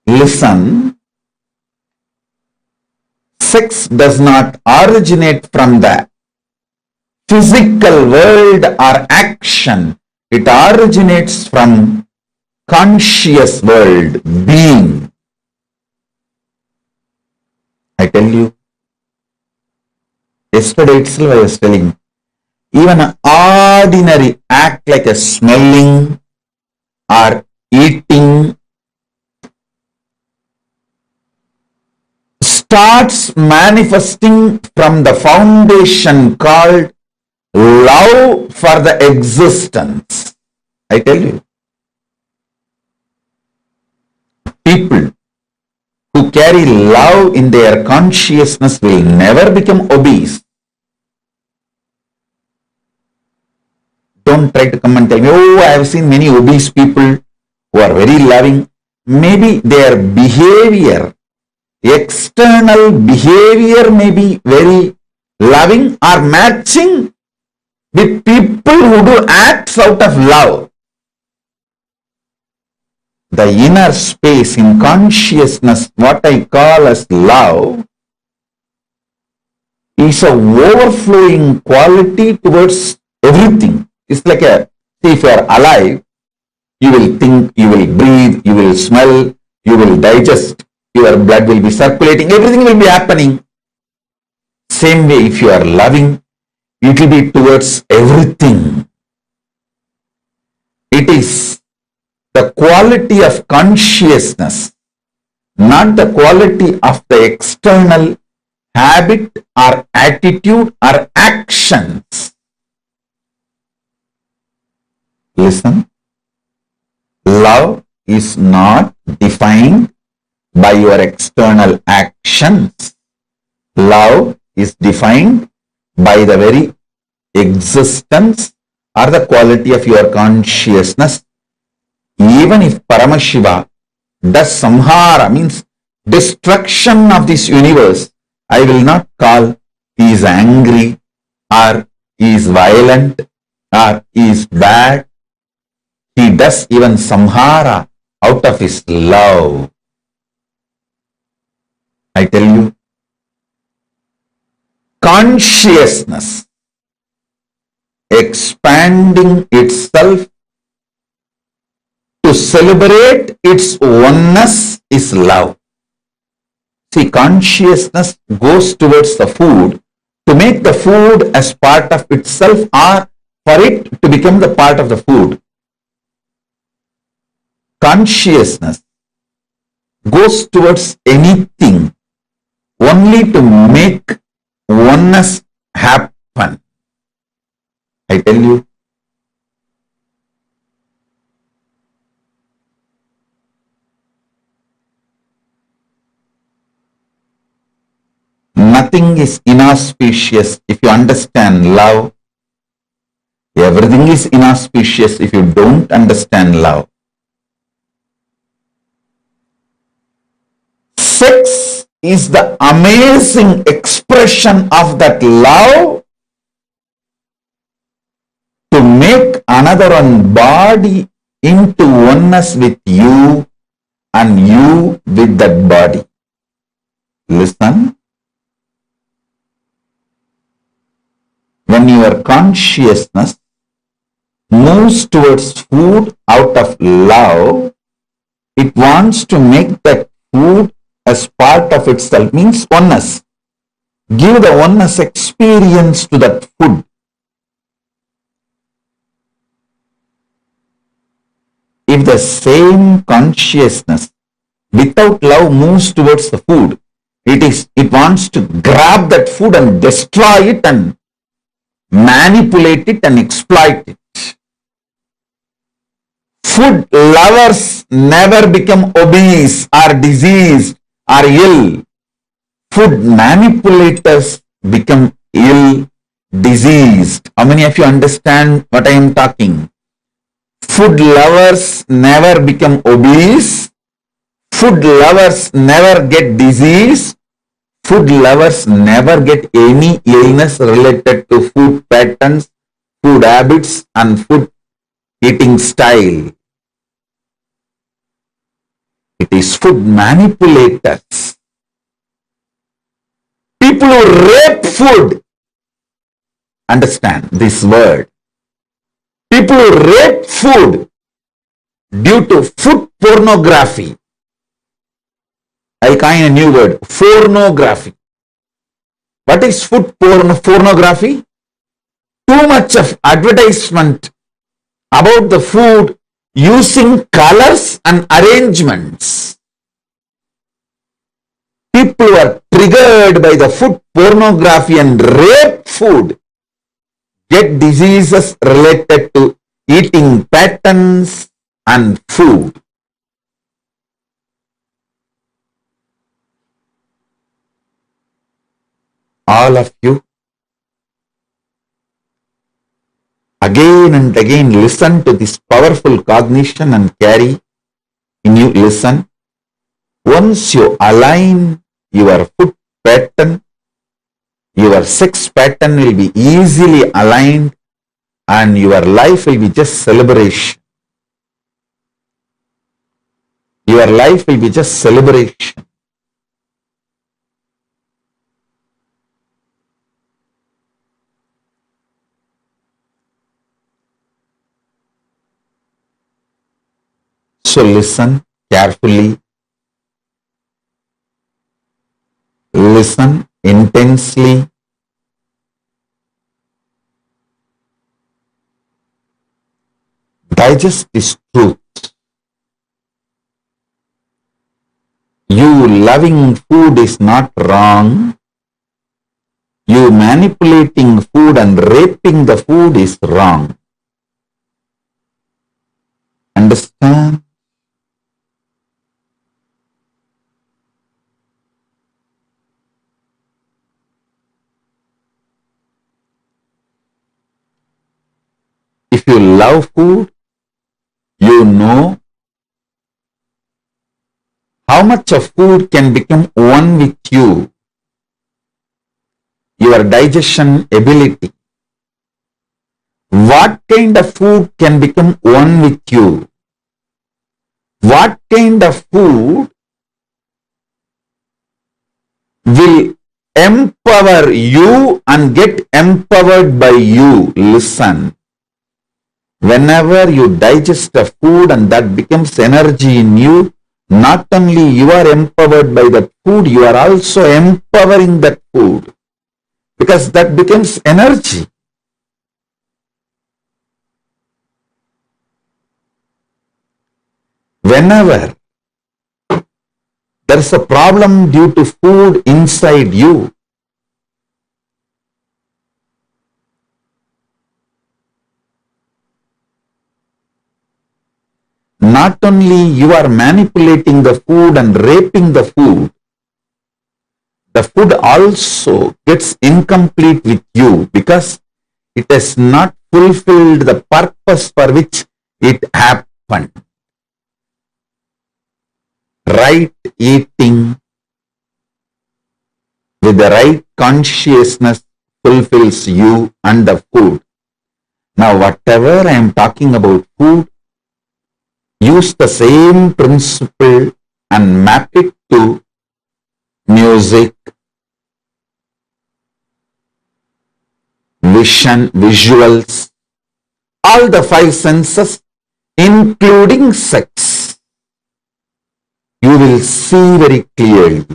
Listen, sex does not originate from the physical world or action. It originates from conscious world, being. I tell you, yesterday itself I was telling, even an ordinary act like a smelling or eating starts manifesting from the foundation called love for the existence. I tell you, people who carry love in their consciousness will never become obese. Don't try to come and tell me, oh, I have seen many obese people who are very loving. Maybe their behavior, external behavior may be very loving or matching with people who do acts out of love. The inner space in consciousness, what I call as love, is a overflowing quality towards everything. It's like if you are alive, you will think, you will breathe, you will smell, you will digest, your blood will be circulating, everything will be happening. Same way, if you are loving, it will be towards everything. It is the quality of consciousness, not the quality of the external habit or attitude or actions. Listen, love is not defined by your external actions. Love is defined by the very existence or the quality of your consciousness. Even if Paramashiva does samhara, means destruction of this universe, I will not call he is angry or he is violent or he is bad. He does even samhara out of his love. I tell you, consciousness expanding itself to celebrate its oneness is love. See, consciousness goes towards the food to make the food as part of itself or for it to become the part of the food. Consciousness goes towards anything only to make oneness happen. I tell you, nothing is inauspicious if you understand love. Everything is inauspicious if you don't understand love. Sex is the amazing expression of that love to make another one body into oneness with you and you with that body. Listen. When your consciousness moves towards food out of love, it wants to make that food as part of itself, means oneness. Give the oneness experience to that food. If the same consciousness without love moves towards the food, it wants to grab that food and destroy it and manipulate it and exploit it. Food lovers never become obese or diseased or ill. Food manipulators become ill, diseased. How many of you understand what I am talking? Food lovers never become obese. Food lovers never get disease. Food lovers never get any illness related to food patterns, food habits, and food eating style. It is food manipulators. People who rape food. Understand this word. People who rape food due to food pornography. I coin a new word, pornography. What is food pornography? Too much of advertisement about the food using colors and arrangements. People who are triggered by the food pornography and rape food get diseases related to eating patterns and food. All of you, again and again listen to this powerful cognition and carry in you. Listen. Once you align your food pattern, your sex pattern will be easily aligned and your life will be just celebration. Your life will be just celebration. So listen carefully, listen intensely, digest this truth. You loving food is not wrong. You manipulating food and raping the food is wrong. Understand? If you love food, you know how much of food can become one with you, your digestion ability. What kind of food can become one with you? What kind of food will empower you and get empowered by you. Listen. Whenever you digest a food and that becomes energy in you, not only you are empowered by that food, you are also empowering that food because that becomes energy. Whenever there is a problem due to food inside you, not only you are manipulating the food and raping the food also gets incomplete with you because it has not fulfilled the purpose for which it happened. Right eating with the right consciousness fulfills you and the food. Now, whatever I am talking about food, use the same principle and map it to music, vision, visuals, all the five senses, including sex. You will see very clearly.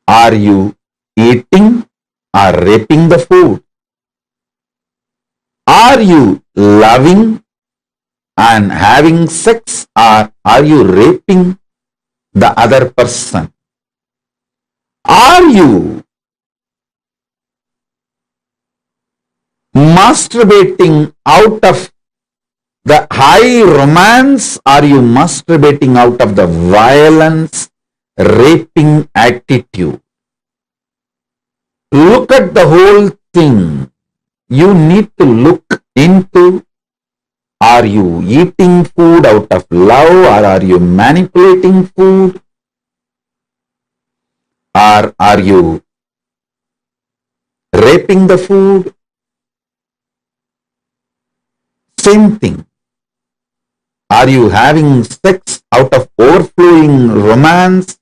Are you eating or raping the food? Are you loving and having sex, or are you raping the other person? Are you masturbating out of the high romance? Are you masturbating out of the violence, raping attitude? Look at the whole thing. You need to look into, are you eating food out of love, or are you manipulating food? Or are you raping the food? Same thing. Are you having sex out of overflowing romance,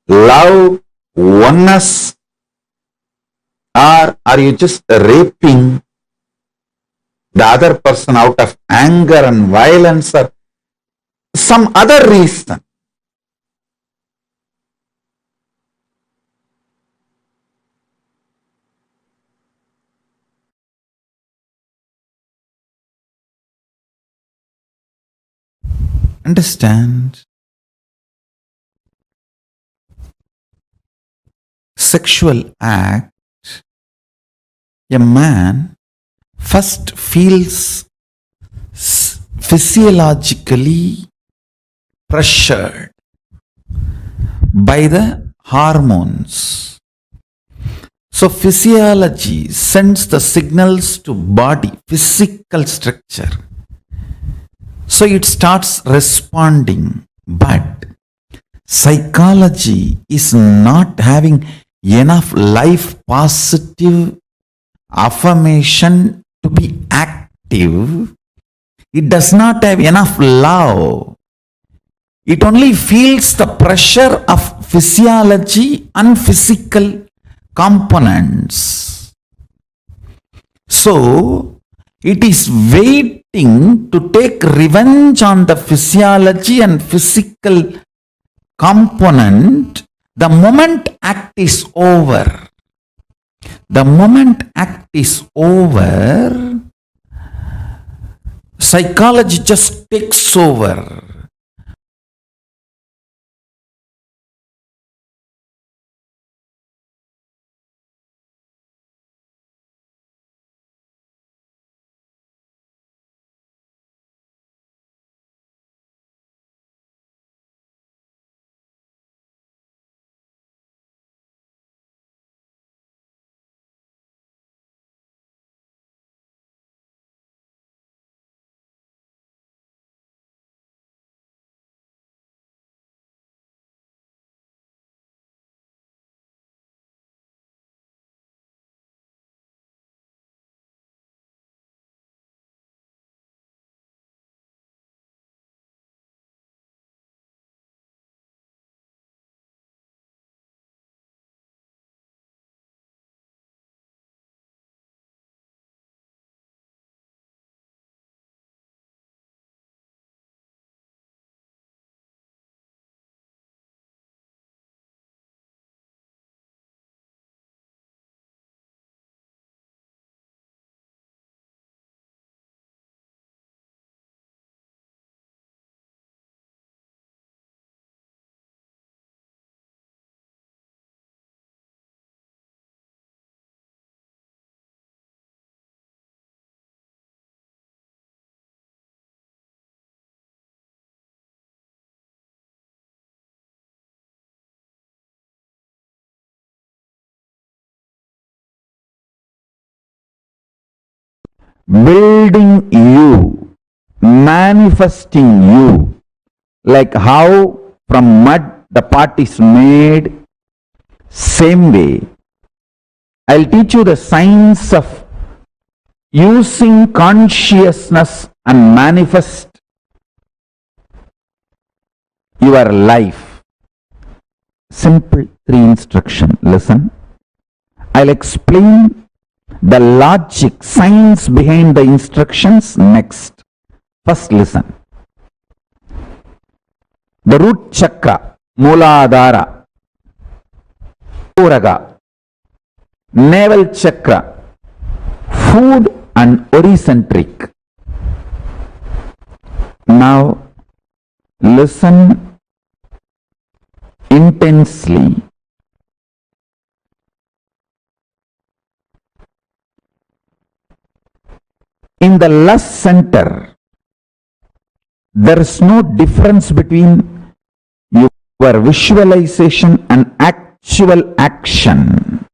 love, oneness? Or are you just raping the other person out of anger and violence or some other reason? Understand? Sexual act, a man first feels physiologically pressured by the hormones. So physiology sends the signals to body, physical structure. So it starts responding, but psychology is not having enough life positive affirmation to be active. It does not have enough love. It only feels the pressure of physiology and physical components. So it is waiting to take revenge on the physiology and physical component the moment act is over. The moment act is over, psychology just takes over. building you, manifesting you, like how from mud the pot is made, same way. I'll teach you the science of using consciousness and manifest your life. Simple 3 instruction. Listen. I'll explain the logic, science behind the instructions next. First listen. The root chakra, Mooladhara, Puraga, navel chakra, food and oricentric. Now listen intensely. In the lust center, there is no difference between your visualization and actual action.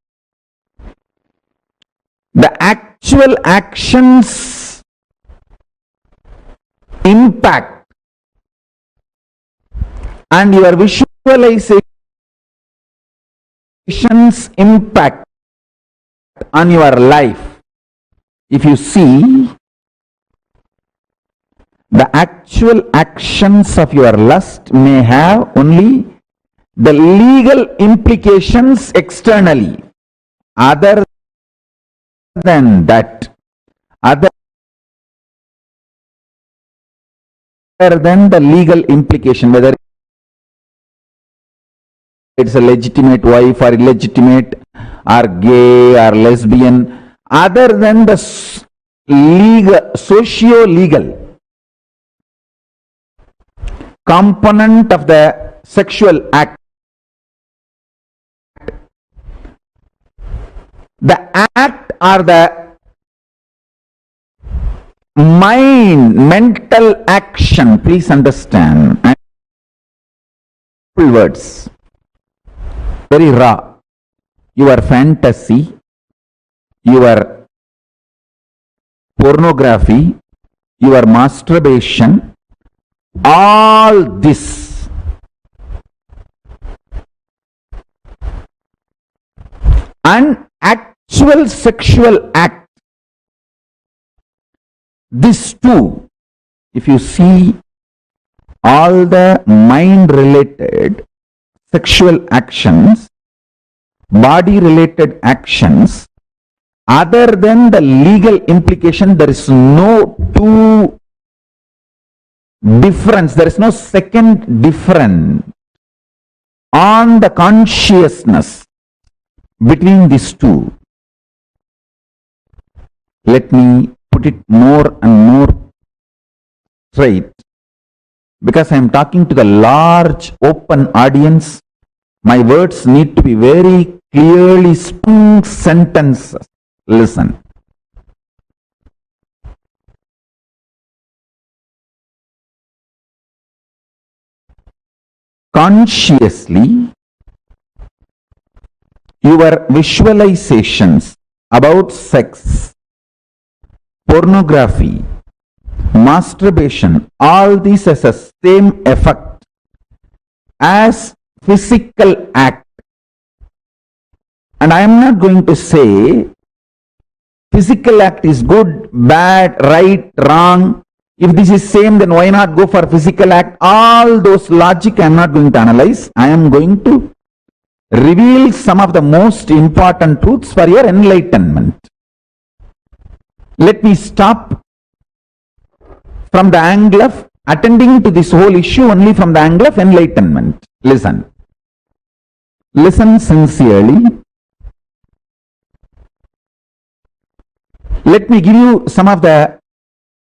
The actual actions impact and your visualizations impact on your life. If you see, the actual actions of your lust may have only the legal implications externally. Other than that, other than the legal implication, whether it's a legitimate wife or illegitimate or gay or lesbian, other than the legal, socio-legal component of the sexual act, the act or the mental action, please understand, words, very raw, your fantasy, your pornography, your masturbation, all this and actual sexual act, this too, if you see all the mind related sexual actions, body related actions, other than the legal implication, there is no difference, there is no second difference on the consciousness between these two. Let me put it more and more straight, because I am talking to the large open audience. My words need to be very clearly spoken sentences. Listen. Consciously, your visualizations about sex, pornography, masturbation, all these has the same effect as physical act. And I am not going to say physical act is good, bad, right, wrong. If this is same, then why not go for physical act? All those logic I am not going to analyze. I am going to reveal some of the most important truths for your enlightenment. Let me stop from the angle of attending to this whole issue only from the angle of enlightenment. Listen. Listen sincerely. Let me give you some of the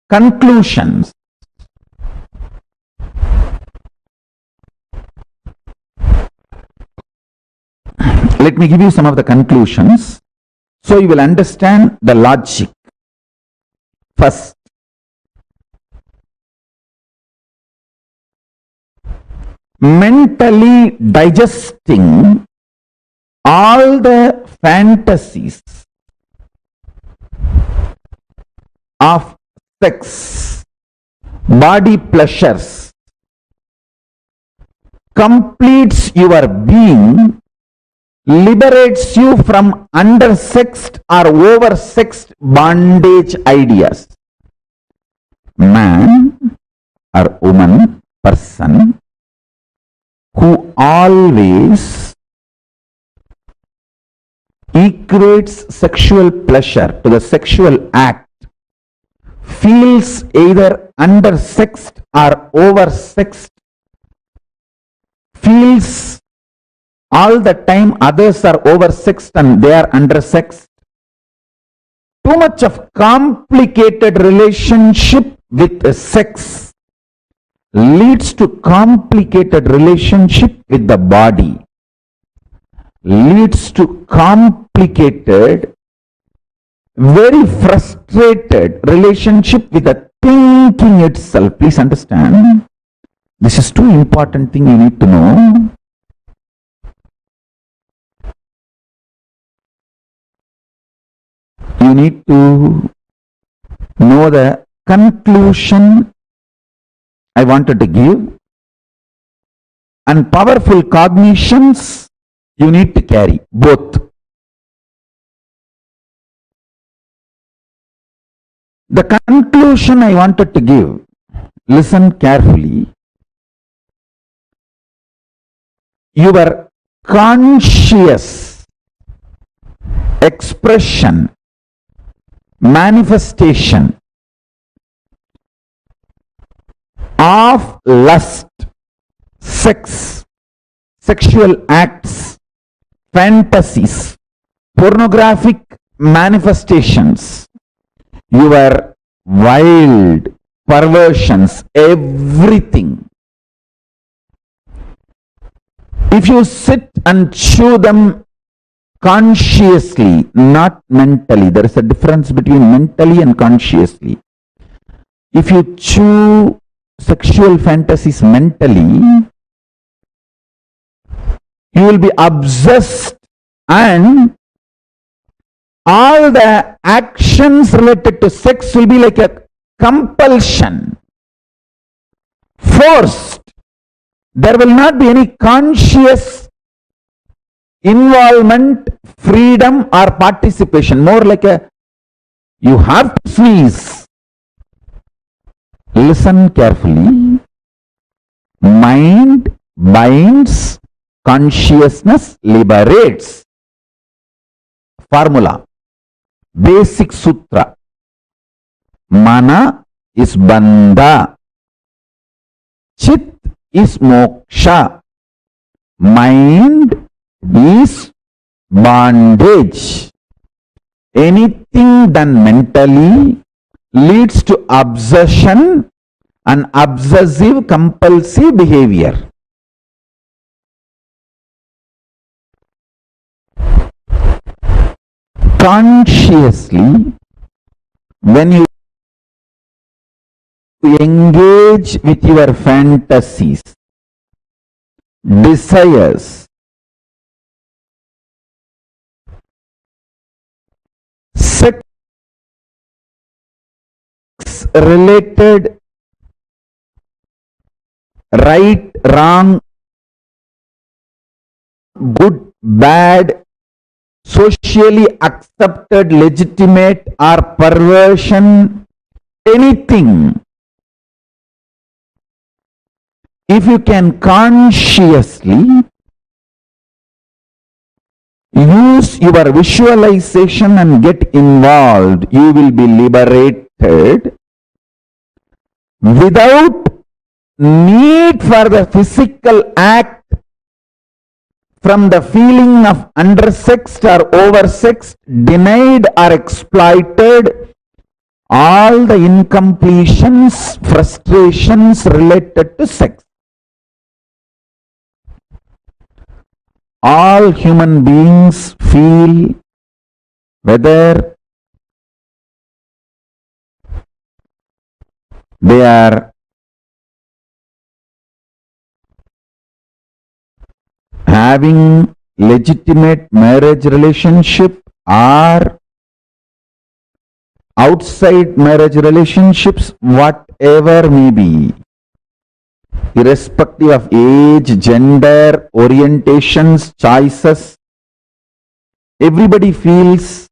conclusions. Let me give you some of the conclusions so you will understand the logic. First, mentally digesting all the fantasies of sex, body pleasures, completes your being, liberates you from undersexed or oversexed bondage ideas. Man or woman, person who always equates sexual pleasure to the sexual act feels either undersexed or oversexed, feels all the time others are oversexed and they are undersexed. Too much of complicated relationship with sex leads to complicated relationship with the body, leads to complicated, very frustrated relationship with the thinking itself. Please understand, this is too important thing you need to know. You need to know the conclusion I wanted to give, and powerful cognitions you need to carry, both. The conclusion I wanted to give, listen carefully. Your conscious expression, manifestation of lust, sex, sexual acts, fantasies, pornographic manifestations, your wild perversions, everything. If you sit and chew them consciously, not mentally, there is a difference between mentally and consciously. If you chew sexual fantasies mentally, you will be obsessed, and all the actions related to sex will be like a compulsion, forced. There will not be any conscious involvement, freedom or participation. More like a, you have to sneeze. Listen carefully. Mind binds, consciousness liberates. Formula, basic sutra. Mana is bandha, chit is moksha, mind is bondage. Anything done mentally leads to obsession and obsessive compulsive behavior. Consciously, when you engage with your fantasies, desires, sex related right, wrong, good, bad, socially accepted, legitimate or perversion, anything. If you can consciously use your visualization and get involved, you will be liberated without need for the physical act from the feeling of undersexed or oversexed, denied or exploited, all the incompletions, frustrations related to sex. All human beings feel, whether they are having legitimate marriage relationship or outside marriage relationships, whatever may be, irrespective of age, gender, orientations, choices, everybody feels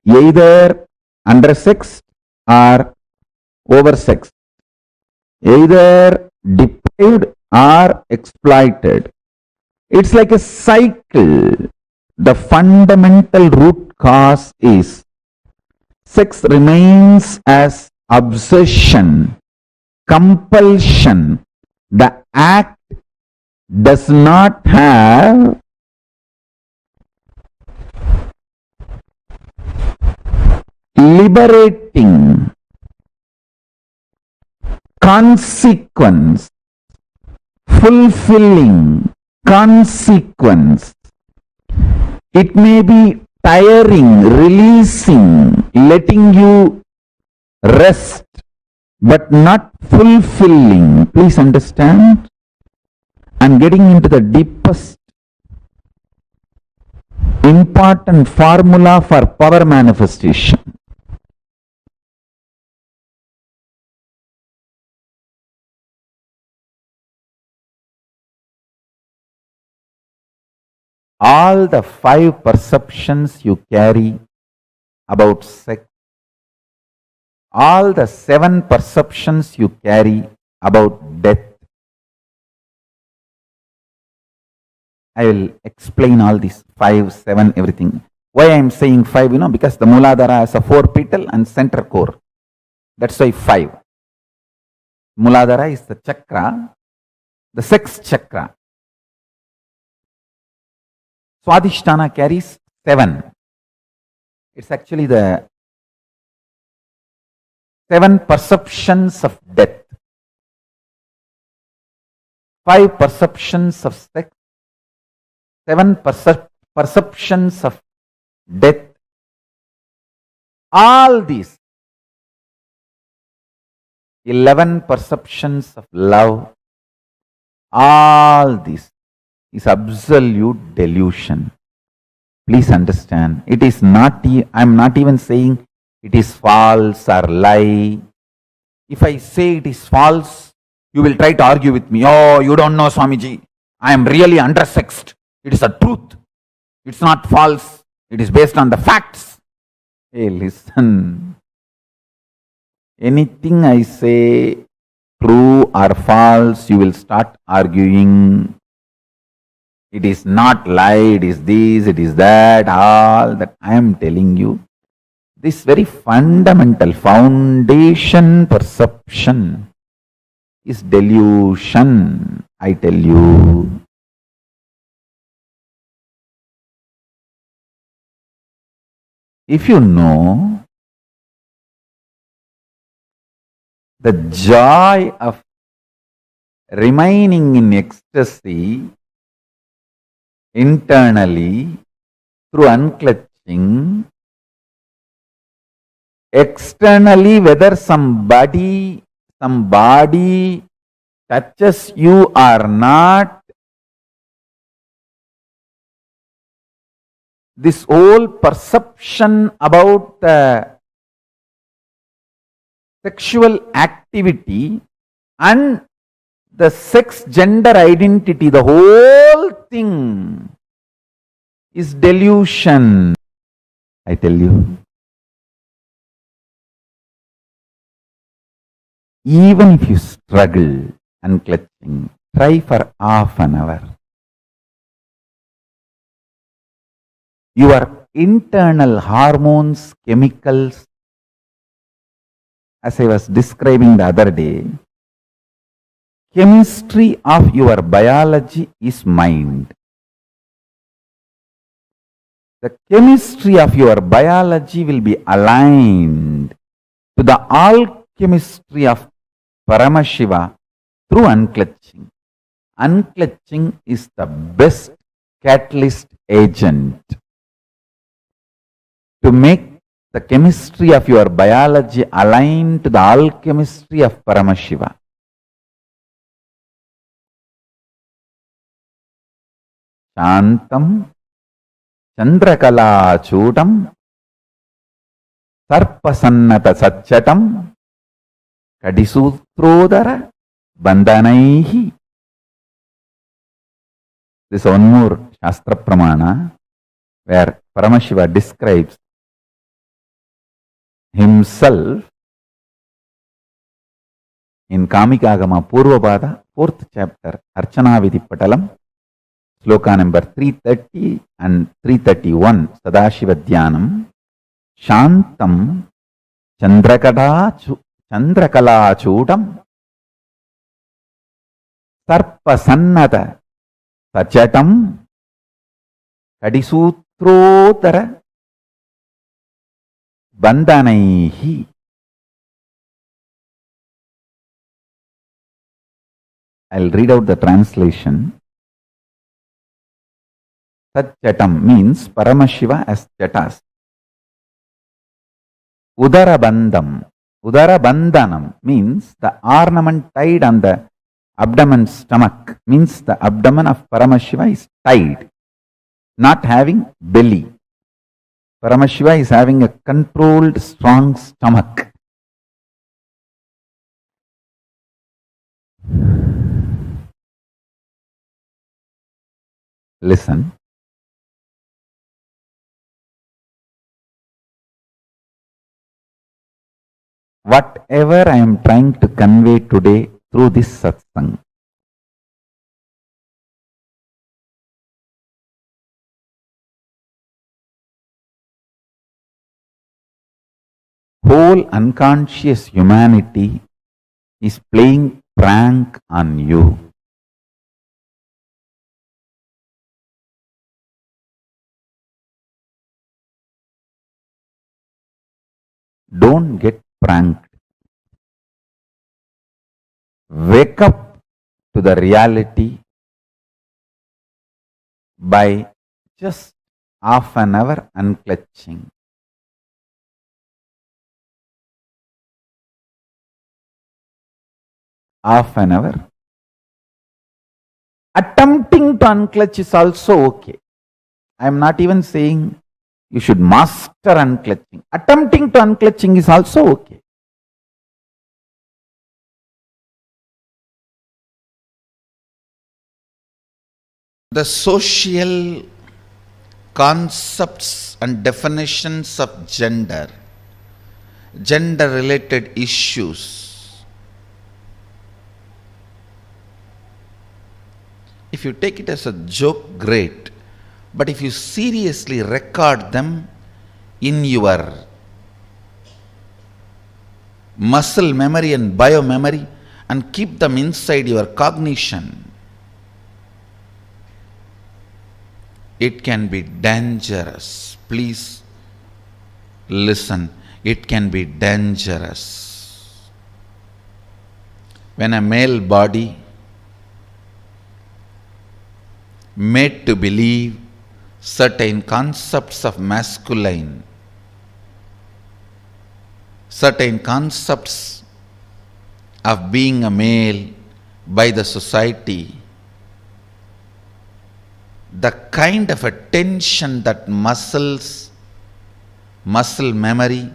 either undersexed or oversexed, either deprived or exploited. It's like a cycle. The fundamental root cause is sex remains as obsession, compulsion. The act does not have liberating consequence, fulfilling consequence. It may be tiring, releasing, letting you rest, but not fulfilling. Please understand. I'm getting into the deepest important formula for power manifestation. All the 5 perceptions you carry about sex, all the 7 perceptions you carry about death. I will explain all these 5, 7, everything. Why I am saying 5, because the Mooladhara has a 4 petal and center core. That's why 5. Mooladhara is the chakra, the sex chakra. Swadhisthana carries 7. It's actually the 7 perceptions of death, 5 perceptions of sex, 7 perceptions of death. All these 11 perceptions of love, all this is absolute delusion. Please understand, it is not, I am not even saying it is false or lie. If I say it is false, you will try to argue with me. Oh, you don't know, Swamiji. I am really undersexed. It is a truth. It's not false. It is based on the facts. Hey, listen. Anything I say, true or false, you will start arguing. It is not lie, it is this, it is that, all that I am telling you. This very fundamental foundation perception is delusion, I tell you. If you know the joy of remaining in ecstasy internally through unclutching, externally whether some body touches you or not, this whole perception about the sexual activity and the sex gender identity, the whole thing is delusion, I tell you. Even if you struggle unclutching, try for half an hour. Your internal hormones, chemicals, as I was describing the other day, chemistry of your biology is mind. The chemistry of your biology will be aligned to the alchemistry of Paramashiva through unclutching. Unclutching is the best catalyst agent to make the chemistry of your biology align to the alchemistry of Paramashiva. Shantam Chandrakala Chudam Sarpasannata Satchatam Kadisutrodara Bandhanaihi. This one more Shastra Pramana where Paramashiva describes himself in Kamikagama Purvapada, 4th chapter, Archana Vidipatalam, sloka number 330 and 331, Sadashiva Dhyanam, Shantam Chandrakala-chudam Sarpasannata Sachatam Kadisutrodara Bandhanaihi. I'll read out the translation. Satchatam means Paramashiva as Chatas. Udarabandhanam means the ornament tied on the abdomen stomach, means the abdomen of Paramashiva is tied, not having belly. Paramashiva is having a controlled, strong stomach. Listen. Whatever I am trying to convey today through this satsang, whole unconscious humanity is playing prank on you. Don't get pranked. Wake up to the reality by just half an hour unclutching. Half an hour. Attempting to unclutch is also okay. I am not even saying you should master unclutching. Attempting to unclutching is also okay. The social concepts and definitions of gender, gender-related issues, if you take it as a joke, great. But if you seriously record them in your muscle memory and biomemory and keep them inside your cognition, it can be dangerous. Please listen. It can be dangerous. When a male body made to believe certain concepts of masculine, certain concepts of being a male by the society, the kind of a tension that muscle memory,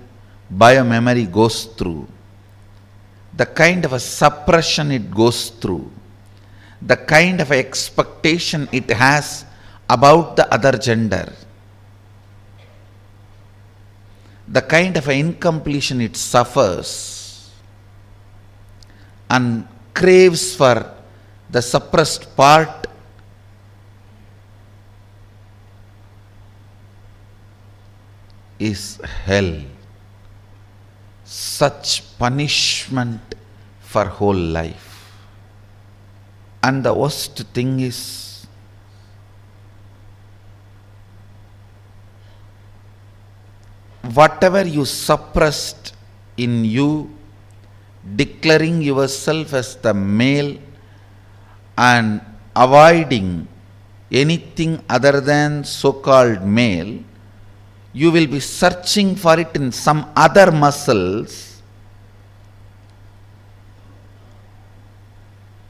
biomemory goes through, the kind of a suppression it goes through, the kind of expectation it has about the other gender, the kind of incompletion it suffers and craves for the suppressed part, is hell. Such punishment for whole life. And the worst thing is, whatever you suppressed in you, declaring yourself as the male and avoiding anything other than so-called male, you will be searching for it in some other muscles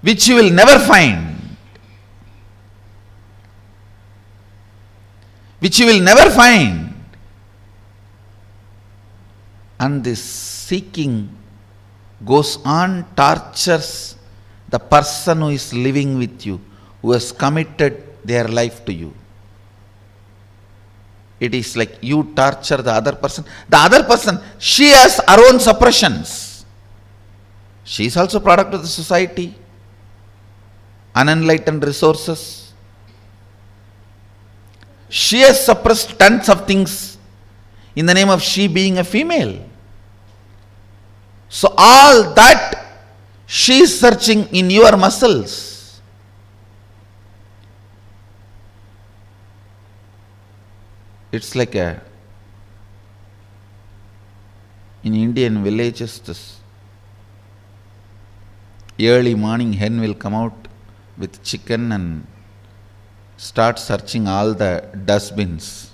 which you will never find. Which you will never find. And this seeking goes on, tortures the person who is living with you, who has committed their life to you. It is like you torture the other person. The other person, she has her own suppressions. She is also product of the society, unenlightened resources. She has suppressed tons of things in the name of she being a female. So all that she is searching in your muscles. It's like in Indian villages, this early morning hen will come out with chicken and start searching all the dustbins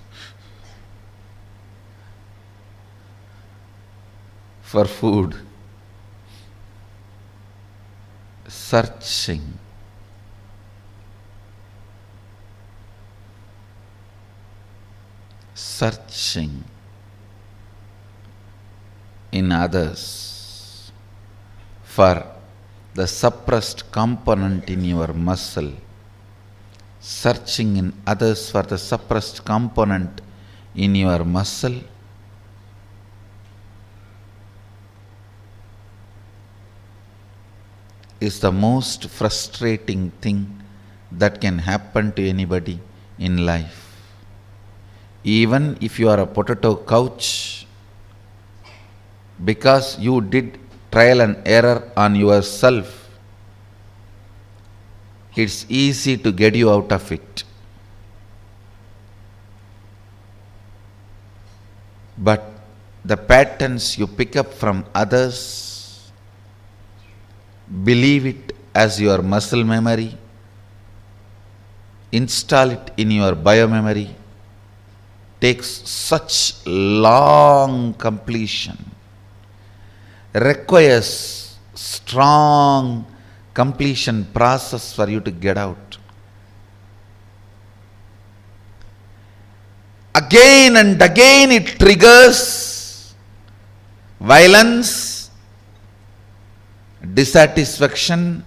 for food. Searching. Searching in others for the suppressed component in your muscle. Searching in others for the suppressed component in your muscle. Is the most frustrating thing that can happen to anybody in life. Even if you are a potato couch, because you did trial and error on yourself, it's easy to get you out of it. But the patterns you pick up from others, believe it as your muscle memory, install it in your biomemory, takes such long completion, requires strong completion process for you to get out. Again and again it triggers violence, dissatisfaction,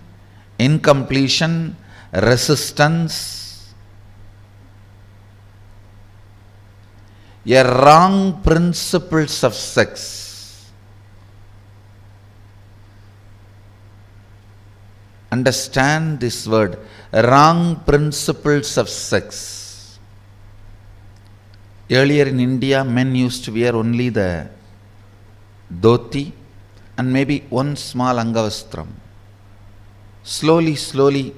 incompletion, resistance, a wrong principles of sex. Understand this word, wrong principles of sex. Earlier in India, men used to wear only the dhoti and maybe one small angavastram. Slowly,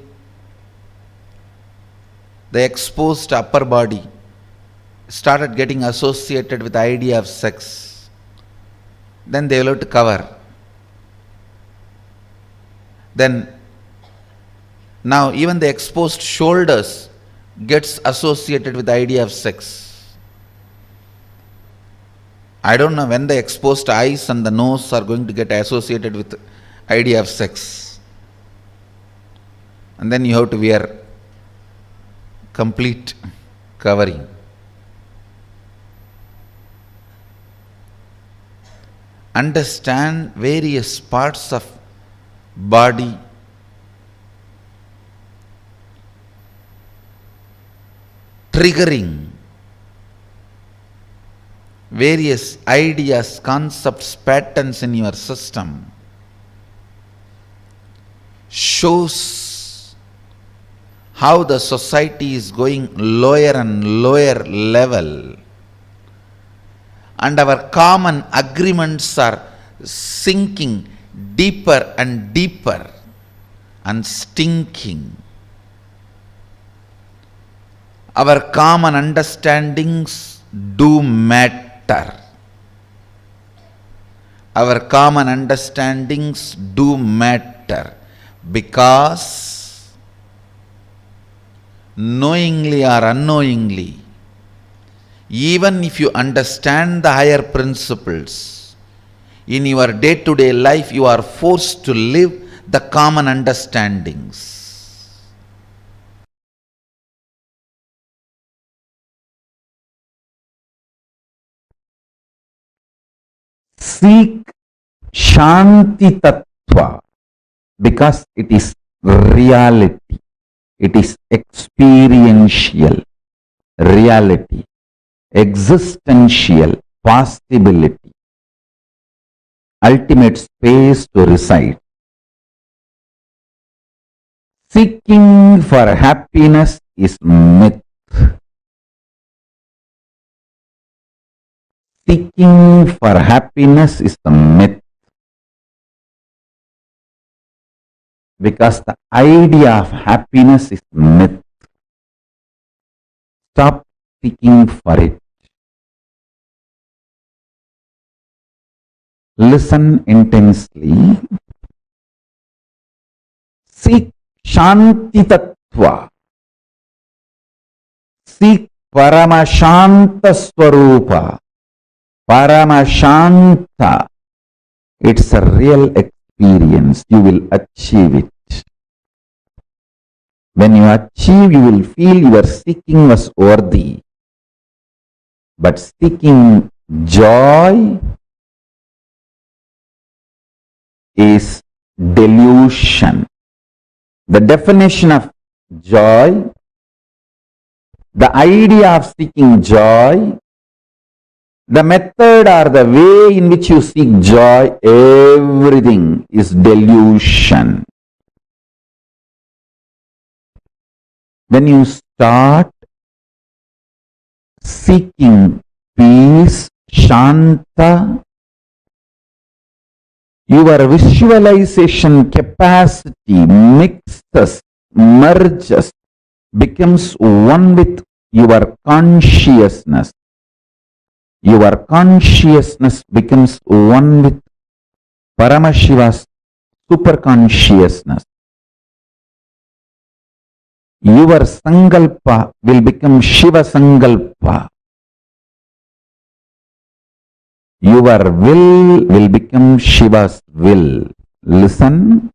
the exposed upper body started getting associated with the idea of sex. Then they will have to cover. Then now even the exposed shoulders gets associated with the idea of sex. I don't know when the exposed eyes and the nose are going to get associated with the idea of sex. And then you have to wear complete covering. Understand various parts of body triggering various ideas, concepts, patterns in your system shows how the society is going lower and lower level, and our common agreements are sinking deeper and deeper and stinking. Our common understandings do matter. Our common understandings do matter because knowingly or unknowingly, even if you understand the higher principles, in your day-to-day life you are forced to live the common understandings. Seek Shanti Tattva because it is reality. It is experiential reality, existential possibility, ultimate space to reside. Seeking for happiness is myth. Seeking for happiness is the myth. Because the idea of happiness is myth. Stop seeking for it. Listen intensely. Seek Shanti Tattva. Seek Paramashanta Swarupa. Paramashanta. It's a real experience. You will achieve it. When you achieve, you will feel your seeking was worthy. But seeking joy is delusion. The definition of joy, the idea of seeking joy, the method or the way in which you seek joy, everything is delusion. When you start seeking peace, Shanta, your visualization capacity mixes, merges, becomes one with your consciousness. Your consciousness becomes one with Paramashiva's superconsciousness. Your Sankalpa will become Shiva Sankalpa. Your will become Shiva's will. Listen.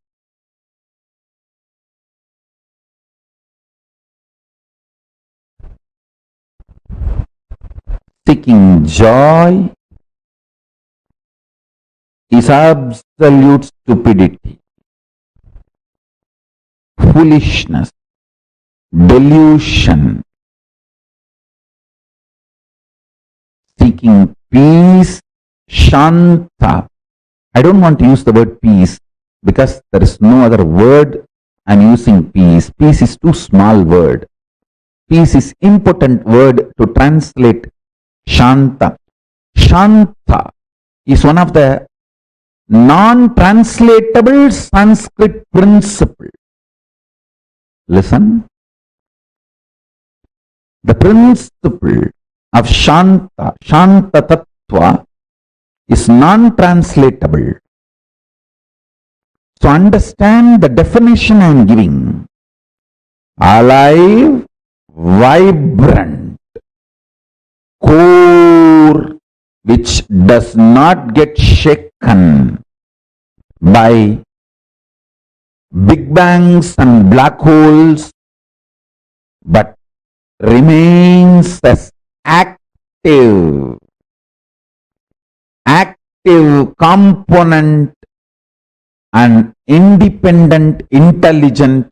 Seeking joy is absolute stupidity, foolishness, delusion. Seeking peace, Shanta. I don't want to use the word peace because there is no other word. I'm using peace. Peace is too small word. Peace is impotent word to translate Shanta. Shanta is one of the non-translatable Sanskrit principle. Listen. The principle of Shanta, Shanta Tattva, is non-translatable. So understand the definition I am giving. Alive, vibrant, core, which does not get shaken by big bangs and black holes, but remains as active component and independent intelligent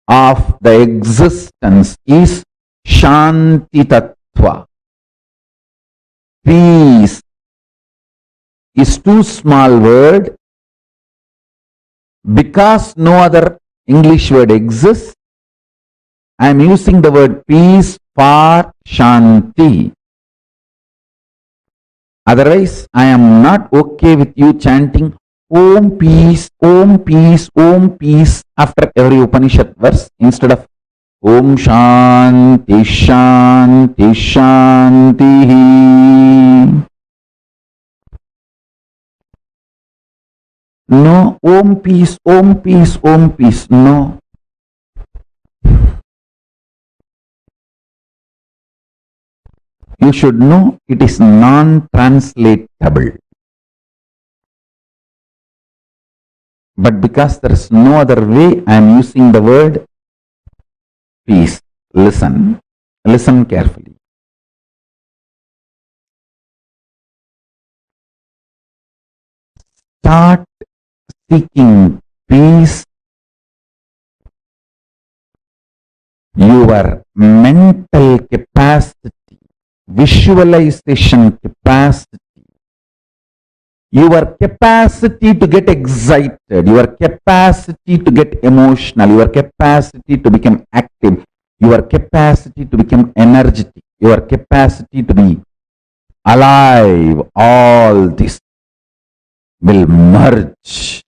of the existence is Shanti Tattva. Peace is too small word because no other English word exists. I am using the word peace for Shanti. Otherwise, I am not okay with you chanting Om peace, Om peace, Om peace after every Upanishad verse instead of Om Shanti Shanti Shanti. No, Om peace, Om peace, Om peace. No. You should know it is non-translatable. But because there is no other way, I am using the word peace. Listen. Listen carefully. start seeking peace, your mental capacity, visualization capacity, your capacity to get excited, your capacity to get emotional, your capacity to become active, your capacity to become energetic, your capacity to be alive, all this will merge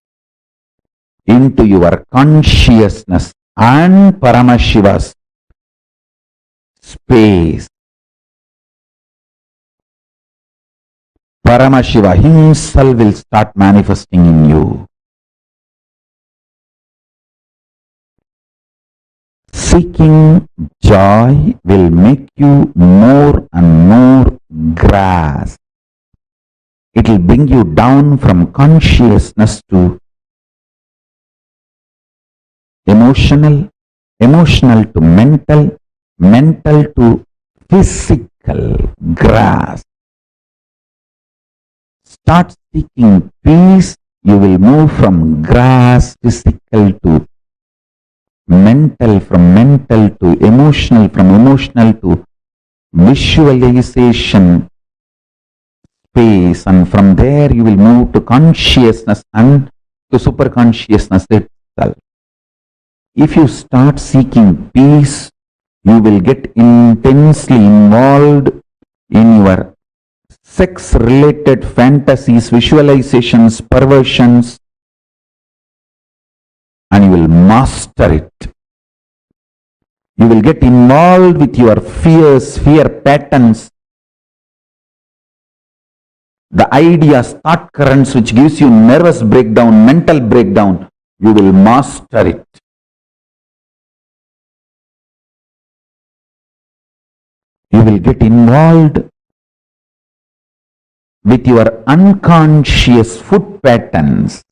into your consciousness and Paramashiva's space. Paramashiva himself will start manifesting in you. Seeking joy will make you more and more grass. It will bring you down from consciousness to emotional, emotional to mental, mental to physical grass. Start seeking peace, you will move from grass, physical to mental, from mental to emotional, from emotional to visualization space, and from there you will move to consciousness and to superconsciousness itself. If you start seeking peace, you will get intensely involved in your sex-related fantasies, visualizations, perversions, and you will master it. You will get involved with your fears, fear patterns, the ideas, thought currents which gives you nervous breakdown, mental breakdown. You will master it. You will get involved with your unconscious food patterns.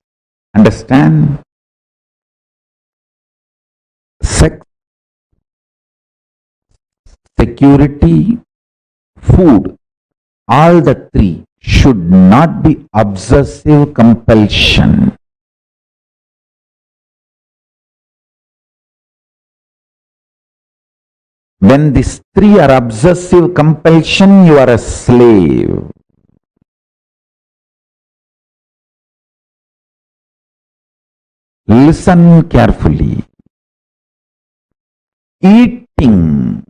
Understand? Sex, security, food, all the three should not be obsessive compulsion. When these three are obsessive compulsion, you are a slave. Listen carefully. Eating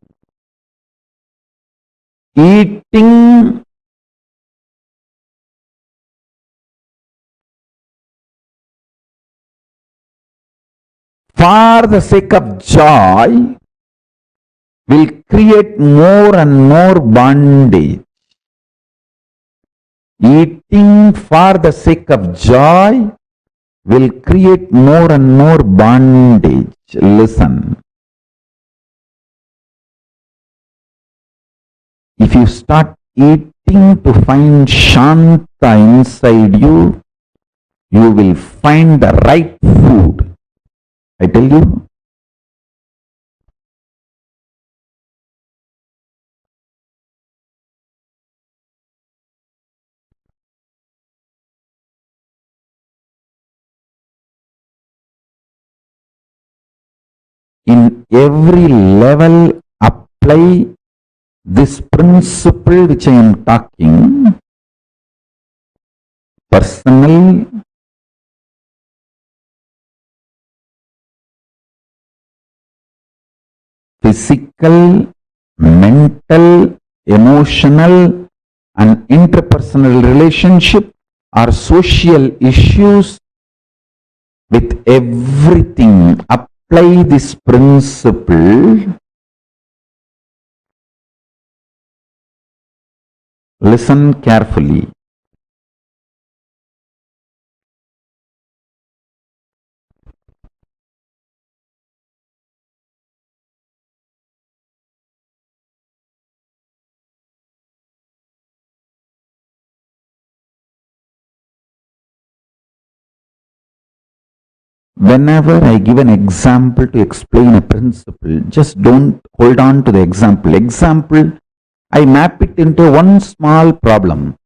for the sake of joy will create more and more bondage. Eating for the sake of joy will create more and more bondage. Listen. If you start eating to find Shanta inside you, you will find the right food. I tell you. In every level, apply this principle which I am talking. Personal, physical, mental, emotional, and interpersonal relationship or social issues. With everything, apply this principle. Listen carefully. Whenever I give an example to explain a principle, just don't hold on to the example. Example, I map it into one small problem,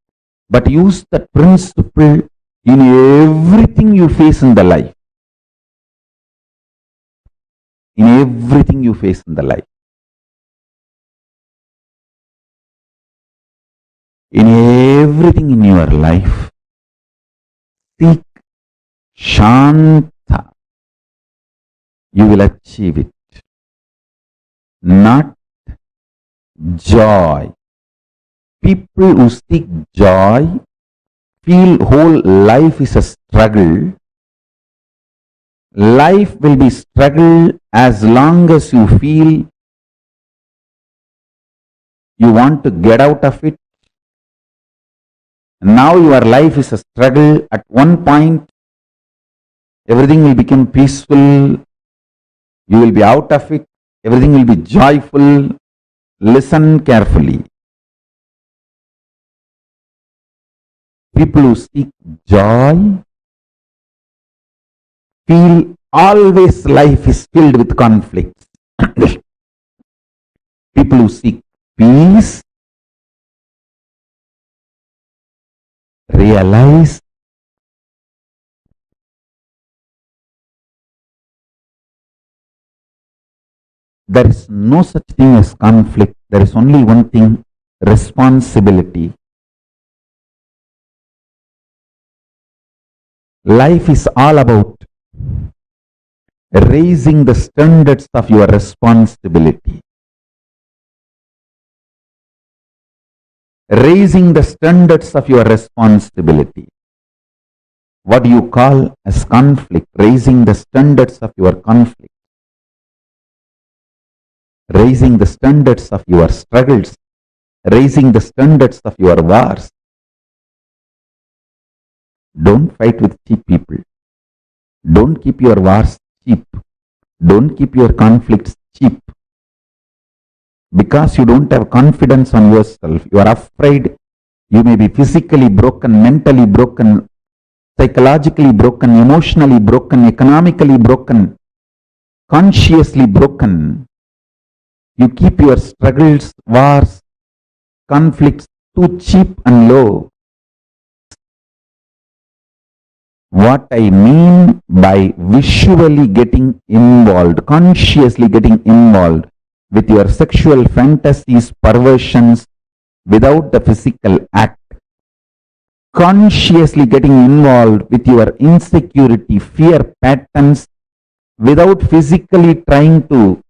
but use that principle in everything you face in the life. In everything you face in the life. In everything in your life, seek Shanta. You will achieve it. Not joy. People who seek joy feel whole life is a struggle. Life will be struggle as long as you feel you want to get out of it. Now your life is a struggle. At one point, everything will become peaceful. You will be out of it. Everything will be joyful. Listen carefully. People who seek joy feel always life is filled with conflicts. People who seek peace realize there is no such thing as conflict. There is only one thing, responsibility. Life is all about raising the standards of your responsibility. Raising the standards of your responsibility. What do you call as conflict? Raising the standards of your conflict. Raising the standards of your struggles. Raising the standards of your wars. Don't fight with cheap people. Don't keep your wars cheap. Don't keep your conflicts cheap. Because you don't have confidence on yourself, you are afraid you may be physically broken, mentally broken, psychologically broken, emotionally broken, economically broken, consciously broken. You keep your struggles, wars, conflicts too cheap and low. What I mean by visually getting involved, consciously getting involved with your sexual fantasies, perversions, without the physical act. Consciously getting involved with your insecurity, fear patterns, without physically trying to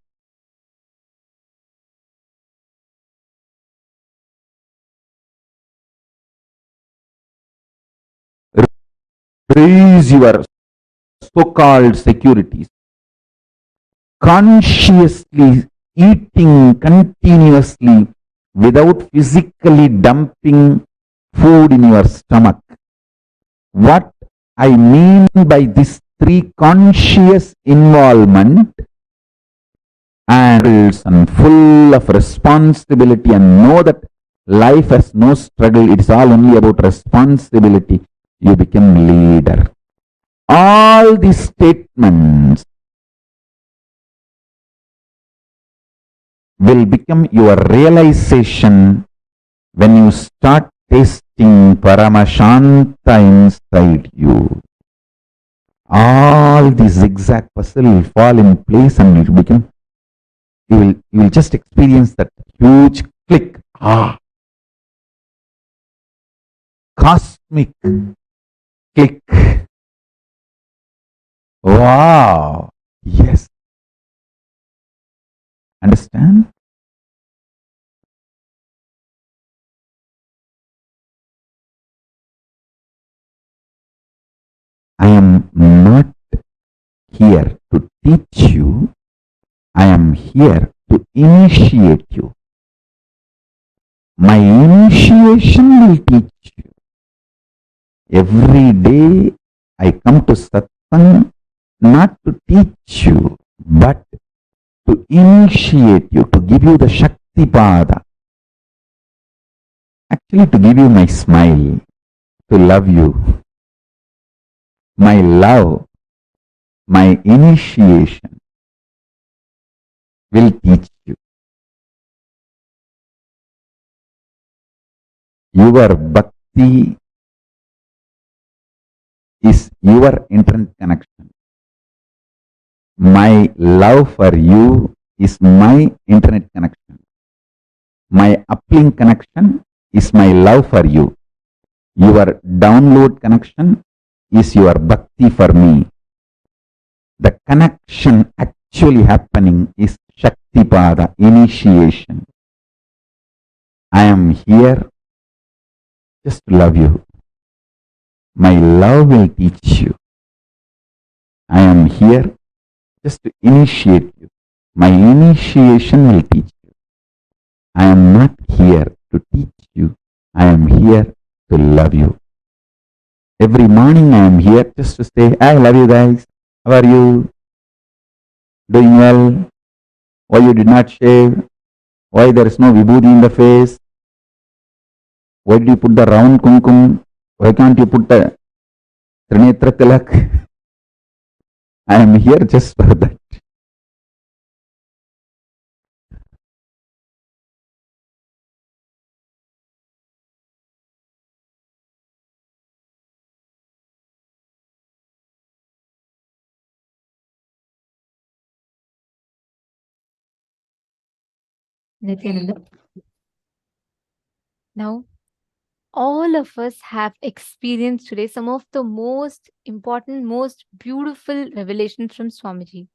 raise your so-called securities. Consciously eating continuously without physically dumping food in your stomach. What I mean by this three conscious involvement and full of responsibility, and know that life has no struggle, it is all only about responsibility, you become leader. All these statements will become your realization when you start tasting Paramashanta inside you. All the zigzag puzzle will fall in place and it will become, you will just experience that huge click. Cosmic click. Wow. Yes. Understand? I am not here to teach you. I am here to initiate you. My initiation will teach you. Every day I come to satsang not to teach you, but to initiate you, to give you the Shakti Pada. Actually, to give you my smile, to love you. My love, my initiation will teach you. Your bhakti is your internet connection. My love for you is my internet connection. My uplink connection is my love for you. Your download connection is your bhakti for me. The connection actually happening is Shaktipada, initiation. I am here just to love you. My love will teach you. I am here just to initiate you. My initiation will teach you. I am not here to teach you. I am here to love you. Every morning I am here just to say, I love you guys. How are you? Doing well? Why you did not shave? Why there is no vibhuti in the face? Why did you put the round kumkum? Why can't you put the Trinetra Tilak? I am here just for that. Nithyananda. Now, all of us have experienced today some of the most important, most beautiful revelations from Swamiji.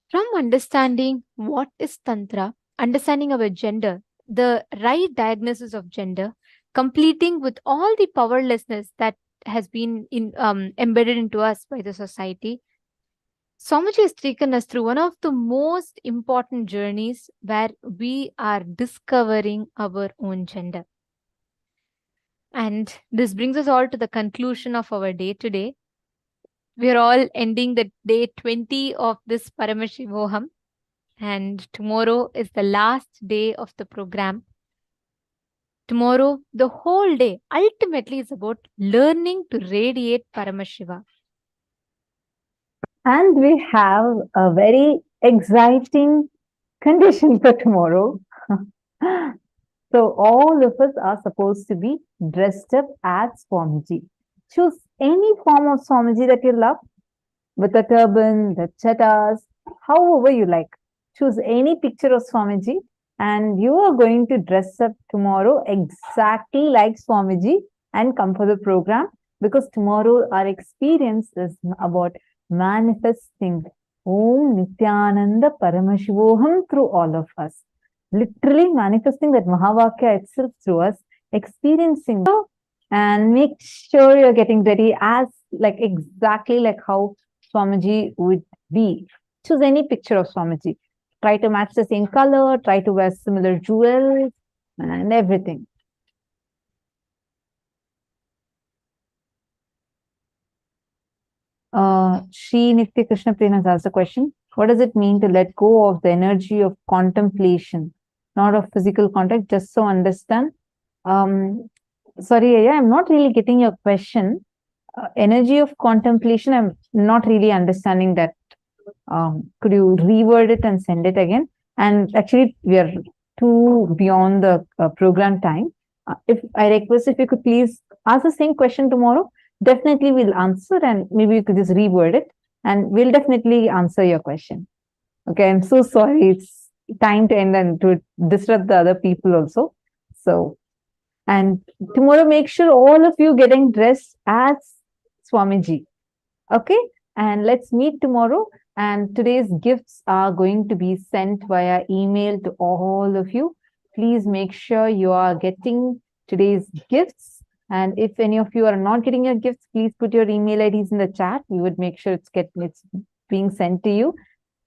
From understanding what is Tantra, understanding our gender, the right diagnosis of gender, completing with all the powerlessness that has been embedded into us by the society, Swamiji has taken us through one of the most important journeys where we are discovering our own gender. And this brings us all to the conclusion of our day today. We are all ending the day 20 of this Paramashivoham, and tomorrow is the last day of the program. Tomorrow, the whole day ultimately is about learning to radiate Paramashiva. And we have a very exciting condition for tomorrow. So all of us are supposed to be dressed up as Swamiji. Choose any form of Swamiji that you love, with a turban, the chattas, however you like. Choose any picture of Swamiji and you are going to dress up tomorrow exactly like Swamiji and come for the program, because tomorrow our experience is about manifesting Om Nithyananda Paramashivoham through all of us. Literally manifesting that Mahavakya itself through us, experiencing, and make sure you're getting ready as exactly like how Swamiji would be. Choose any picture of Swamiji. Try to match the same color, try to wear similar jewels and everything. Shri Nitya Krishna Prem has asked a question. What does it mean to let go of the energy of contemplation, not of physical contact, just so understand? Sorry, Aya, I'm not really getting your question. Energy of contemplation, I'm not really understanding that. Could you reword it and send it again? And actually, we are too beyond the program time. If I request, if you could please ask the same question tomorrow, definitely we'll answer, and maybe you could just reword it and we'll definitely answer your question. Okay, I'm so sorry. It's time to end and to disrupt the other people also. So, and tomorrow, make sure all of you getting dressed as Swamiji. Okay, and let's meet tomorrow. And today's gifts are going to be sent via email to all of you. Please make sure you are getting today's gifts. And if any of you are not getting your gifts, please put your email IDs in the chat. We would make sure it's being sent to you.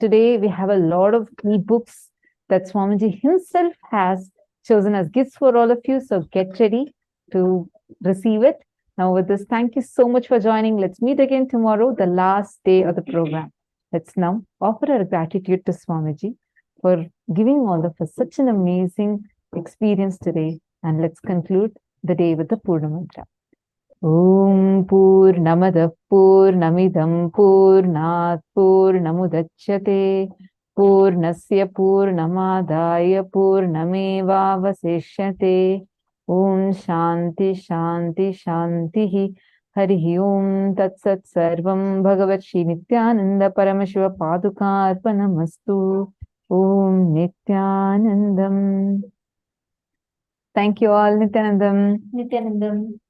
Today, we have a lot of ebooks that Swamiji himself has chosen as gifts for all of you. So get ready to receive it. Now with this, thank you so much for joining. Let's meet again tomorrow, the last day of the program. Let's now offer our gratitude to Swamiji for giving all of us such an amazing experience today. And let's conclude the day with the Purna Mantra. Om Purnamada Purnamidam Purnat Purnamudachyate Purnasya Purnamadaya Purnameva Vasishyate Om Shanti Shanti Shanti Harihi Om Tat Sat Sarvam Bhagavat Shri Nithyananda Paramashiva Paduka Arpanamastu. Om Nithyanandam. Thank you all. Nithyanandam. Nithyanandam.